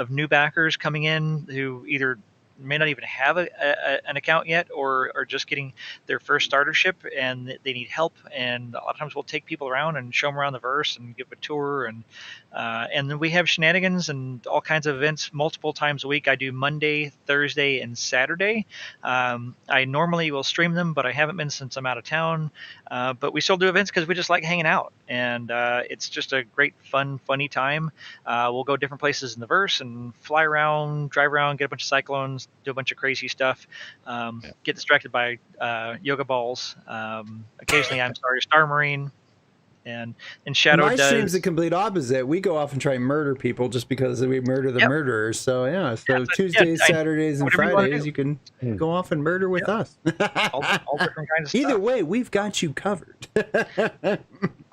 new backers coming in who either may not even have an account yet or are just getting their first startership and they need help. And a lot of times we'll take people around and show them around the verse and give a tour. And then we have shenanigans and all kinds of events multiple times a week. I do Monday, Thursday, and Saturday. I normally will stream them, but I haven't been since I'm out of town. But we still do events because we just like hanging out. And it's just a great, funny time. We'll go different places in the verse and fly around, drive around, get a bunch of cyclones, do a bunch of crazy stuff, get distracted by yoga balls. Occasionally I'm Star Marine. And Shadow My does. stream's the complete opposite. We go off and try and murder people just because we murder the murderers. So yeah, Tuesdays, Saturdays, and Fridays you can go off and murder with us. all different kinds of Either stuff. way, we've got you covered.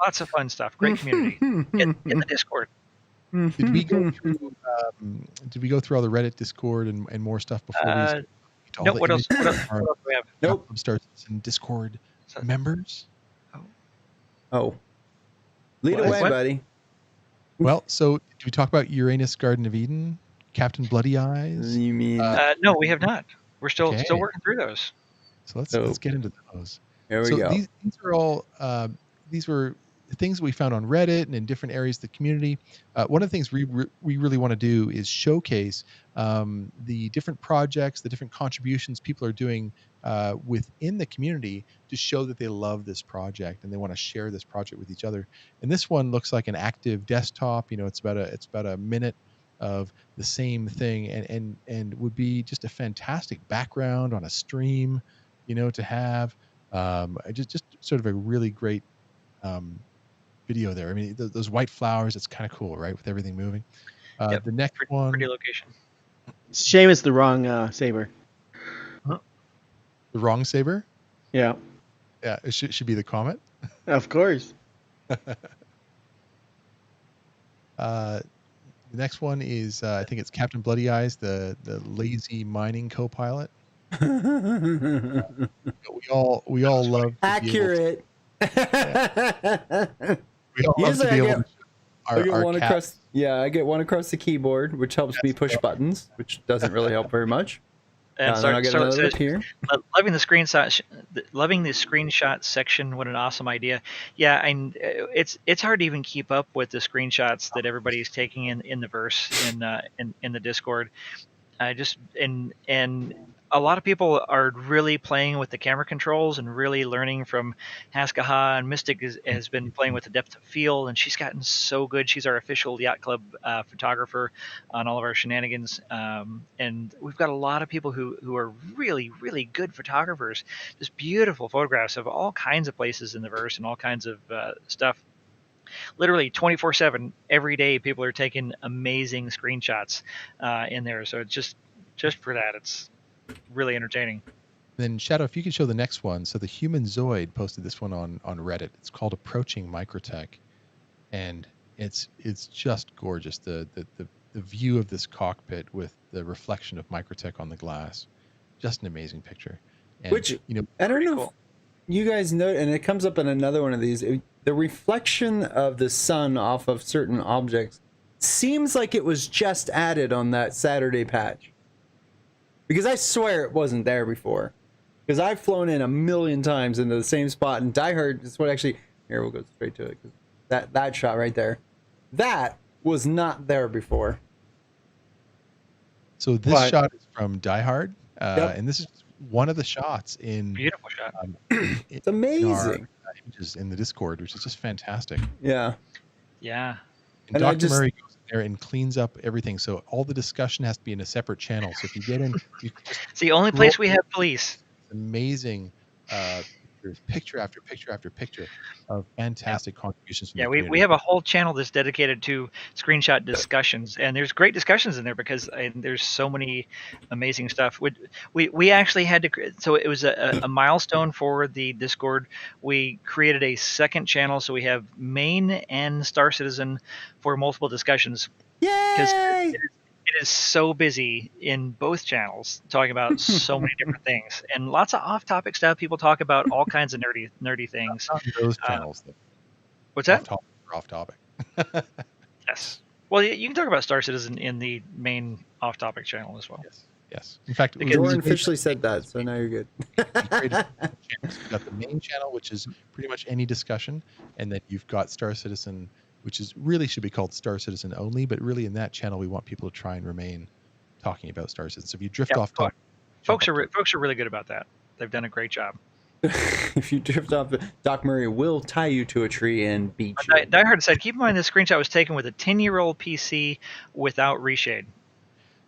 Lots of fun stuff. Great community. In the Discord. Did we go through? Did we go through all the Reddit, Discord, and more stuff before we? Uh, All no, the what else? images What else are do we have? Nope. Yacht Stars and Discord So- members. Oh. Lead What? away, What? buddy. Well, so did we talk about Uranus Garden of Eden, Captain Bloody Eyes? You mean No, we have not. We're still Okay. working through those. So let's So- get into those. here we so go. these are all these were things we found on Reddit and in different areas of the community. One of the things we really want to do is showcase the different projects, the different contributions people are doing within the community to show that they love this project and they want to share this project with each other. And this one looks like an active desktop. You know, it's about a minute of the same thing, and would be just a fantastic background on a stream, you know, to have. Just sort of a really great video there. I mean, those white flowers, it's kind of cool, right? With everything moving. Yep. The next Pretty, one, pretty location. It's a shame it's the wrong saber. the wrong saber. Yeah, Yeah, it should be the comet. of course. The next one is I think it's Captain Bloody Eyes, the lazy mining co-pilot. We all love to Accurate. we all love Usually to be I able get- to I get our one cat- across. Yeah, I get one across the keyboard, which helps me push buttons, which doesn't really help very much. And then I'll get another so up here. loving the screenshot, loving the screenshot section. What an awesome idea! Yeah, and it's hard to even keep up with the screenshots that everybody's taking in the verse in the Discord. And a lot of people are really playing with the camera controls and really learning from Haskaha, and Mystic has been playing with the depth of field, and she's gotten so good. She's our official Yacht Club photographer on all of our shenanigans, and we've got a lot of people who are really, really good photographers. Just beautiful photographs of all kinds of places in the verse and all kinds of stuff. Literally 24/7 every day people are taking amazing screenshots in there, so it's just for that it's really entertaining. Then Shadow, if you could show the next one. So the Human Zoid posted this one on Reddit. It's called Approaching Microtech, and it's just gorgeous. The view of this cockpit with the reflection of Microtech on the glass, just an amazing picture. And, Which, you know, I don't know cool. if you guys know, and it comes up in another one of these. The reflection of the sun off of certain objects seems like it was just added on that Saturday patch. Because I swear it wasn't there before. Because I've flown in a million times into the same spot, and Die Hard is what actually. Here, we'll go straight to it. 'Cause that shot right there, that was not there before. so this What? shot is from Die Hard, Yep. and this is one of the shots in Beautiful shot. It's amazing. images in the Discord, which is just fantastic. Yeah. Yeah. And And I Dr. just- Murray goes in there and cleans up everything. So all the discussion has to be in a separate channel. So if you get in, you can just It's the only place we have police. amazing picture after picture after picture of fantastic contributions from Yeah, the we community. have a whole channel that's dedicated to screenshot discussions, and there's great discussions in there because there's so many amazing stuff. We actually had to, so it was a milestone for the Discord. We created a second channel, so we have main and Star Citizen for multiple discussions. Because Yay! it is so busy in both channels talking about so many different things and lots of off-topic stuff. People talk about all kinds of nerdy things. Not in those channels. Though. What's that? Off topic. Yes. Well, you can talk about Star Citizen in the main off-topic channel as well. Yes. Yes. In fact, Because- Jordan officially said that, so now you're good. we created channels. You've got the main channel, which is pretty much any discussion, and then you've got Star Citizen, which is really should be called Star Citizen only, but really in that channel we want people to try and remain talking about Star Citizen. So if you drift Yeah, off topic, Folks are really good about that. They've done a great job. If you drift off, Doc Murray will tie you to a tree and beat you. Die Hard said, keep in mind this screenshot was taken with a 10-year-old PC without reshade.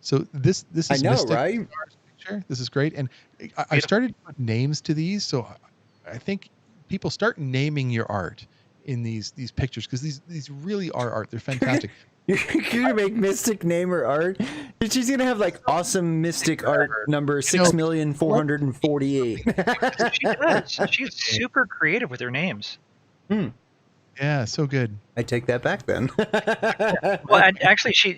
So this is I know, Mystic right? Star's picture. This is great, and I started to put names to these, so I think people start naming your art in these pictures because these really are art. They're fantastic. You're gonna make Mystic name her art. She's gonna have like awesome Mystic art number 6,448. She does. She's super creative with her names. And Yeah, so good. I take that back then. Well, actually, she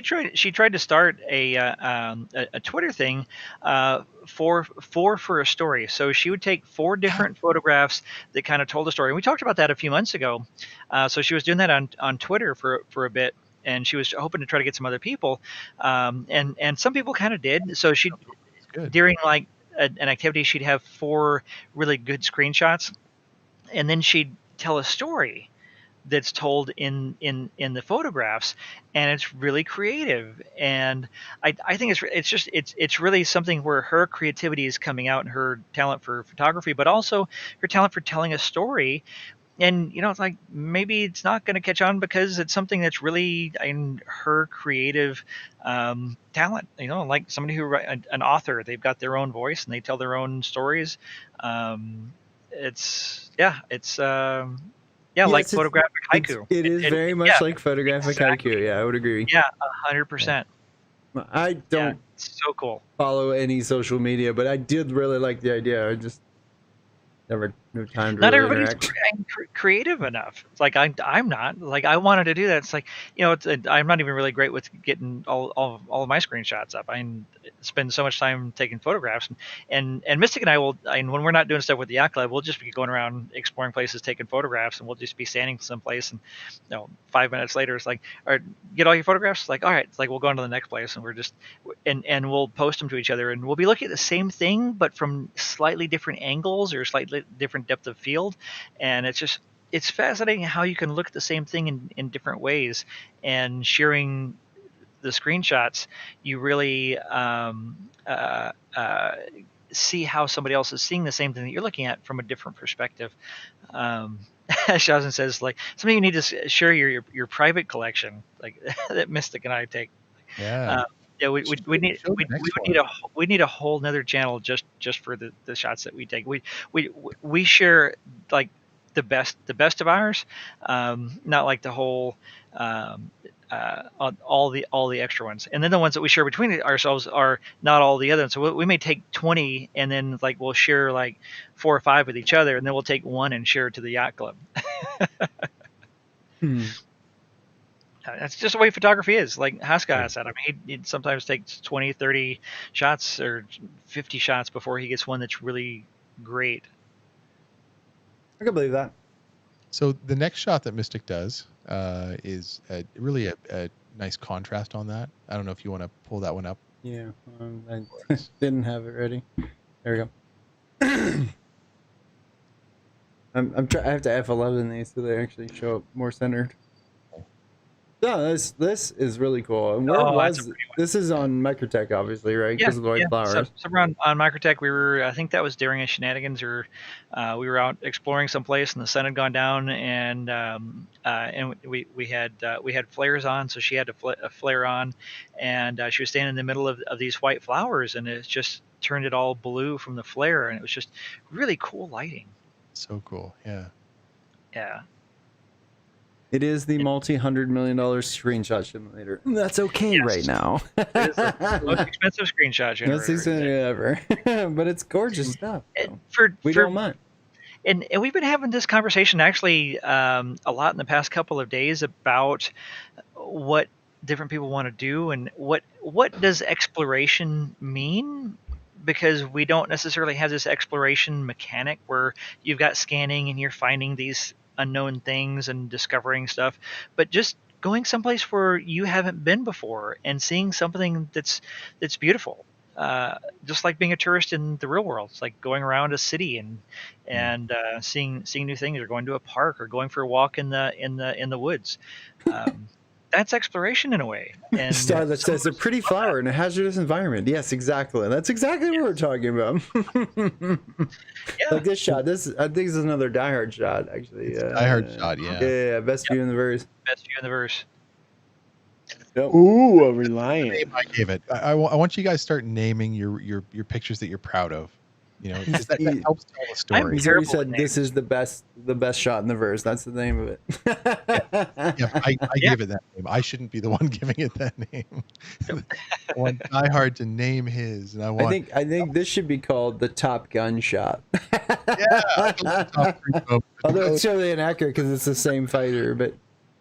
tried to start a Twitter thing for a story. So she would take 4 different photographs that kind of told a story. And we talked about that a few months ago. So she was doing that on Twitter for a bit, and she was hoping to try to get some other people. And some people kind of did. So she It's good. during like an activity, she'd have 4 really good screenshots, and then she'd tell a story that's told in the photographs, and it's really creative. And I think it's really something where her creativity is coming out, and her talent for photography, but also her talent for telling a story. And it's like maybe it's not going to catch on because it's something that's really in her creative talent. Like somebody who an author, they've got their own voice and they tell their own stories. It's like Yes, photographic haiku. it is very much like photographic exactly. haiku. Yeah, I would agree. Yeah, 100%. I don't It's so cool. follow any social media, but I did really like the idea. I just never no time to Not really everybody's interact. creative enough. It's like I'm not. Like I wanted to do that. It's like I'm not even really great with getting all of my screenshots up. I spend so much time taking photographs, and Mystic and I will. When we're not doing stuff with the Yacht Club, we'll just be going around exploring places, taking photographs, and we'll just be standing someplace, and 5 minutes later, it's like, all right, get all your photographs. It's like, all right, it's like we'll go on to the next place, and we're just and we'll post them to each other, and we'll be looking at the same thing, but from slightly different angles or slightly different depth of field. And it's fascinating how you can look at the same thing in different ways. And sharing the screenshots, you really see how somebody else is seeing the same thing that you're looking at from a different perspective. Shazin says, like, something you need to share your private collection, like that Mystic and I take. Yeah. Yeah, we Should need show the next one. we need a whole nother channel just for the shots that we take. We share like the best of ours, not like the whole all the extra ones. And then the ones that we share between ourselves are not all the other ones. So we may take 20 and then like we'll share like 4 or 5 with each other, and then we'll take one and share it to the Yacht Club. That's just the way photography is. Like Haskell said, I mean, he sometimes takes 20, 30 shots or 50 shots before he gets one that's really great. I can believe that. So the next shot that Mystic does is really a nice contrast on that. I don't know if you want to pull that one up. Yeah, I didn't have it ready. There we go. I have to F11 these so they actually show up more centered. Yeah, this is really cool. And where was this? Is on Microtech, obviously, right? Because of the white flowers. So around on Microtech, I think that was during a shenanigans, or we were out exploring someplace and the sun had gone down, and we had flares on, so she had a flare on, and she was standing in the middle of these white flowers, and it just turned it all blue from the flare, and it was just really cool lighting. So cool, yeah. Yeah. It is the multi-$100 million screenshot simulator. That's okay right now. It is the most expensive screenshot generator. Most expensive ever. But it's gorgeous stuff. So we don't mind. And we've been having this conversation actually a lot in the past couple of days about what different people want to do and what does exploration mean, because we don't necessarily have this exploration mechanic where you've got scanning and you're finding these unknown things and discovering stuff, but just going someplace where you haven't been before and seeing something that's beautiful. Just like being a tourist in the real world. It's like going around a city and seeing new things, or going to a park, or going for a walk in the woods. That's exploration in a way. And Star that says a pretty flower in a hazardous environment. Yes, exactly. That's exactly what we're talking about. Yeah. Like this shot. I think this is another Die Hard shot, actually. Die Hard shot, yeah. Yeah, best view in the verse. Best view in the verse. Yep. Ooh, a reliant. I gave it. I want you guys to start naming your pictures that you're proud of. You know, He's- that he- helps tell the story. He's Terrible already said with this is the best shot in the verse. That's the name of it. Yeah, I Yeah. gave it that name. I shouldn't be the one giving it that name. I want Die Hard to name his, and I want. I think this should be called the Top Gun shot. I love Tom Cruise moment. Although it's totally inaccurate because it's the same fighter, but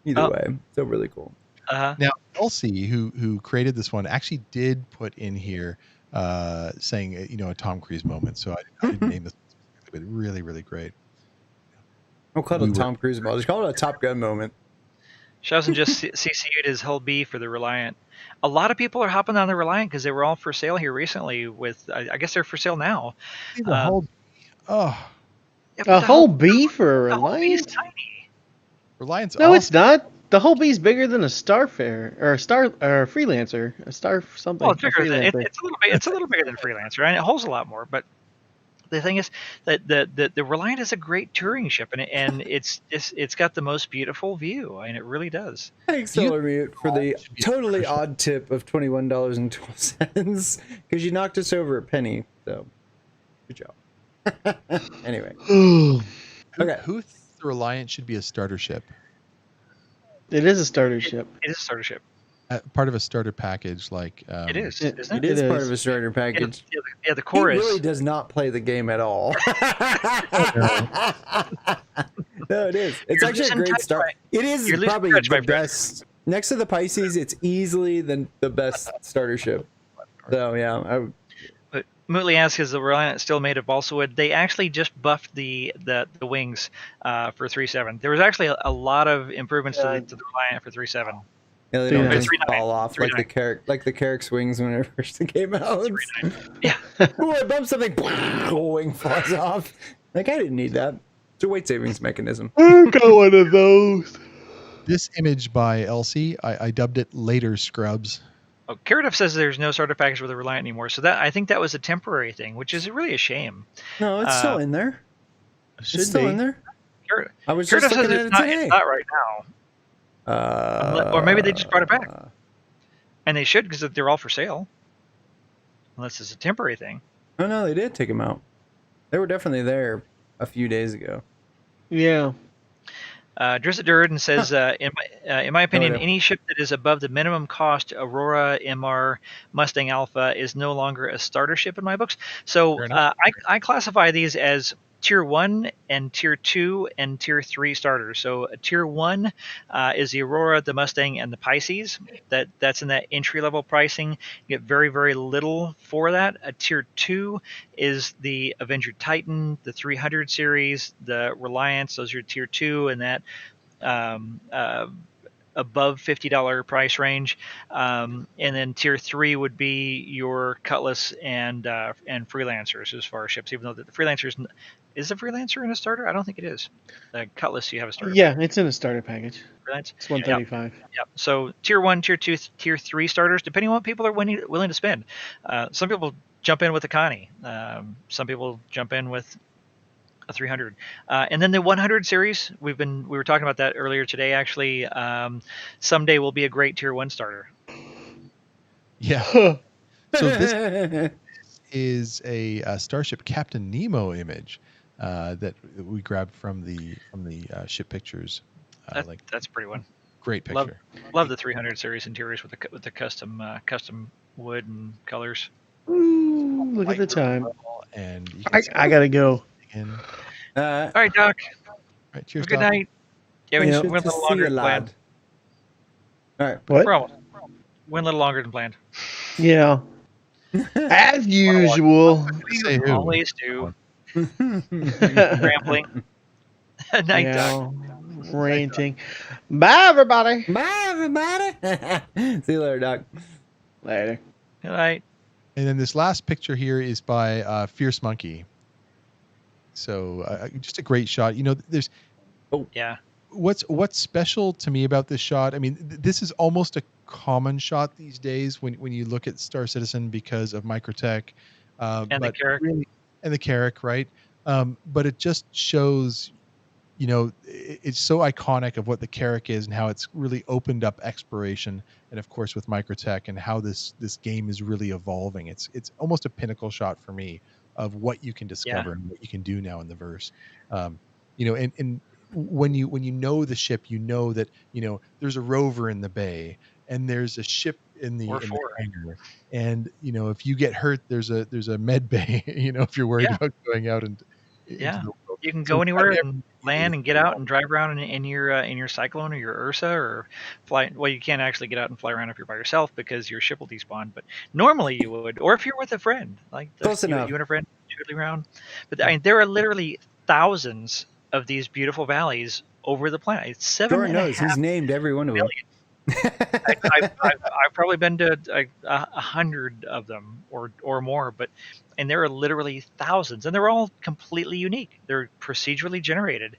either Oh. way, still really cool. Now, Elsie, who created this one, actually did put in here saying, a Tom Cruise moment. So I didn't name this specifically, but really, really great. I'll call it a Tom Cruise moment. Just call it a Top Gun moment. Shausen just CC'd his Hull B for the Reliant. A lot of people are hopping on the Reliant because they were all for sale here recently. I guess they're for sale now. The whole, Yeah, but A the whole B for a the Hull B is Reliant? tiny. Reliance. No, awesome. it's not. The whole B's bigger than a Starfare or a Freelancer, a Star something. Well, it's a bigger than Freelancer. it's a little bit. It's a little bigger than Freelancer, and it holds a lot more. But the thing is that the Reliant is a great touring ship, and it's got the most beautiful view. I mean, it really does. Thanks, Solar Mute, for the should be a totally commercial. odd tip of $21.12 because you knocked us over a penny. So, good job. Anyway, okay. Who thinks the Reliant should be a starter ship? It is a starter ship. It is a starter ship. Part of a starter package, like It is, it- isn't It it? is It part is. of a starter package. Yeah, the He core is. really does not play the game at all. No, it is. It's You're actually a losing great touch start. by- It is you're losing probably touch, my the friend. best. Next to the Pisces, it's easily the best starter ship. So yeah, But Mootley asks, is the Reliant still made of balsa wood? They actually just buffed the wings for 3.7. There was actually a lot of improvements to the Reliant for 3.7. yeah, they don't 3.9. just 3.9. fall off like the Carrick swings when it first came out. Yeah. Oh, I bumped something. Wing falls off. Like I didn't need that. It's a weight savings mechanism. I got one of those. this image by Elsie. I dubbed it Later Scrubs. Oh, Carrot says there's no starter package with the Reliant anymore. So I think that was a temporary thing, which is really a shame. No, it's still in there. Should It's still be. in there. Carrot I was says just looking at it's it not, today. it's not right now. Or maybe they just brought it back. And they should because they're all for sale. Unless it's a temporary thing. Oh no, they did take them out. They were definitely there a few days ago. Yeah. Drizzt Durden says, in my opinion, Oh, yeah. any ship that is above the minimum cost Aurora, MR, Mustang Alpha is no longer a starter ship in my books. So Fair enough. I classify these as Tier 1 and Tier 2 and Tier 3 starters. So Tier 1 is the Aurora, the Mustang, and the Pisces. That's in that entry-level pricing. You get very, very little for that. A Tier 2 is the Avenger Titan, the 300 series, the Reliance. Those are Tier 2, and that above $50 price range. And then Tier 3 would be your Cutlass and Freelancers as far as ships, even though the Freelancers... Is the Freelancer in a starter? I don't think it is. The Cutlass, you have a starter. Yeah, it's in a starter package. Freelance? It's 135. Yeah. So Tier 1, Tier 2, Tier 3 starters, depending on what people are willing to spend. Some people jump in with a Connie. Some people jump in with a 300. And then the 100 series, we were talking about that earlier today, actually. Someday will be a great Tier 1 starter. Yeah. Huh. So this is a Starship Captain Nemo image that we grabbed from the ship pictures. That's a pretty one. Great Love- picture. Love the 300 series interiors with the custom wood and colors. Ooh, look at the time. And you can see I gotta go. in. All right, Doc. Right, cheers. Good Doc. night. Yeah, we Yeah. went a little longer than planned. All right. What? We're almost. Went a little longer than planned. Yeah. As usual. Say who? Always do. Rambling. Night, Doc. Yeah. Ranting. Bye, everybody. Bye, everybody. See you later, Doc. Later. Good night. And then this last picture here is by Fierce Monkey. So just a great shot. You know, there's Yeah. what's special to me about this shot. I mean, this is almost a common shot these days when you look at Star Citizen because of Microtech And the but Carrack. really- and the Carrack, right? But it just shows, you know, it's so iconic of what the Carrack is and how it's really opened up exploration, and of course with Microtech and how this game is really evolving. It's almost a pinnacle shot for me of what you can Yeah. discover and what you can do now in the verse. You know, and when you know the ship, you know that, you know, there's a rover in the bay and there's a ship in Or the 4. hangar, and you know, if you get hurt, there's a med bay. You know, if you're worried Yeah. about going out and into Yeah. the world. You can So go it's got anywhere everything and you need. land and get out and drive around in your Cyclone or your Ursa, or fly. Well, you can't actually get out and fly around if you're by yourself because your ship will despawn. But normally you would, or if you're with a friend, like Close enough. you and a friend tooling around. But I mean, there are literally thousands of these beautiful valleys over the planet. It's seven Jordan and a knows. half He's named every one of them. million. I've probably been to 100 of them or more, and there are literally thousands, and they're all completely unique. They're procedurally generated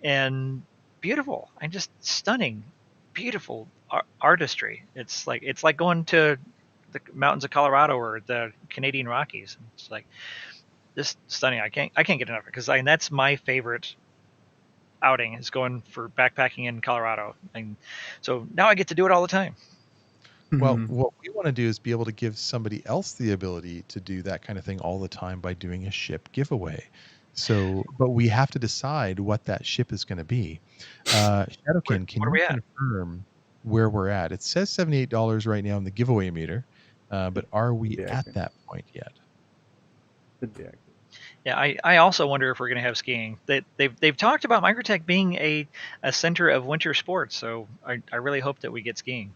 and beautiful and just stunning, beautiful artistry. It's like going to the mountains of Colorado or the Canadian Rockies. It's like just stunning. I can't get enough of it because that's my favorite outing is going for backpacking in Colorado, and so now I get to do it all the time. Well, Mhm. what we want to do is be able to give somebody else the ability to do that kind of thing all the time by doing a ship giveaway. So, but we have to decide what that ship is going to be. Shadowkin, can What are you we at? confirm where we're at? It says $78 right now in the giveaway meter, but are we Yeah, at okay. that point yet? Should be accurate. Yeah, I also wonder if we're going to have skiing. They've talked about Microtech being a center of winter sports, so I really hope that we get skiing.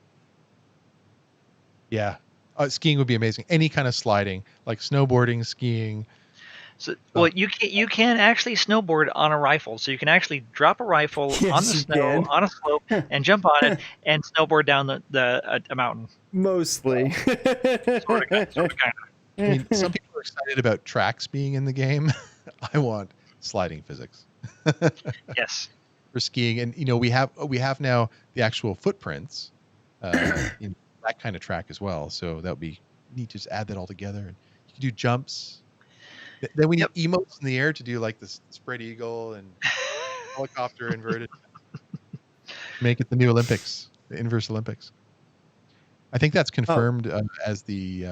Yeah. Skiing would be amazing. Any kind of sliding, like snowboarding, skiing. So, Oh. well, you can actually snowboard on a rifle, so you can actually drop a rifle on Yes, the you snow can. on a slope and jump on it and snowboard down a mountain. Mostly. Sort of, kind of. I mean, some people are excited about tracks being in the game. I want sliding physics. Yes. For skiing, and you know, we have now the actual footprints, in that kind of track as well. So that would be neat to just add that all together. And you can do jumps. Then we need Yep. emotes in the air to do like the spread eagle and helicopter inverted. Make it the new Olympics, the inverse Olympics. I think that's confirmed as the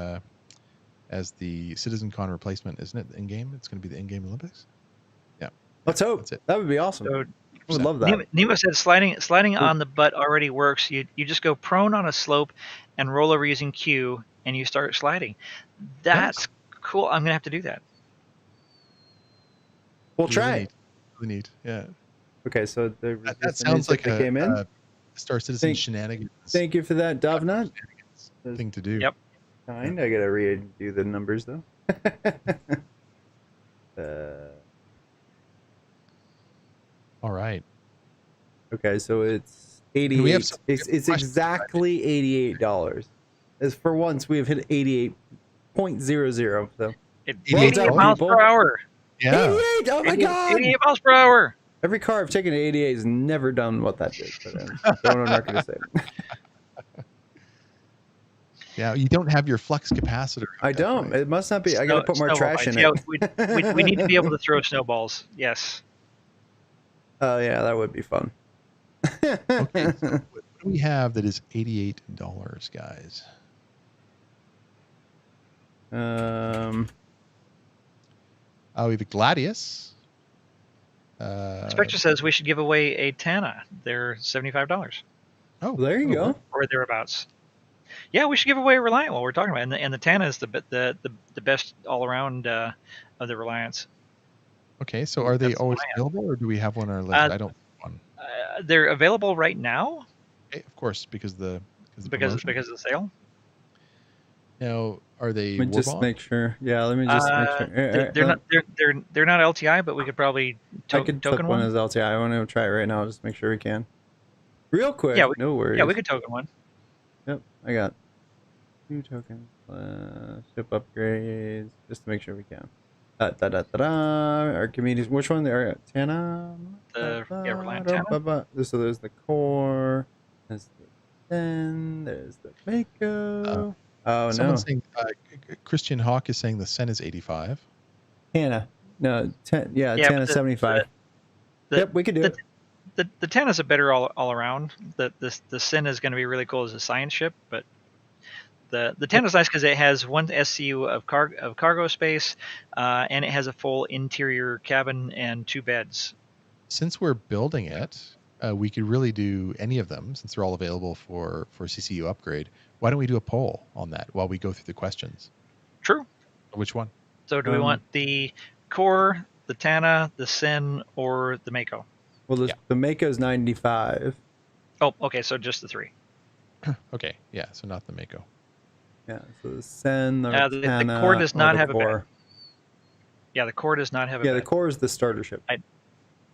CitizenCon replacement, isn't it? In game, it's going to be the in-game Olympics. Yeah, Let's hope. that's it. That would be awesome. So I would love that. Nemo said sliding on the butt already works. You just go prone on a slope and roll over using Q, and you start sliding. That's cool. I'm gonna have to do that. We'll try it. Really neat. Yeah. Okay, so That sounds like that came in. a Star Citizen shenanigans. Thank you for that, Dovnut. Thing to do. Yep. Kind. I gotta redo the numbers though. All right. Okay, so it's we have 88. some- It's exactly $88. As for once, we have hit 88.00. So It, 88 88 miles people. per hour. Yeah. 88! Oh my god! 88 miles per hour. Every car I've taken to 88 has never done what that did. But going on record to say it. Yeah. You don't have your flux capacitor. I don't. Right? It must not be. I gotta put more trash in Yeah, it. we need to be able to throw snowballs. Yes. Oh yeah, that would be fun. Okay. So what do we have that is $88, guys? We have a Gladius. Spectre says we should give away a Tana. They're $75 Oh, There you go. or thereabouts. Yeah, we should give away a Reliant while we're talking about it. And the Tana is the best all around of the Reliants. Okay, so are they That's always Reliant. available, or do we have one on our list? I don't have one. They're available right now Okay, of course, because the because promotion. of the sale. Now, are they Let me just Warbond? make sure. Yeah, let me just make sure. They're not LTI, but we could probably I could token took one one. as LTI. I want to try it right now. Just make sure we can. Real quick. Yeah, no worries. Yeah, we could token one. Yep, I got 2 tokens. Ship upgrades, just to make sure we can. Our communities. Which one? There, Tana. Reliant Tana. So there's the core. There's the Sen. There's the Mako. Oh no, Someone's saying Christian Hawk is saying the Sen is 85. Tana. No, Yeah, Tana but 75. The- Yep, we could do it. The Tana's a better all around. The Sin is going to be really cool as a science ship, but The Tana's nice because it has one SCU of cargo space, and it has a full interior cabin and 2 beds. Since we're building it, we could really do any of them since they're all available for CCU upgrade. Why don't we do a poll on that while we go through the questions? True. Which one? So do we want the Core, the Tana, the Sin, or the Mako? Well, the Mako's 95. Oh, okay. So just the 3. Okay, yeah. So not the Mako. Yeah, so the Sen, the the Tana, Core does not the have a Core. bed. Yeah, the Core does not have a Yeah, bed. the Core is the starter ship.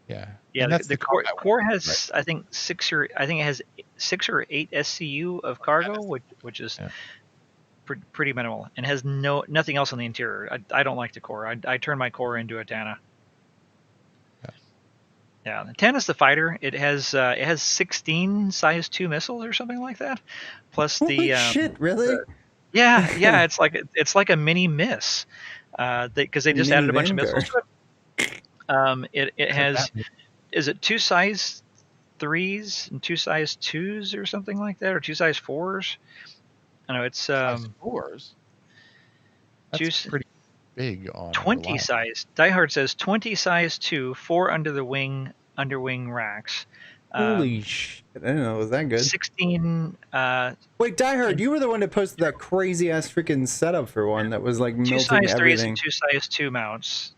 Yeah. Yeah, And that's the combat core one, has I think it has 6 or 8 SCU of cargo, which is Yeah. pretty minimal, and has nothing else on the interior. I don't like the Core. I turn my Core into a Tana. Yeah, the Tana's the fighter. It has 16 size 2 missiles or something like that, plus Holy shit! Really? Yeah. It's like a mini miss, because they just Mini added a bunch Vanguard. of missiles to it. It has, is it 2 size 3s and 2 size 2s or something like that, or 2 size 4s? I know it's size 4s. That's pretty big on 20 size. Diehard says 20 size 2, 4 under wing racks. Holy shit! I didn't know it was that good. 16. Wait, Diehard, you were the one that posted that crazy ass freaking setup for one that was like 2 melting size 3s everything. and 2 size 2 mounts.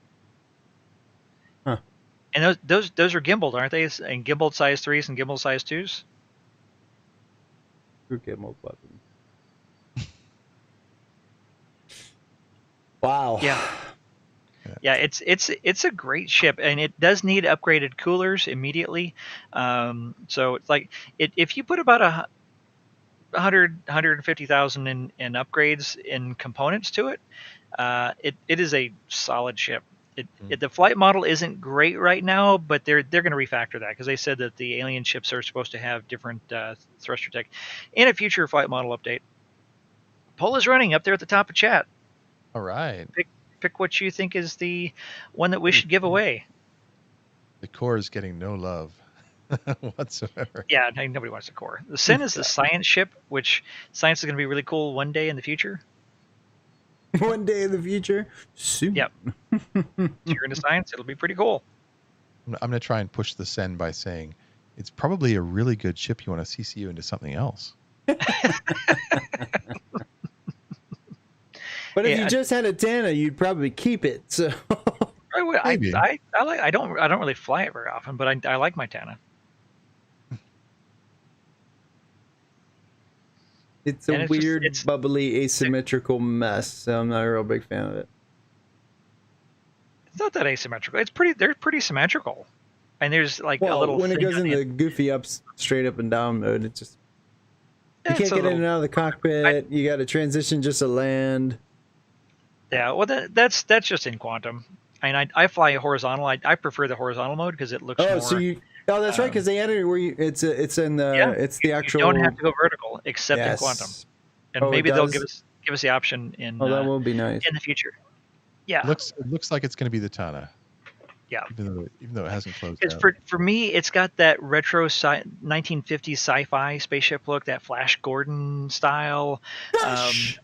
Huh. And those are gimbaled, aren't they? And gimbaled size 3s and gimbaled size 2s. True gimbal weapon. Wow. Yeah, it's a great ship, and it does need upgraded coolers immediately. So it's like if you put about 150,000 in upgrades in components to it, it is a solid ship. The flight model isn't great right now, but they're going to refactor that because they said that the alien ships are supposed to have different thruster tech in a future flight model update. Poll is running up there at the top of chat. All right. Pick what you think is the one that we should give away. The Core is getting no love whatsoever. Yeah, nobody wants the Core. The Sin is the science ship, which science is going to be really cool one day in the future. One day in the future? Soon. Yep. If you're into science, it'll be pretty cool. I'm going to try and push the Sen by saying it's probably a really good ship you want to CCU into something else. But if you just had a Tana, you'd probably keep it. So I don't really fly it very often, but I like my Tana. It's a weird, bubbly, asymmetrical mess. So I'm not a real big fan of it. It's not that asymmetrical. They're pretty symmetrical, and there's like a little. When it goes into the goofy straight up and down mode, it just you can't get in and out of the cockpit. You got to transition just to land. Yeah, well, that's just in Quantum. I mean, I fly horizontal. I prefer the horizontal mode because it looks more. That's right, because they added it where it's the actual. You don't have to go vertical except in Quantum, and maybe they'll give us the option in. That will be nice in the future. Yeah, it looks like it's going to be the Tana. Yeah, even though it hasn't closed. Because for me, it's got that retro 1950s sci-fi spaceship look, that Flash Gordon style,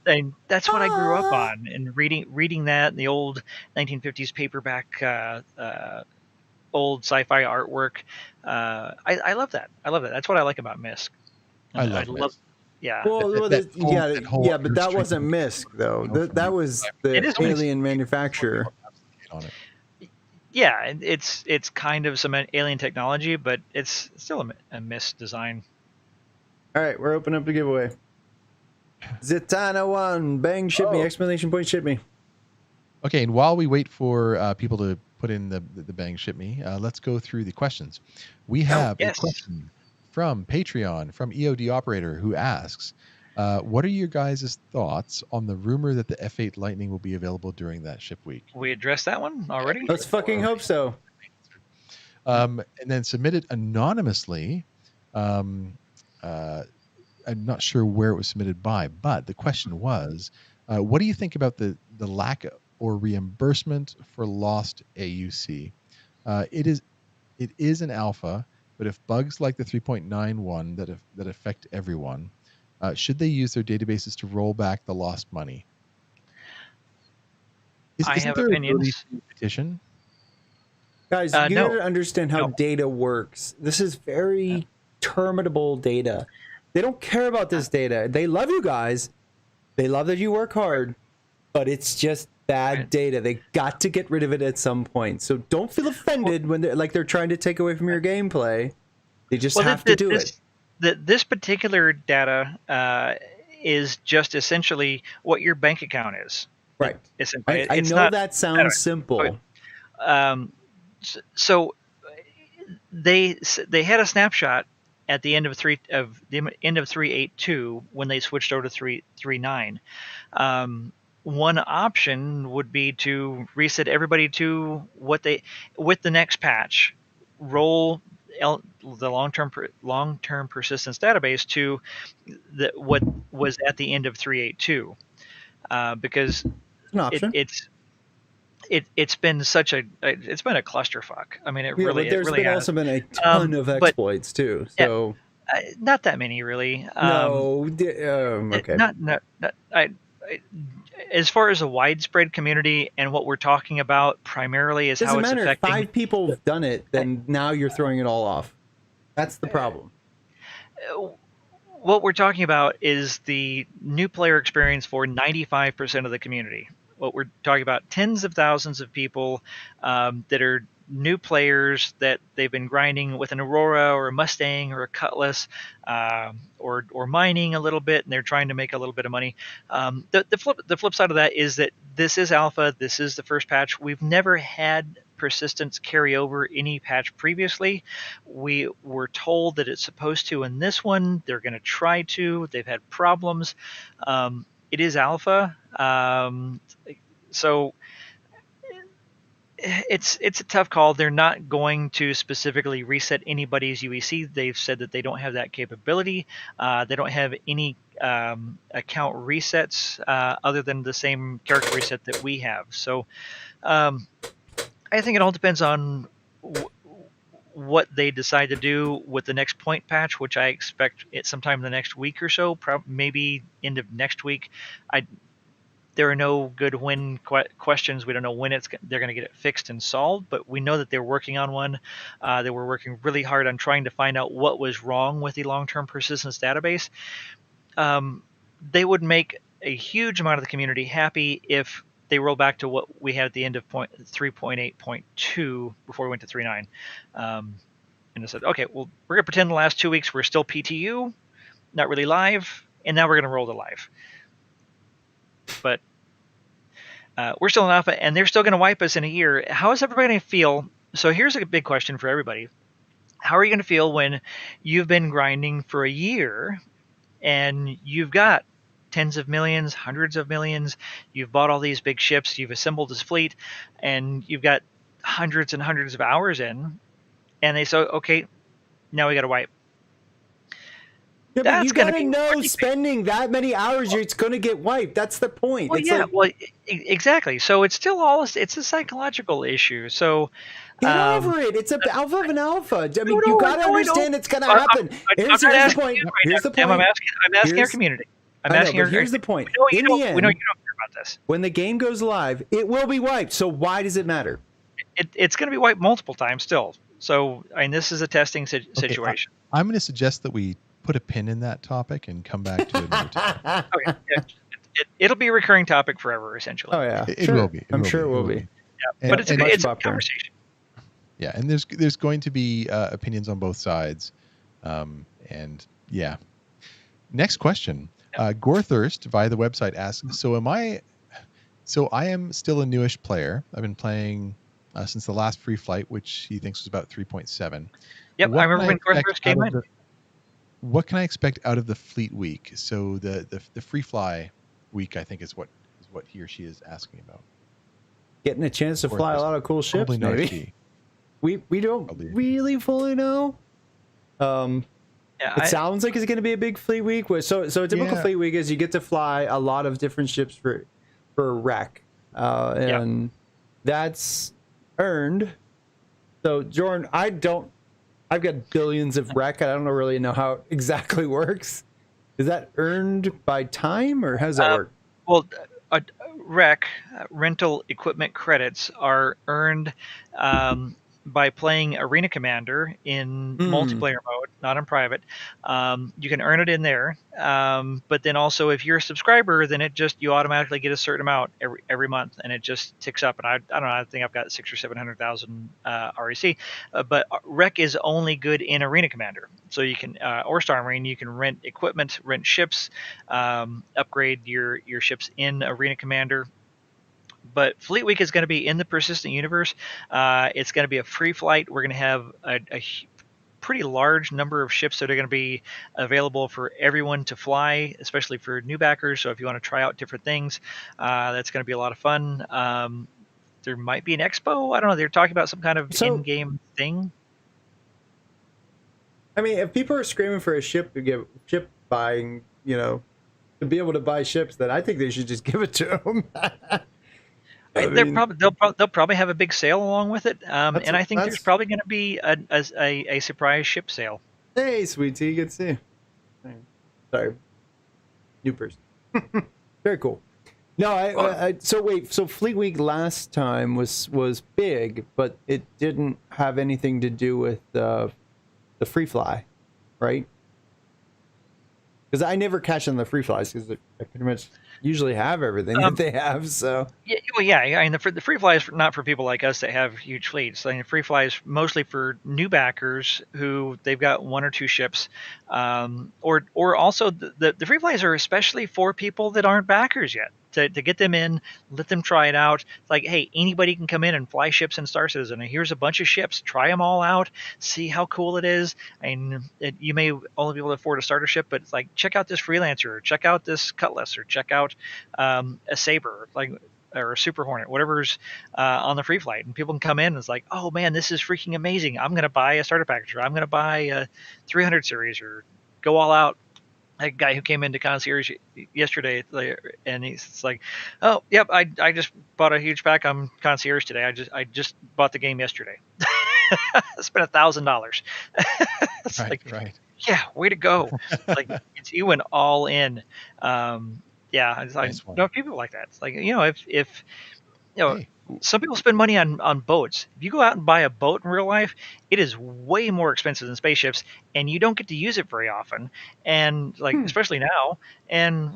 and that's what I grew up on. And reading that in the old 1950s paperback, old sci-fi artwork, I love that. That's what I like about MISC. I love yeah. Well, but that wasn't MISC though. That was the alien manufacturer. On it. Yeah, it's kind of some alien technology, but it's still a misdesign. All right, we're opening up the giveaway. Zatanna 1, bang, ship me, exclamation point, ship me. Okay, and while we wait for people to put in the bang, ship me, let's go through the questions. We have a question from Patreon, from EOD Operator, who asks, what are your guys' thoughts on the rumor that the F8 Lightning will be available during that ship week? We addressed that one already? Let's fucking hope so. And then submitted anonymously. I'm not sure where it was submitted by, but the question was, what do you think about the lack or reimbursement for lost AUC? It is an alpha, but if bugs like the 3.91 that affect everyone, should they use their databases to roll back the lost money? I Isn't have there ability opinions. to petition? Guys, you No. gotta understand how No. data works. This is very terminable data. They don't care about this data. They love you guys. They love that you work hard, but it's just bad Right. data. They got to get rid of it at some point. So don't feel offended when they're trying to take away from your gameplay. They just have to do it. This particular data is just essentially what your bank account is. Right. Essentially, I it's know not. that sounds simple. So they had a snapshot at the end of 3.82 when they switched over to 3.39. One option would be to reset everybody to what they with the next patch, roll the long-term persistence database to what was at the end of 3.82, because An option. it's been such a clusterfuck. I mean, But there's been has. also been a ton of But exploits too. So not that many really. okay. Not as far as a widespread community and what we're talking about primarily is Doesn't how it's matter. affecting. 5 people have done it, then now you're throwing it all off. That's the problem. What we're talking about is the new player experience for 95% of the community. What we're talking about, tens of thousands of people that are new players that they've been grinding with an Aurora or a Mustang or a Cutlass, or mining a little bit, and they're trying to make a little bit of money. The flip side of that is that this is alpha. This is the first patch. We've never had persistence carry over any patch previously. We were told that it's supposed to in this one. They're going to try to. They've had problems. It is alpha, so it's a tough call. They're not going to specifically reset anybody's UEC. They've said that they don't have that capability. They don't have any account resets other than the same character reset that we have. So I think it all depends on what they decide to do with the next point patch, which I expect it sometime in the next week or so, maybe end of next week. There are no good when questions. We don't know when they're going to get it fixed and solved, but we know that they're working on one. They were working really hard on trying to find out what was wrong with the long-term persistence database. They would make a huge amount of the community happy if they roll back to what we had at the end of 3.8.2 before we went to 3.9. And I said, okay, well, we're going to pretend the last 2 weeks we're still PTU, not really live, and now we're going to roll to live. But we're still in alpha, and they're still going to wipe us in a year. How is everybody going to feel? So here's a big question for everybody. How are you going to feel when you've been grinding for a year and you've got tens of millions, hundreds of millions, you've bought all these big ships, you've assembled this fleet, and you've got hundreds and hundreds of hours in, and they say, okay, now we got to wipe. Yeah, but you gotta know spending that many hours, it's gonna get wiped. That's the point. Well, exactly. So it's still it's a psychological issue. So get over it. It's an alpha of an alpha. I mean, you gotta understand it's gonna happen. Here's the point. Here's the point. I'm asking our community. Here's the point. In the end, we know you don't care about this. When the game goes live, it will be wiped. So why does it matter? It's going to be wiped multiple times still. So I mean, this is a testing situation. I'm going to suggest that we put a pin in that topic and come back to it another time. Okay. It'll be a recurring topic forever, essentially. Oh yeah, it will be. I'm sure it will be. Yeah, but it's a conversation. Yeah, and there's going to be opinions on both sides, and yeah. Next question. Gorethirst via the website asks, so I am still a newish player. I've been playing since the last free flight, which he thinks was about 3.7. Yep, I remember when Gorethirst came in. What can I expect out of the fleet week? So the free fly week, I think, is what he or she is asking about. Getting a chance to fly a lot of cool ships, maybe. We don't really fully know. It sounds like it's going to be a big fleet week. So a typical fleet week is you get to fly a lot of different ships for rec, and that's earned. So Jordan, I've got billions of rec. I don't really know how it exactly works. Is that earned by time, or how does that work? Well, rental equipment credits are earned by playing Arena Commander in multiplayer mode, not in private. You can earn it in there, but then also if you're a subscriber, then you automatically get a certain amount every month, and it just ticks up. And I don't know, I think I've got 600,000 or 700,000 REC, but Rec is only good in Arena Commander, so you can or Star Marine, you can rent equipment, rent ships, upgrade your ships in Arena Commander. But Fleet Week is going to be in the Persistent Universe. It's going to be a free flight. We're going to have a pretty large number of ships that are going to be available for everyone to fly, especially for new backers. So if you want to try out different things, that's going to be a lot of fun. There might be an expo. I don't know. They're talking about some kind of in-game thing. I mean, if people are screaming for a ship to get ship buying, to be able to buy ships, then I think they should just give it to them. They'll probably have a big sale along with it, and I think there's probably going to be a surprise ship sale. Hey, sweet tea, good to see you. Sorry, new person. Very cool. No, so Fleet Week last time was big, but it didn't have anything to do with the free fly, right? Because I never catch on the free flies because I pretty much usually have everything that they have. So yeah. I mean, the free fly is not for people like us that have huge fleets. I mean, the free fly is mostly for new backers who they've got one or two ships, or also the free flies are especially for people that aren't backers yet. To get them in, let them try it out. It's like, hey, anybody can come in and fly ships in Star Citizen. And here's a bunch of ships. Try them all out. See how cool it is. And you may only be able to afford a starter ship, but it's like, check out this Freelancer, or check out this Cutlass, or check out a Saber, or a Super Hornet, whatever's on the free flight. And people can come in and it's like, oh man, this is freaking amazing. I'm going to buy a starter package, or I'm going to buy a 300 series, or go all out. A guy who came into Concierge yesterday, and he's like, "Oh, yep, I just bought a huge pack on Concierge today. I just bought the game yesterday. I spent $1,000." Right. Yeah, way to go! It's you went all in. Yeah, it's like no people like that. It's like if some people spend money on boats. If you go out and buy a boat in real life, it is way more expensive than spaceships, and you don't get to use it very often. And especially now, and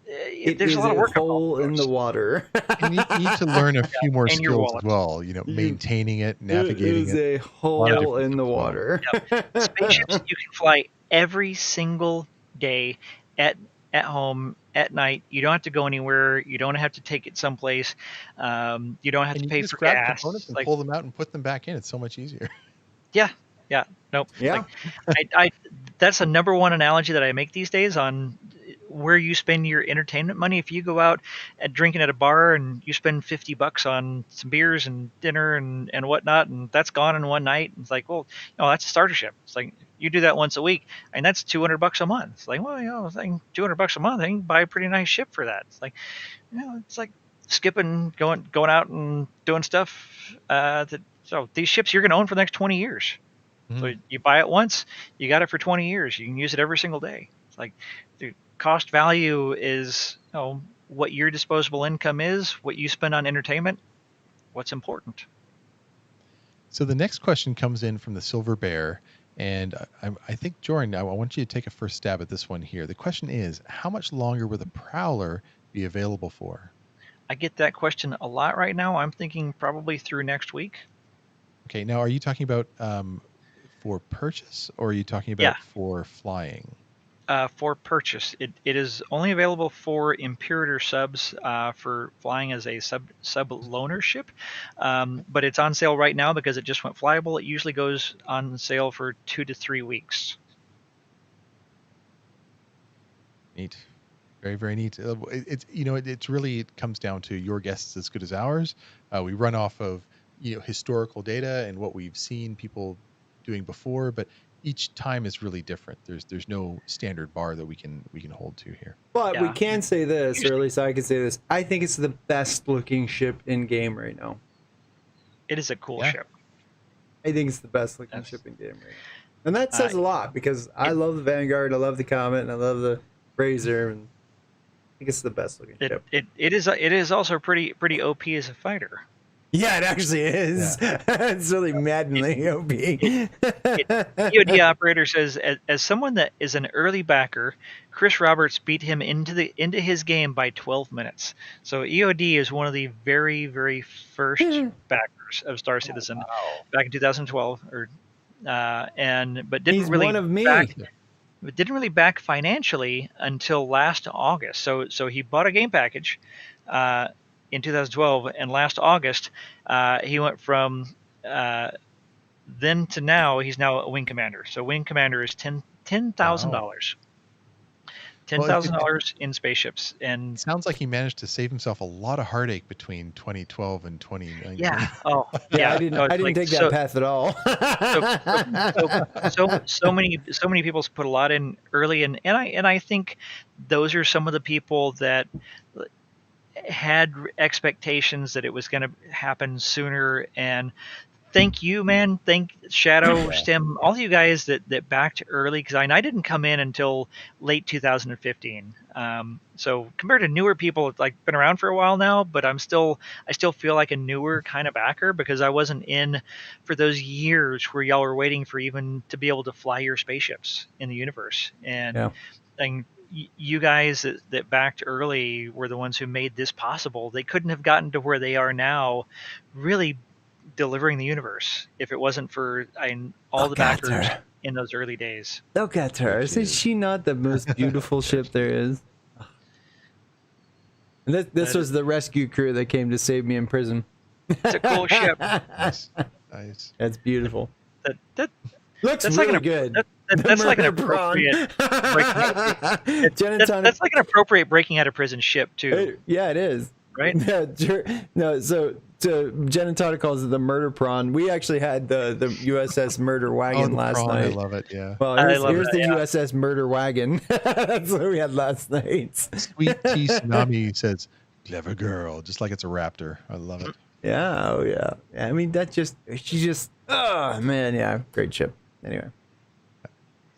there's a lot of work. Hole in the water. You need to learn a few more skills as well. Maintaining it, navigating it. Is a hole in the water. Yep. Spaceships you can fly every single day at home at night. You don't have to go anywhere. You don't have to take it someplace. You don't have to pay for gas. Components and pull them out and put them back in. It's so much easier. Yeah. Nope. Yeah. I that's a number one analogy that I make these days on where you spend your entertainment money. If you go out and drinking at a bar and you spend $50 on some beers and dinner and whatnot, and that's gone in one night, it's like, well, that's a starter ship. It's like, you do that once a week, and that's $200 a month. It's like, well, it's like $200 a month, I can buy a pretty nice ship for that. It's like, it's like skipping, going out and doing stuff. So these ships you're going to own for the next 20 years. Mm-hmm. So you buy it once, you got it for 20 years. You can use it every single day. It's like, the cost value is, what your disposable income is, what you spend on entertainment, what's important. So the next question comes in from the Silver Bear. And I think, Jordan, I want you to take a first stab at this one here. The question is, how much longer will the Prowler be available for? I get that question a lot right now. I'm thinking probably through next week. Okay. Now, are you talking about for purchase, or are you talking about for flying? For purchase. It is only available for Imperator subs for flying as a sub loaner ship, but it's on sale right now because it just went flyable. It usually goes on sale for 2 to 3 weeks. Neat. Very, very neat. It's really, it comes down to your guess is as good as ours. We run off of historical data and what we've seen people doing before, but each time is really different. There's no standard bar that we can hold to here. But we can say this, or at least I can say this. I think it's the best looking ship in game right now. It is a cool ship. I think it's the best looking ship in game right now. And that says a lot because I love the Vanguard, I love the Comet, and I love the Razor, and I think it's the best looking ship. It is also pretty OP as a fighter. Yeah, it actually is. It's really maddeningly OP. EOD operator says, as someone that is an early backer, Chris Roberts beat him into his game by 12 minutes. So EOD is one of the very, very first backers of Star Citizen back in 2012, but didn't He's really one of me. didn't really back financially until last August. So he bought a game package in 2012, and last August he went from then to now. He's now a wing commander. So wing commander is $10,000. Wow. $10,000 in spaceships, and It sounds like he managed to save himself a lot of heartache between 2012 and 2019. yeah, oh Yeah, yeah, I didn't. no, I didn't like, take that path at all. so many people put a lot in early, and I think those are some of the people that had expectations that it was going to happen sooner. And thank you, man. Thank Shadow, Stem, all of you guys that backed early, because I didn't come in until late 2015. So compared to newer people, it's like been around for a while now, but I still feel like a newer kind of backer because I wasn't in for those years where y'all were waiting for even to be able to fly your spaceships in the universe. And you guys that backed early were the ones who made this possible. They couldn't have gotten to where they are now, really delivering the universe, if it wasn't for all the backers in those early days. Look at her. Isn't she not the most beautiful ship there is? And this was the rescue crew that came to save me in prison. It's a cool ship. Nice. That's beautiful. That looks really good. That's like an appropriate that's like an appropriate breaking out of prison ship too. Yeah, it is. Right? No, so Jen and Todd calls it the murder prawn. We actually had the USS Murder Wagon last prawn, night. I love it. Yeah. Well, here's the USS Murder Wagon. That's what we had last night. Sweet Tea Tsunami says, "Clever girl," just like it's a raptor. I love it. Yeah, oh yeah. I mean, oh man, yeah, great ship. Anyway,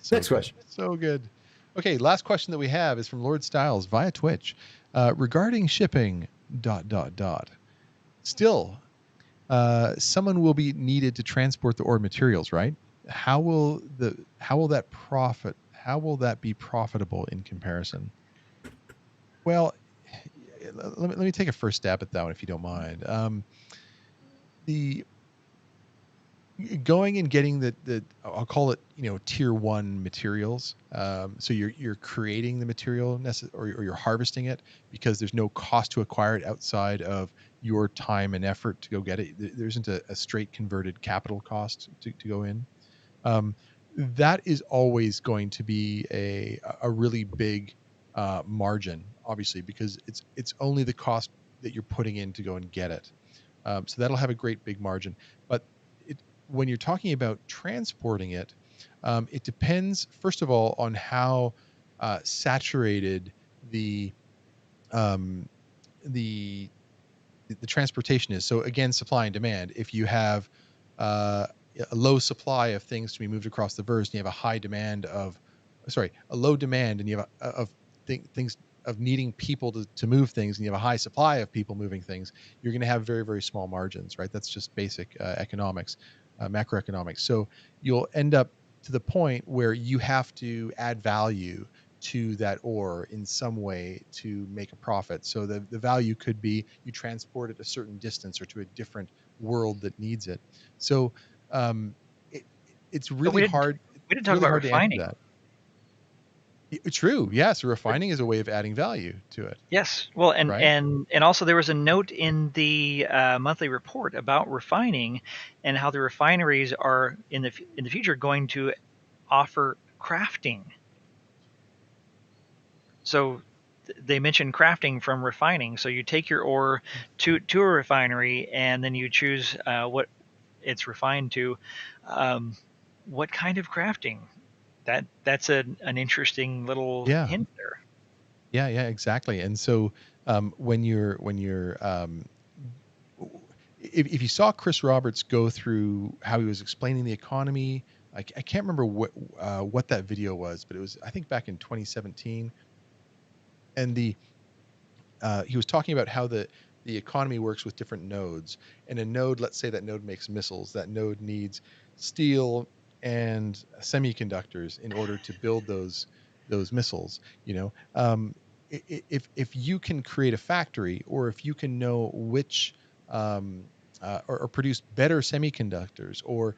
next question. So good. Okay, last question that we have is from Lord Styles via Twitch regarding shipping. ... Still, someone will be needed to transport the ore materials, right? How will that be profitable in comparison? Well, let me take a first stab at that one, if you don't mind. The going and getting the I'll call it tier 1 materials. So you're creating the material or you're harvesting it because there's no cost to acquire it outside of your time and effort to go get it. There isn't a straight converted capital cost to go in. That is always going to be a really big margin, obviously, because it's only the cost that you're putting in to go and get it. So that'll have a great big margin. But when you're talking about transporting it, it depends, first of all, on how saturated the transportation is. So again, supply and demand. If you have a low supply of things to be moved across the verse, and you have a low demand, and you have things of needing people to move things, and you have a high supply of people moving things, you're going to have very, very small margins, right? That's just basic economics, macroeconomics. So you'll end up to the point where you have to add value to that ore in some way to make a profit. So the value could be you transport it a certain distance or to a different world that needs it. So it's really hard. We didn't talk about refining. True. Yes, refining is a way of adding value to it. Yes. Well, and also there was a note in the monthly report about refining and how the refineries are in the future going to offer crafting. So they mentioned crafting from refining. So you take your ore to a refinery, and then you choose what it's refined to. What kind of crafting? That's an interesting little hint there. Yeah, exactly. And so when you're if you saw Chris Roberts go through how he was explaining the economy, I can't remember what that video was, but it was, I think, back in 2017, and he was talking about how the economy works with different nodes. And a node, let's say that node makes missiles. That node needs steel and semiconductors in order to build those missiles. If you can create a factory, or if you can know which or produce better semiconductors, or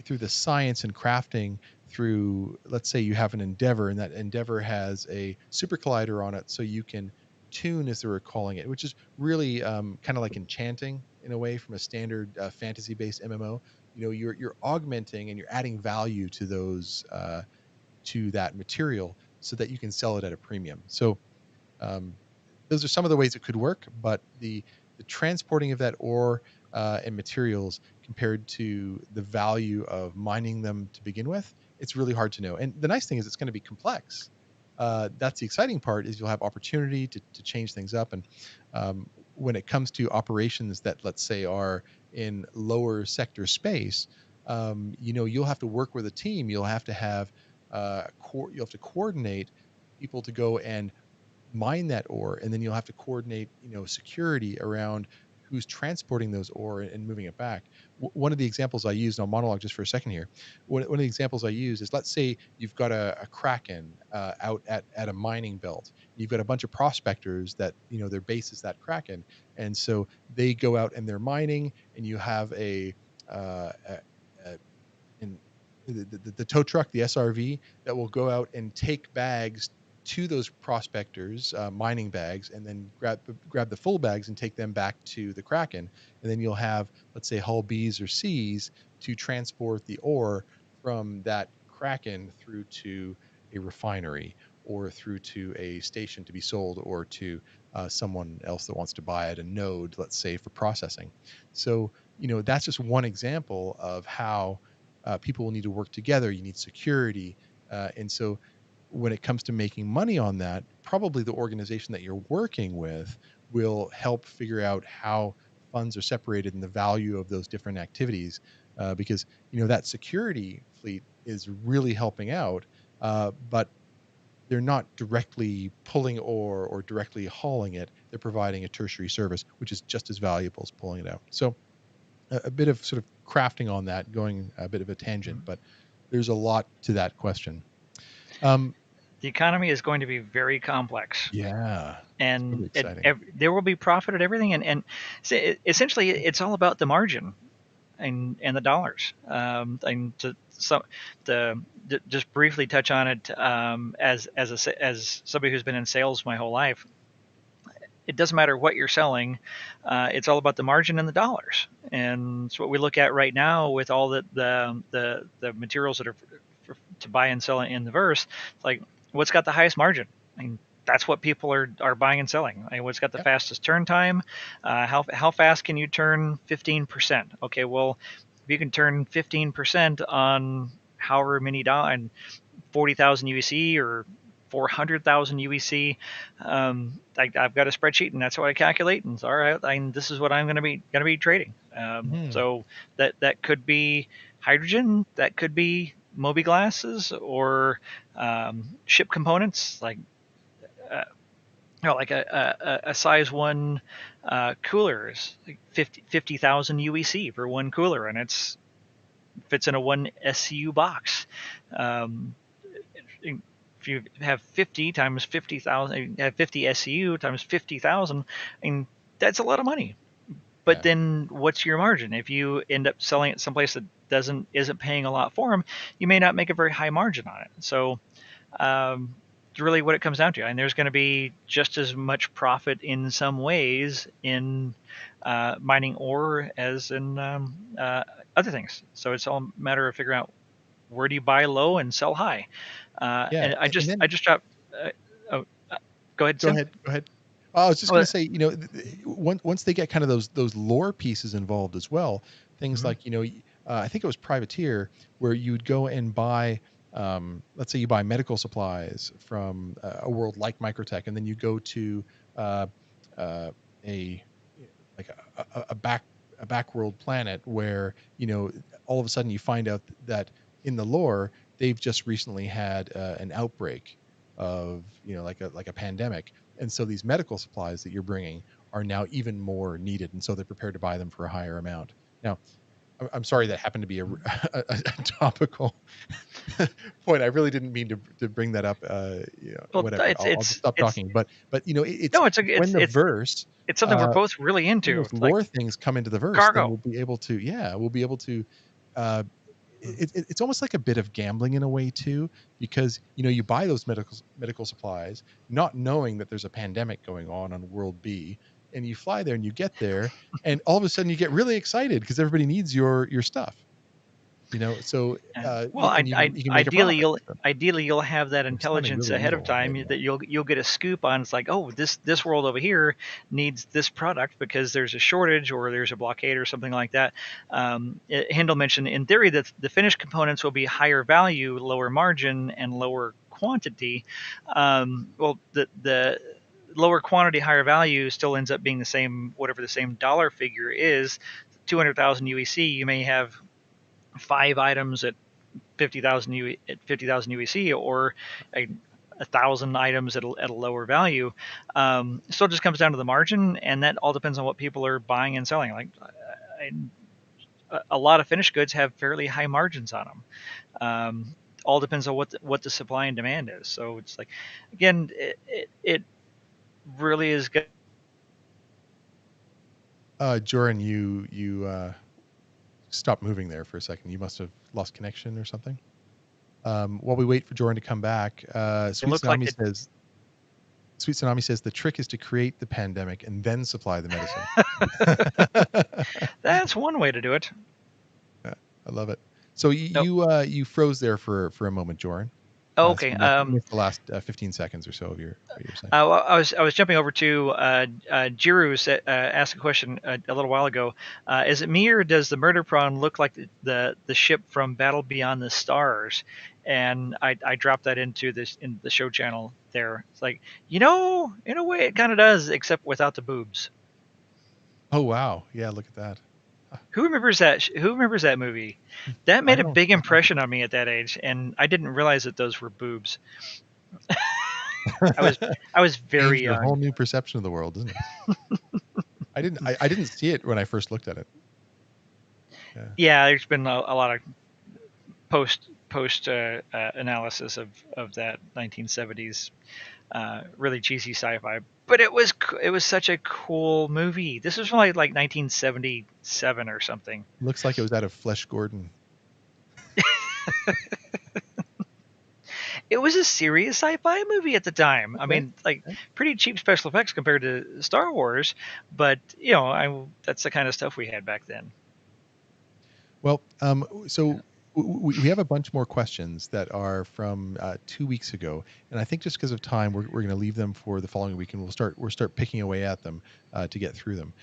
through the science and crafting, through, let's say you have an endeavor, and that endeavor has a super collider on it, so you can tune, as they were calling it, which is really kind of like enchanting in a way from a standard fantasy-based MMO. You're augmenting and you're adding value to those to that material so that you can sell it at a premium. So um, those are some of the ways it could work, but the transporting of that ore and materials compared to the value of mining them to begin with, it's really hard to know. And the nice thing is it's going to be complex. That's the exciting part, is you'll have opportunity to change things up. And when it comes to operations that, let's say, are in lower sector space, you'll have to work with a team. You'll have to have you'll have to coordinate people to go and mine that ore, and then you'll have to coordinate security around who's transporting those ore and moving it back. One of the examples I used, and I'll monologue just for a second here. One of the examples I use is, let's say you've got a kraken out at a mining belt. You've got a bunch of prospectors that their base is that kraken, and so they go out and they're mining, and you have uh, a, a in the tow truck, the SRV, that will go out and take bags to those prospectors, mining bags, and then grab the full bags and take them back to the Kraken. And then you'll have, let's say, hull Bs or Cs to transport the ore from that Kraken through to a refinery, or through to a station to be sold, or to someone else that wants to buy it, a node, let's say, for processing. So that's just one example of how people will need to work together. You need security. And so when it comes to making money on that, probably the organization that you're working with will help figure out how funds are separated and the value of those different activities. Because, that security fleet is really helping out, but they're not directly pulling ore or directly hauling it. They're providing a tertiary service, which is just as valuable as pulling it out. So a bit of sort of crafting on that, going a bit of a tangent, but there's a lot to that question. The economy is going to be very complex, Yeah, it's really and exciting. there will be profit at everything, and essentially it's all about the margin and the dollars. And to some, just briefly touch on it, as somebody who's been in sales my whole life, it doesn't matter what you're selling. It's all about the margin and the dollars. And it's what we look at right now with all the materials that are to buy and sell in the verse. It's like, what's got the highest margin? I mean, that's what people are buying and selling. I mean, what's got the Yep. fastest turn time? How fast can you turn 15%? Okay, well, if you can turn 15% on however many dollars, and 40,000 UEC or 400,000 UEC. I've got a spreadsheet, and that's what I calculate. And it's all right. This is what I'm going to be trading. Mhm. So that could be hydrogen, that could be Moby glasses, or ship components, uh, like a size one cooler is like 50,000 UEC for one cooler, and it's fits in a one SCU box. Um, if you have 50 times 50,000, have 50 SCU times 50,000, I mean, that's a lot of money. But Yeah. then what's your margin? If you end up selling it someplace that isn't paying a lot for them, you may not make a very high margin on it. So it's really what it comes down to. And there's going to be just as much profit in some ways in mining ore as in other things. So it's all a matter of figuring out where do you buy low and sell high. Yeah. And I And just then I just dropped. Oh, go ahead, go Sim. ahead. Go ahead. I was just going Oh, to say, once they get kind of those lore pieces involved as well, things mhm. like, I think it was Privateer, where you'd go and buy, let's say you buy medical supplies from a world like Microtech, and then you go to uh, uh, a like a back world planet where all of a sudden you find out that in the lore, they've just recently had an outbreak of like a pandemic, and so these medical supplies that you're bringing are now even more needed, and so they're prepared to buy them for a higher amount. Now, I'm sorry that happened to be a topical point. I really didn't mean to bring that up. Well, Whatever. I'll just stop it's talking. But it's no, when the verse, it's something we're uh, both really when into. those Like lore things come into the verse, then cargo. we'll be able to. Uh, it's almost like a bit of gambling in a way too, because you buy those medical supplies not knowing that there's a pandemic going on World B, and you fly there and you get there, and all of a sudden you get really excited because everybody needs your stuff. So Well, and you can make a profit. So ideally you'll have that they're sounding intelligence really ahead of evil time right now. that you'll get a scoop on. It's like, oh, this world over here needs this product because there's a shortage or there's a blockade or something like that. Hindle mentioned in theory that the finished components will be higher value, lower margin, and lower quantity. Well, the lower quantity, higher value still ends up being the same, whatever the same dollar figure is. 200,000 UEC, you may have 5 items at 50,000 UEC or a 1,000 items at a lower value. So it just comes down to the margin, and that all depends on what people are buying and selling. Like a lot of finished goods have fairly high margins on them. All depends on what the supply and demand is. So it's like, again, it really is good. Joran, you stopped moving there for a second. You must have lost connection or something. While we wait for Joran to come back, Sweet Tsunami says the trick is to create the pandemic and then supply the medicine. That's one way to do it. Yeah, I love it. So you froze there for a moment, Joran. Oh, okay. You missed the last 15 seconds or so of your saying. I was jumping over to Jiru asked a question a little while ago. Is it me or does the murder prawn look like the ship from Battle Beyond the Stars? And I dropped that in the show channel there. It's like, in a way it kind of does, except without the boobs. Oh wow, yeah, look at that. Who remembers that movie? That made a big impression on me at that age, and I didn't realize that those were boobs. I was very young. A whole new perception of the world, isn't it? I didn't see it when I first looked at it. Yeah, there's been a lot of post analysis of that 1970s really cheesy sci-fi, but it was such a cool movie. This was from like 1977 or something. Looks like it was out of Flesh Gordon. It was a serious sci-fi movie at the time. Okay. I mean, pretty cheap special effects compared to Star Wars, but that's the kind of stuff we had back then. Well, so we have a bunch more questions that are from 2 weeks ago, and I think just because of time, we're going to leave them for the following week, and we'll start picking away at them to get through them.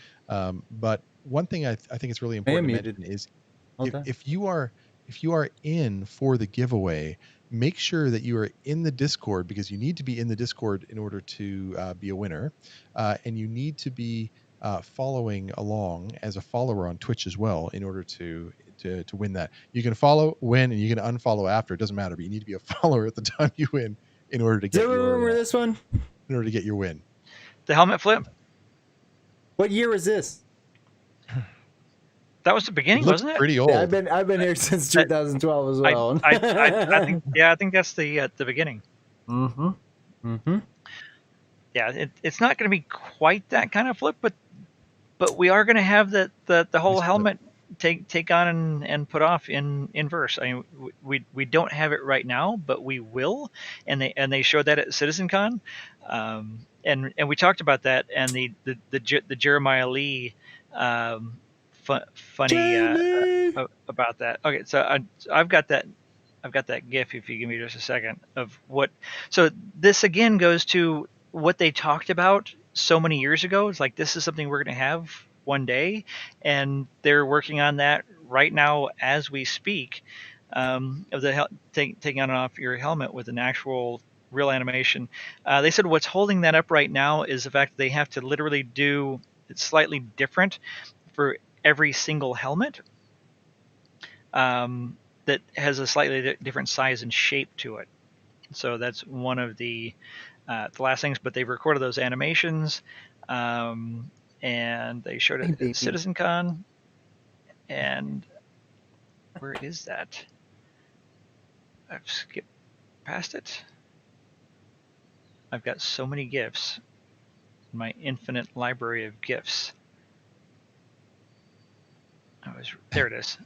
But one thing I think it's really important to mention is if you are in for the giveaway, make sure that you are in the Discord, because you need to be in the Discord in order to be a winner, and you need to be following along as a follower on Twitch as well in order to win that. You can follow, win, and you can unfollow after. It doesn't matter, but you need to be a follower at the time you win in order to get this one. In order to get your win. The helmet flip. What year was this? That was the beginning, wasn't it? Pretty old. Yeah, I've been here since 2012 as well. I think that's the beginning. Mm-hmm. Mm-hmm. Yeah, it's not going to be quite that kind of flip, but we are going to have the whole helmet take on and put off in verse. I mean, we don't have it right now, but we will, and they showed that at CitizenCon, and we talked about that, and the Jeremiah Lee. Funny about that. Okay, so I've got that GIF. If you give me just a second of what. So this again goes to what they talked about so many years ago. It's like, this is something we're going to have one day, and they're working on that right now as we speak. Of the taking on and off your helmet with an actual real animation. They said what's holding that up right now is the fact that they have to literally do it slightly different for every single helmet. That that has a slightly different size and shape to it. So that's one of the last things. But they've recorded those animations, and they showed it at CitizenCon. And where is that? I've skipped past it. I've got so many GIFs in my infinite library of GIFs. There it is.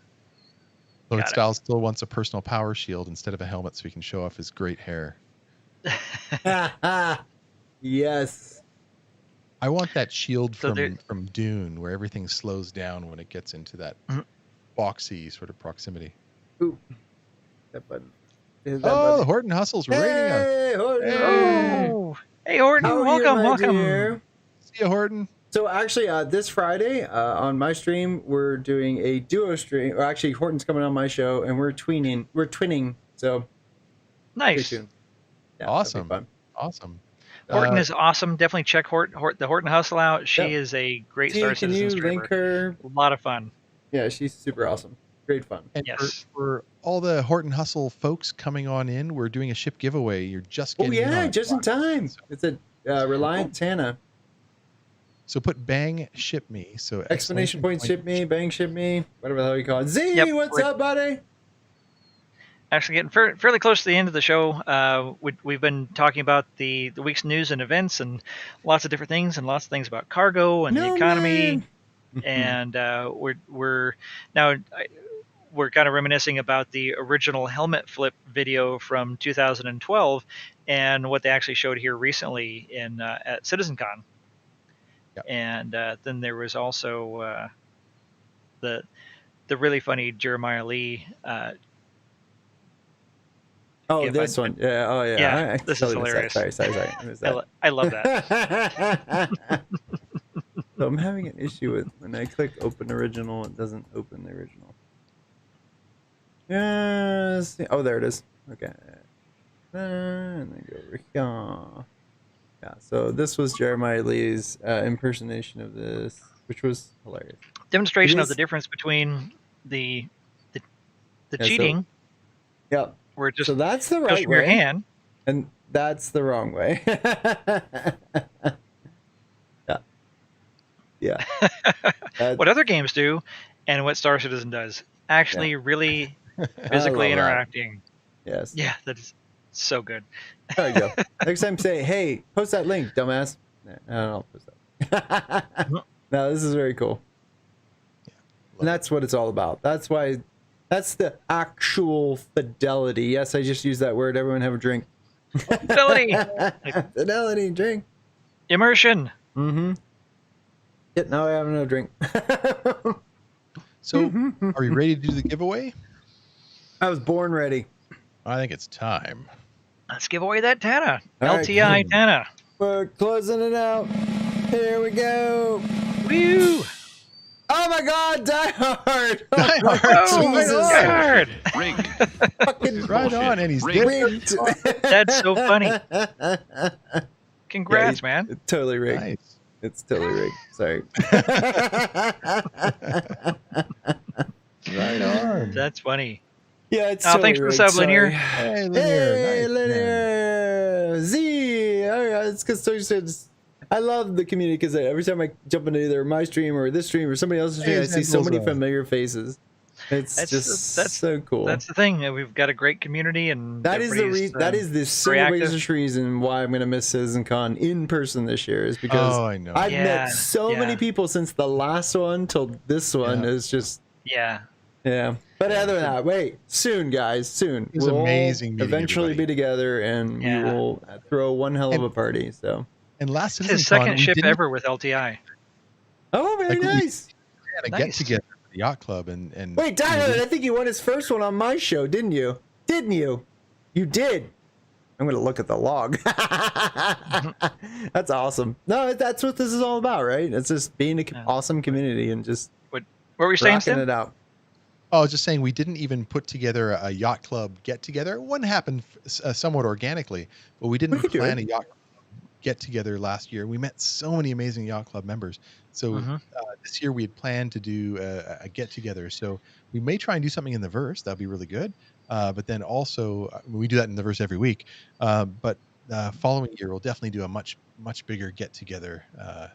Lord Styles still wants a personal power shield instead of a helmet so he can show off his great hair. Yes. I want that shield from Dune where everything slows down when it gets into that boxy sort of proximity. Ooh. That button. The Horton Hustle's rating us. Hey, Horton. Hey, Horton. Welcome. Dear? See you, Horton. So actually, this Friday on my stream, we're doing a duo stream. Or actually, Horton's coming on my show, and we're twinning. So nice. Stay tuned. Yeah, awesome. Horton is awesome. Definitely check the Horton Hustle out. She is a great Star Citizen streamer. Link her? A lot of fun. Yeah, she's super awesome. Great fun. And for all the Horton Hustle folks coming on in, we're doing a ship giveaway. You're just getting just in time. So. It's a Reliant Tana. So put bang ship me. So exclamation point ship me, bang ship me, whatever the hell you call it. Z, what's up, buddy? Actually, getting fairly close to the end of the show. We've been talking about the week's news and events and lots of different things and lots of things about cargo and the economy. And we're kind of reminiscing about the original helmet flip video from 2012 and what they actually showed here recently at CitizenCon. Yep. And then there was also the really funny Jeremiah Lee. This one. Yeah. Oh, yeah. Yeah, this is hilarious. Sorry. I love that. So I'm having an issue with when I click open original, it doesn't open the original. Yes. Oh, there it is. Okay. And then go over here. Yeah. So this was Jeremiah Lee's impersonation of this, which was hilarious. Demonstration of the difference between the cheating. Yeah. Where it just so that's the right from way. Your hand. And that's the wrong way. Yeah. What other games do, and what Star Citizen does, actually really physically interacting. Yes. Yeah, that is so good. There you go. Next time, say, "Hey, post that link, dumbass." No, I'll post that. No, this is very cool. Yeah, and that's what it's all about. That's why. That's the actual fidelity. Yes, I just used that word. Everyone have a drink. Fidelity. Fidelity, drink. Immersion. Mm-hmm. Yeah, now I have no drink. So, are you ready to do the giveaway? I was born ready. I think it's time. Let's give away that Tana. All LTI right. Tana. We're closing it out. Here we go. Woo! Oh my God, Die Hard! Die Hard! Oh, Jesus. Die Hard! Rigged. Fucking Right on, and he's rigged. That's so funny. Congrats, man. It's totally rigged. Nice. It's totally rigged. Sorry. Right on. That's funny. Yeah, it's totally thanks for the sub, rigged. Linear. Hey, Linear. Hey, Nice, Linear. Z. Oh, yeah, it's because so you said. I love the community because every time I jump into either my stream or this stream or somebody else's stream, I see so many familiar faces. It's that's so cool. That's the thing. We've got a great community, and that is the single biggest reason why I'm going to miss CitizenCon in person this year is because I've met so many people since the last one till this one. Is just yeah. But other than that, wait, soon, guys, soon. It's amazing. Eventually be together, and we will throw one hell of a party. So. And last it's his second ship ever with LTI. Oh, very nice. We had a get together at the Yacht Club and wait, Tyler, I think you won his first one on my show, didn't you? Didn't you? You did. I'm gonna look at the log. That's awesome. No, that's what this is all about, right? It's just being an awesome community and just what were we saying? Rocking it out. Oh, I was just saying we didn't even put together a Yacht Club get together. One happened somewhat organically, but we didn't plan a Yacht Club get together last year. We met so many amazing Yacht Club members. So Mhm. this year we had planned to do a get together. So we may try and do something in the verse. That'd be really good. But then also we do that in the verse every week. But following year we'll definitely do a much bigger get together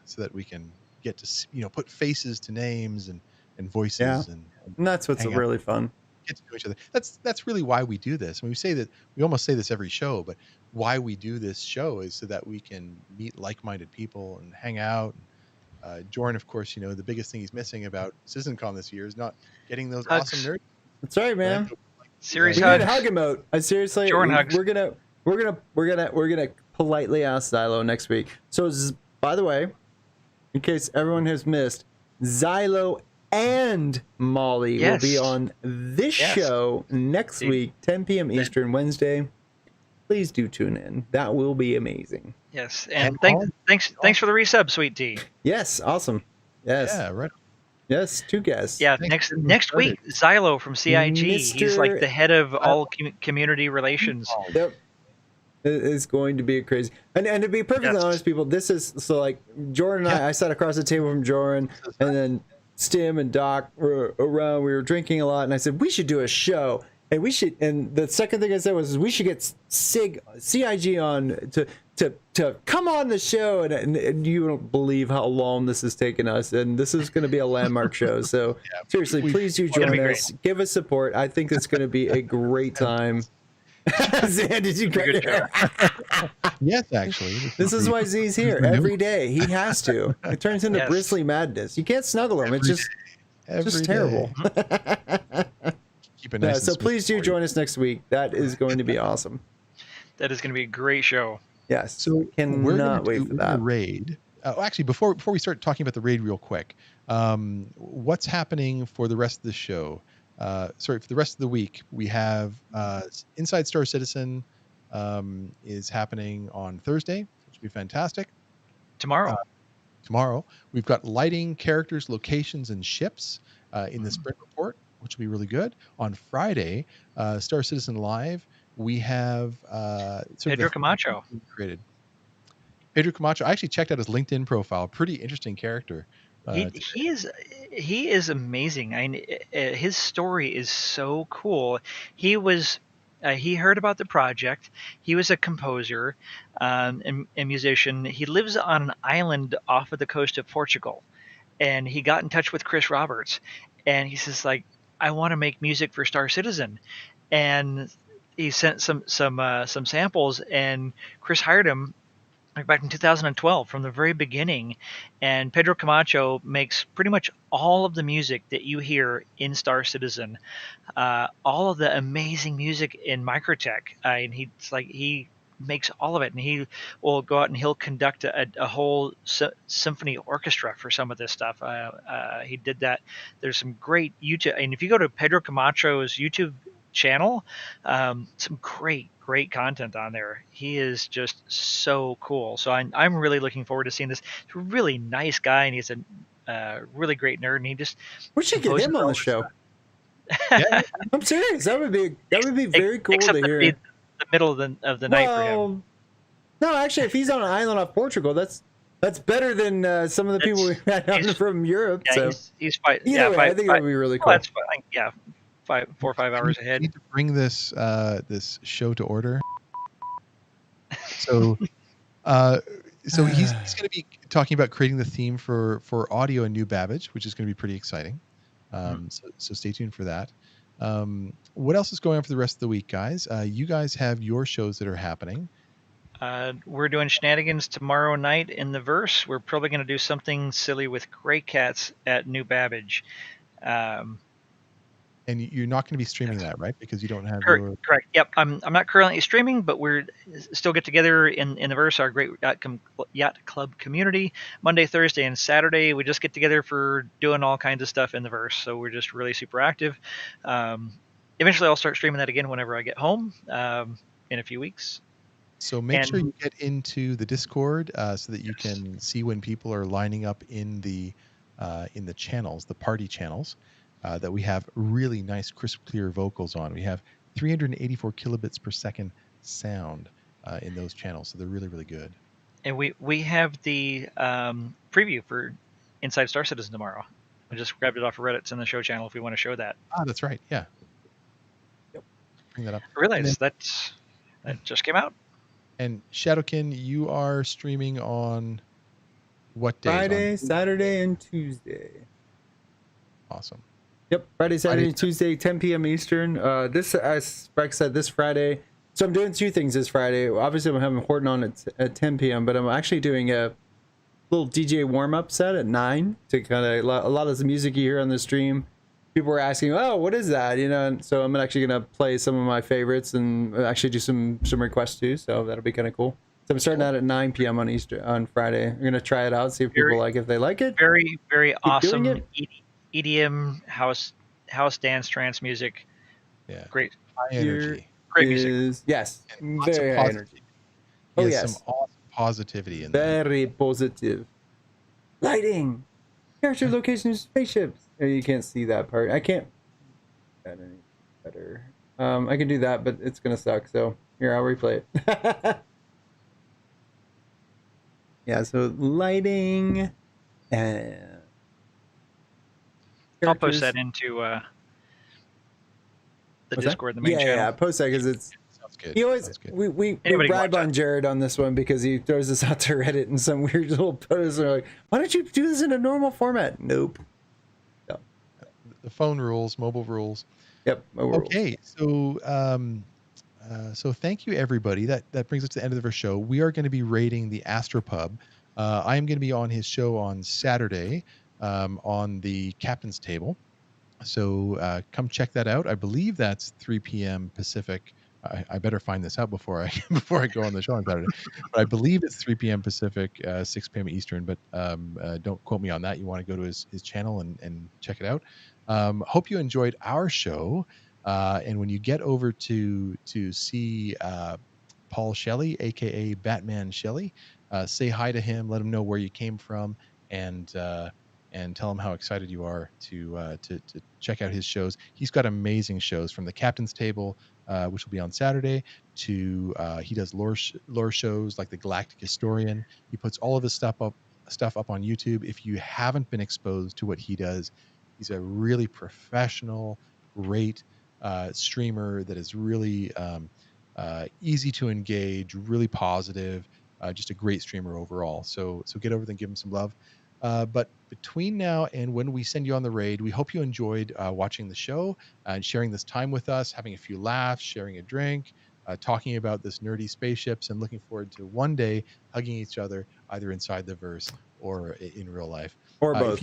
so that we can get to put faces to names and Yeah, voices and and that's what's hang out, really fun. get to know each other. That's really why we do this. And we say that we almost say this every show, but why we do this show is so that we can meet like-minded people and hang out. Jordan, of course, the biggest thing he's missing about CitizenCon this year is not getting those awesome Hugs. nerds. That's right, Right? man. Series We need a hugs. hug emote. I seriously, Jordan hugs. we're gonna politely ask Xylo next week. So, by the way, in case everyone has missed, Xylo and Molly will be Yes. on this Yes. show next See, week, 10 p.m. Eastern, Wednesday. Please do tune in. That will be amazing. Yes, And and thanks for the resub, Sweet Tea. Yes, awesome. Yes, Yeah, right. yes, two guests. Yeah, Thanks for getting next started. week, Xylo from CIG. He's like Mr. the head of all community relations. Yep. It is going to be crazy. And to be perfectly Yes. honest, people, this is so like Jordan and I sat across the table from Jordan, and then Stim and Doc were around. We were drinking a lot, and I said, we should do a show. And we should, and the second thing I said was, we should get CIG on to come on the show. And you don't believe how long this has taken us. And this is going to be a landmark show. So seriously, please do gonna join be us. Give us support. I think it's going to be a great time. Zan, did you get Good there? Yes, actually. This is why Z's here every day. He has to. It turns into Yes. bristly madness. You can't snuggle him. It's just Every terrible. Keep it Yeah, nice and so smooth please do for you. join us next week. That is going to be awesome. That is going to be a great show. Yes. So we're cannot gonna wait do for a that. raid. Actually, before we start talking about the raid, real quick, what's happening for the rest of the show? For the rest of the week, we have Inside Star Citizen is happening on Thursday, which will be fantastic. Tomorrow. Tomorrow, we've got lighting, characters, locations, and ships in the sprint report, which will be really good. On Friday, Star Citizen Live, we have Pedro Camacho. created. Pedro Camacho. I actually checked out his LinkedIn profile. Pretty interesting character. He is amazing. I mean, his story is so cool. He heard about the project. He was a composer and musician. He lives on an island off of the coast of Portugal, and he got in touch with Chris Roberts, and he says like, I want to make music for Star Citizen, and he sent some samples, and Chris hired him like back in 2012 from the very beginning. And Pedro Camacho makes pretty much all of the music that you hear in Star Citizen, all of the amazing music in Microtech. And he makes all of it, and he will go out and he'll conduct a whole symphony orchestra for some of this stuff. He did that. There's some great YouTube, and if you go to Pedro Camacho's YouTube channel, some great content on there. He is just so cool. So I'm really looking forward to seeing this. He's a really nice guy, and he's a really great nerd, and he just We should get him on the show. Yeah, I'm serious. That would be very cool except to that hear. it'd be the middle of the night for him. Well, no, actually, if he's on an island off Portugal, that's better than some of the people we had on he's- from Europe. Yeah, so he's five. either Yeah, way, five, I think five, that would be really well, cool. that's fine. Yeah, 4 or 5 hours We ahead. need to bring this show to order. So, he's going to be talking about creating the theme for audio and New Babbage, which is going to be pretty exciting. So stay tuned for that. What else is going on for the rest of the week, guys? You guys have your shows that are happening. We're doing shenanigans tomorrow night in the verse. We're probably going to do something silly with Grey Cats at New Babbage. And you're not going to be streaming that, right? Because you don't have your... Correct. Yep. I'm not currently streaming, but we're still get together in the verse, our great Yacht Club community, Monday, Thursday, and Saturday. We just get together for doing all kinds of stuff in the verse. So we're just really super active. Eventually, I'll start streaming that again whenever I get home in a few weeks. So make sure you get into the Discord so that you can see when people are lining up in the channels, the party channels. That we have really nice, crisp, clear vocals on. We have 384 kilobits per second sound in those channels, so they're really, really good. And we have the preview for Inside Star Citizen tomorrow. I just grabbed it off of Reddit. It's in the show channel if we want to show that. Ah, that's right. Yeah. Yep. Bring that up. I realize that just came out. And Shadowkin, you are streaming on what days? Friday, Saturday, and Tuesday. Awesome. Yep, Friday, Saturday, Tuesday, 10 p.m. Eastern. This, as Breck said, this Friday. So I'm doing two things this Friday. Obviously, I'm having Horton on at 10 p.m., but I'm actually doing a little DJ warm-up set at 9 to kind of a lot of the music you hear on the stream. People were asking, "Oh, what is that?" You know, and so I'm actually gonna play some of my favorites and actually do some requests too. So that'll be kind of cool. So I'm starting out at 9 p.m. on Friday. I'm gonna try it out, see if people like it. If they like it, Very, very awesome doing EDM house dance trance music. Yeah. Great. High energy. Great music. Yes, And lots of very high energy. Oh Yes, yes, some awesome positivity in there. very positive. Lighting, character locations, spaceships. Oh, you can't see that part. I can't. That any better. I can do that, but it's gonna suck. So here, I'll replay it. Yeah. So lighting and. I'll post that into the What's Discord, that? the main channel. Yeah, post that because it's. Sounds good. He always Sounds good. we Anybody can bribe watch on that. Jared on this one because he throws us out to Reddit in some weird little posts. And we're like, why don't you do this in a normal format? Nope. The phone rules, mobile rules. Yep. Okay, so thank you everybody. That brings us to the end of our show. We are going to be rating the Astropub. I am going to be on his show on Saturday on the Captain's Table. So come check that out. I believe that's 3 p.m. Pacific. I better find this out before I go on the show on Saturday. But I believe it's 3 p.m. Pacific, 6 p.m. Eastern. But don't quote me on that. You want to go to his channel and check it out. Hope you enjoyed our show. And when you get over to see Paul Shelley, aka Batman Shelley, say hi to him. Let him know where you came from, and tell him how excited you are to check out his shows. He's got amazing shows, from the Captain's Table, which will be on Saturday, to he does lore shows like the Galactic Historian. He puts all of his stuff up on YouTube. If you haven't been exposed to what he does, he's a really professional, great streamer that is really easy to engage, really positive, just a great streamer overall. So get over there and give him some love. But between now and when we send you on the raid, we hope you enjoyed watching the show and sharing this time with us, having a few laughs, sharing a drink, talking about this nerdy spaceships, and looking forward to one day hugging each other either inside the verse or in real life. Or both.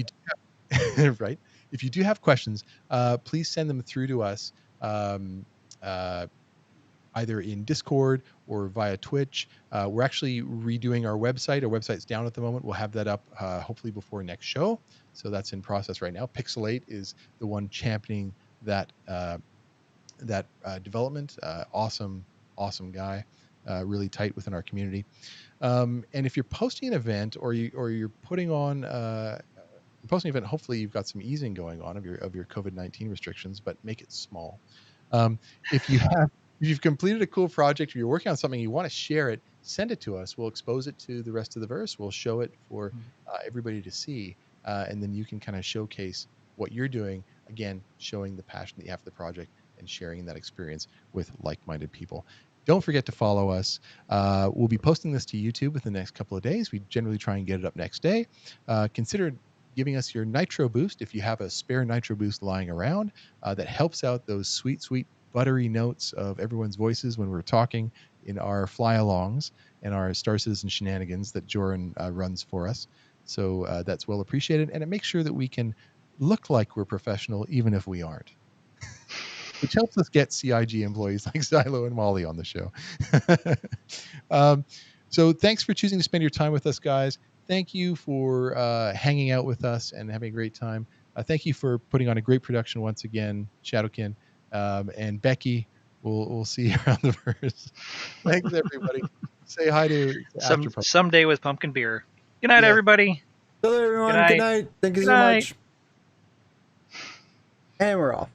Right. If you do have questions, please send them through to us either in Discord or via Twitch. We're actually redoing our website. Our website's down at the moment. We'll have that up hopefully before next show. So that's in process right now. Pixel8 is the one championing that development. Awesome guy. Really tight within our community. And if you're posting an event or you're putting on posting an event, hopefully you've got some easing going on of your COVID-19 restrictions, but make it small. If you've completed a cool project or you're working on something, you want to share it, send it to us. We'll expose it to the rest of the verse. We'll show it for everybody to see. And then you can kind of showcase what you're doing, again, showing the passion that you have for the project and sharing that experience with like-minded people. Don't forget to follow us. We'll be posting this to YouTube within the next couple of days. We generally try and get it up next day. Consider giving us your Nitro Boost if you have a spare Nitro Boost lying around that helps out those sweet buttery notes of everyone's voices when we're talking in our fly-alongs and our Star Citizen shenanigans that Joran runs for us. So that's well appreciated, and it makes sure that we can look like we're professional even if we aren't, which helps us get CIG employees like Xylo and Molly on the show. So thanks for choosing to spend your time with us, guys. Thank you for hanging out with us and having a great time. Thank you for putting on a great production once again, Shadowkin. And Becky, we'll see you around the verse. Thanks, everybody. Say hi to someday with pumpkin beer. Good night, everybody. Hello, everyone. Good night. Thank you so much. And we're off.